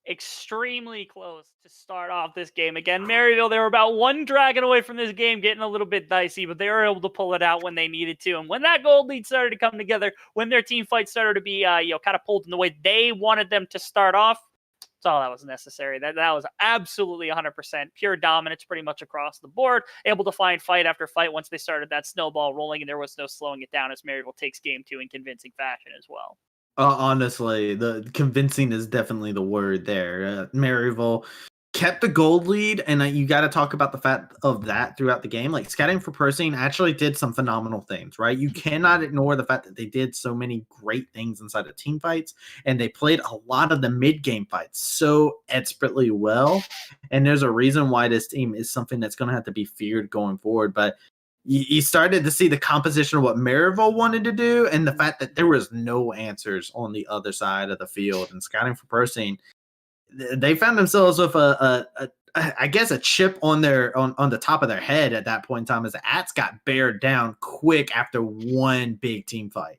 Extremely close to start off this game. Again, Maryville, they were about 1 dragon away from this game getting a little bit dicey, but they were able to pull it out when they needed to. And when that gold lead started to come together, when their team fight started to be kind of pulled in the way they wanted them to start off, that's all that was necessary. That was absolutely 100% pure dominance pretty much across the board. Able to find fight after fight once they started that snowball rolling, and there was no slowing it down as Maryville takes game 2 in convincing fashion as well. Honestly, the convincing is definitely the word there. Maryville kept the gold lead, and you got to talk about the fact of that throughout the game. Like, Scouting for ProScene actually did some phenomenal things, right? You cannot ignore the fact that they did so many great things inside of team fights, and they played a lot of the mid-game fights so expertly well. And there's a reason why this team is something that's going to have to be feared going forward. But you started to see the composition of what Maryville wanted to do, and the fact that there was no answers on the other side of the field. And Scouting for ProScene, they found themselves with I guess a chip on the top of their head at that point in time, as the Ats got bared down quick after one big team fight.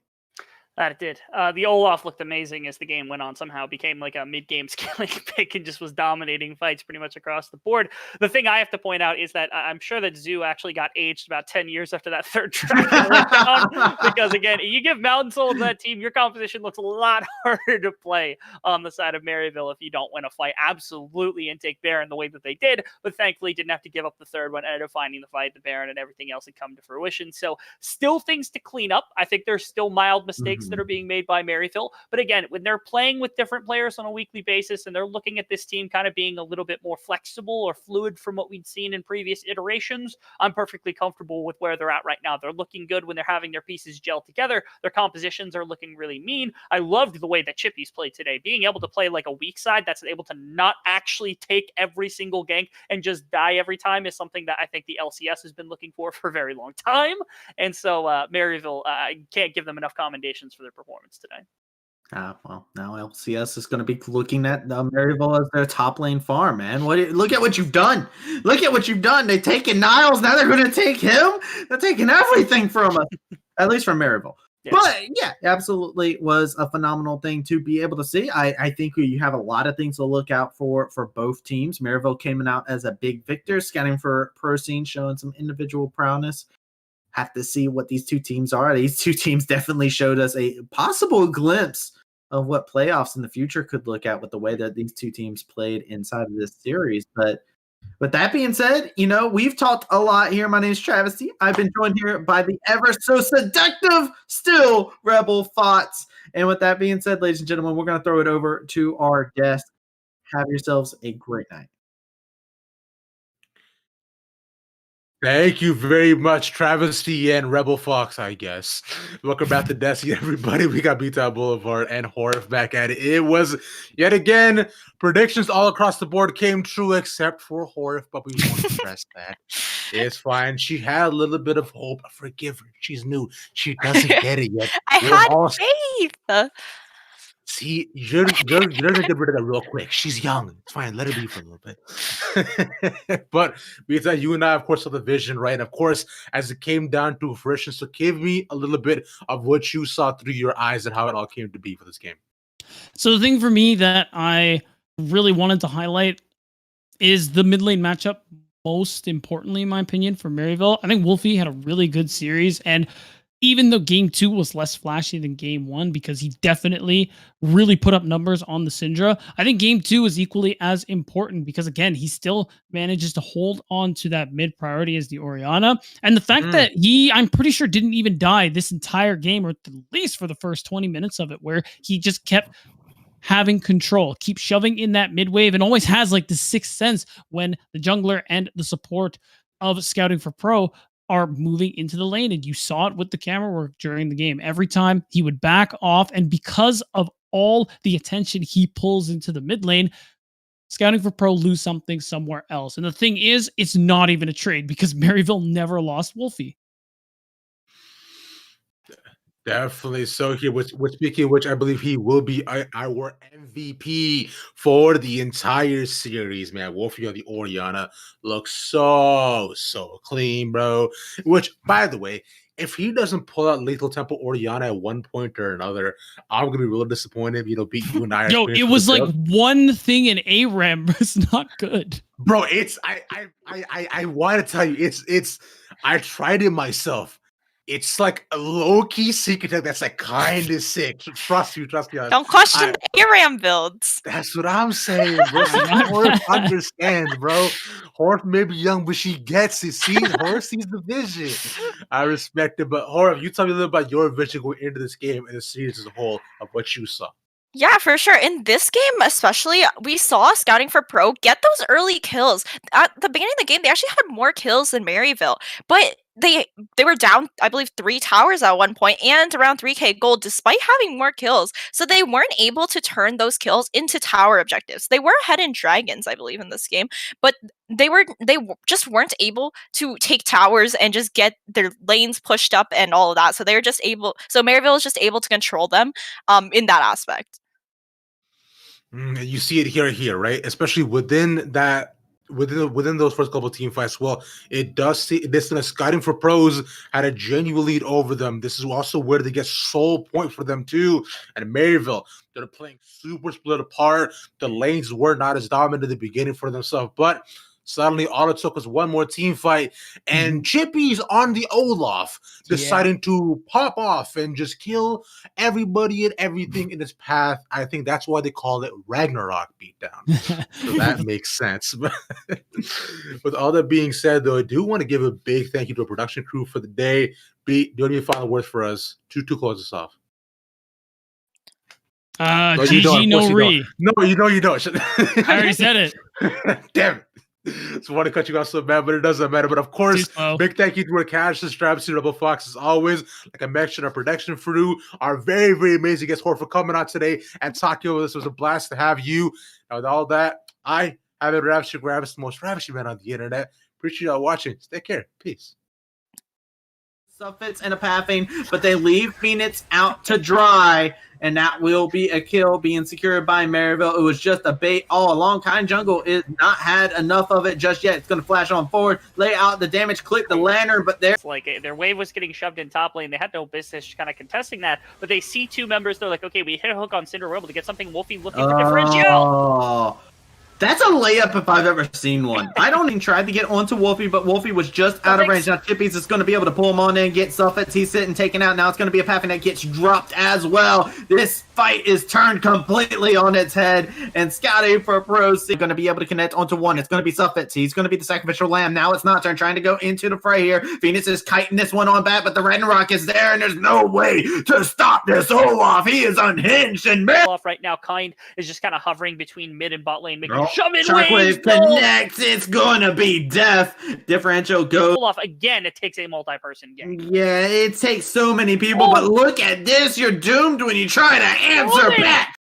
That it did. The Olaf looked amazing as the game went on. Somehow became like a mid-game scaling pick and just was dominating fights pretty much across the board. The thing I have to point out is that I'm sure that Zoo actually got aged about 10 years after that third dragon went down. Because again, you give Mountain Soul to that team, your composition looks a lot harder to play on the side of Maryville if you don't win a fight. Absolutely, and take Baron the way that they did, but thankfully didn't have to give up the third one, ended up finding the fight, the Baron, and everything else had come to fruition. So still things to clean up. I think there's still mild mistakes that are being made by Maryville. But again, when they're playing with different players on a weekly basis and they're looking at this team kind of being a little bit more flexible or fluid from what we'd seen in previous iterations, I'm perfectly comfortable with where they're at right now. They're looking good when they're having their pieces gel together. Their compositions are looking really mean. I loved the way that Chippy's played today. Being able to play like a weak side that's able to not actually take every single gank and just die every time is something that I think the LCS has been looking for a very long time. And so Maryville, I can't give them enough commendations for their performance today. Well, now LCS is going to be looking at Maryville as their top lane farm, man. Look at what you've done. Look at what you've done. They've taken Niles. Now they're going to take him. They're taking everything from us, at least from Maryville. Yeah. But yeah, absolutely was a phenomenal thing to be able to see. I think you have a lot of things to look out for both teams. Maryville came out as a big victor, Scouting for ProScene showing some individual prowess. Have to see what these two teams are. These two teams definitely showed us a possible glimpse of what playoffs in the future could look at with the way that these two teams played inside of this series. But with that being said, we've talked a lot here. My name is Travesty. I've been joined here by the ever so seductive still Rebel Thoughts. And with that being said, ladies and gentlemen, we're going to throw it over to our guest. Have yourselves a great night. Thank you very much, Travesty and Rebel Fox, I guess. Welcome back to Desi, everybody. We got B-Town Boulevard and Horif back at it. It was, yet again, predictions all across the board came true except for Horif, but we won't address that. It's fine. She had a little bit of hope. Forgive her. She's new. She doesn't get it yet. I had faith. See, you're gonna get rid of that real quick. She's young. It's fine. Let her be for a little bit. But because you and I, of course, saw the vision, right? And of course, as it came down to fruition. So give me a little bit of what you saw through your eyes and how it all came to be for this game. So the thing for me that I really wanted to highlight is the mid lane matchup. Most importantly, in my opinion, for Maryville, I think Wolfie had a really good series, and even though game 2 was less flashy than game 1 because he definitely really put up numbers on the Syndra, I think game 2 is equally as important because, again, he still manages to hold on to that mid priority as the Orianna. And the fact that I'm pretty sure, didn't even die this entire game, or at least for the first 20 minutes of it, where he just kept having control, keep shoving in that mid wave, and always has like the sixth sense when the jungler and the support of Scouting for Pro are moving into the lane. And you saw it with the camera work during the game. Every time he would back off, and because of all the attention he pulls into the mid lane, Scouting for Pro lose something somewhere else. And the thing is, it's not even a trade because Maryville never lost Wolfie. Definitely so here. Which speaking of which, I believe he will be our MVP for the entire series, man. Wolfie on the Orianna looks so clean, bro. Which, by the way, if he doesn't pull out Lethal Temple Orianna at one point or another, I'm gonna be really disappointed. Beat you and I. Yo, it was like one thing in ARAM, but it's not good. Bro, it's I want to tell you, it's I tried it myself. It's like a low-key secret attack that's like kind of sick. Trust me. Don't question the ARAM builds. That's what I'm saying, bro. Horse understands, bro. Horse may be young, but she gets it. See, Horse sees the vision. I respect it. But Horse, you tell me a little about your vision going into this game and the series as a whole of what you saw. Yeah, for sure. In this game, especially, we saw Scouting for Pro get those early kills. At the beginning of the game, they actually had more kills than Maryville, but they were down, I believe, 3 towers at one point and around 3k gold despite having more kills. So they weren't able to turn those kills into tower objectives. They were ahead in dragons, I believe, in this game, but they just weren't able to take towers and just get their lanes pushed up and all of that. So Maryville was just able to control them in that aspect. You see it here, right? Especially within those first couple of team fights. Well, it does see this. Scouting for Pros had a genuine lead over them. This is also where they get soul point for them too. And Maryville, they're playing super split apart. The lanes were not as dominant at the beginning for themselves, but suddenly all it took was one more team fight, and Chippy's on the Olaf, deciding to pop off and just kill everybody and everything in his path. I think that's why they call it Ragnarok beatdown. So that makes sense. With all that being said, though, I do want to give a big thank you to our production crew for the day. Do you have any final words for us to close us off? GG no re. No, you don't. I already said it. Damn it. So I want to cut you off so bad, but it doesn't matter. But of course, big thank you to our Cash, Straps, Double Fox, as always. Like I mentioned, our production crew, our very, very amazing guest, for coming on today and talking with us. It was a blast to have you. And with all that, I have been Ravishing Gravis, the most ravishing man on the internet. Appreciate y'all watching. Take care. Peace. Suffix and a pathing, but they leave Phoenix out to dry, and that will be a kill being secured by Maryville. It was just a bait all along. Kind Jungle is not had enough of it just yet. It's going to flash on forward, lay out the damage, click the lantern, but it's like their wave was getting shoved in top lane. They had no business kind of contesting that, but they see 2 members. They're like, okay, we hit a hook on Cinder. We're able to get something. Wolfie looking for differential. That's a layup if I've ever seen one. I don't even try to get onto Wolfie, but Wolfie was just out of range. Now Chippy's is going to be able to pull him on in, get Suffix. He's sitting, taken out. Now it's going to be a Pathing that gets dropped as well. This fight is turned completely on its head, and Scouting for ProScene going to be able to connect onto one. It's going to be Suffix. He's going to be the sacrificial lamb. Now it's not trying to go into the fray here. Phoenix is kiting this one on back, but the Ragnarok is there, and there's no way to stop this Olaf. He is unhinged, and off right now. Kind is just kind of hovering between mid and bot lane, making shove in Shockwave connects. It's gonna be death. Differential goes off again. It takes a multi-person game. Yeah, it takes so many people, but look at this. You're doomed when you try to answer back.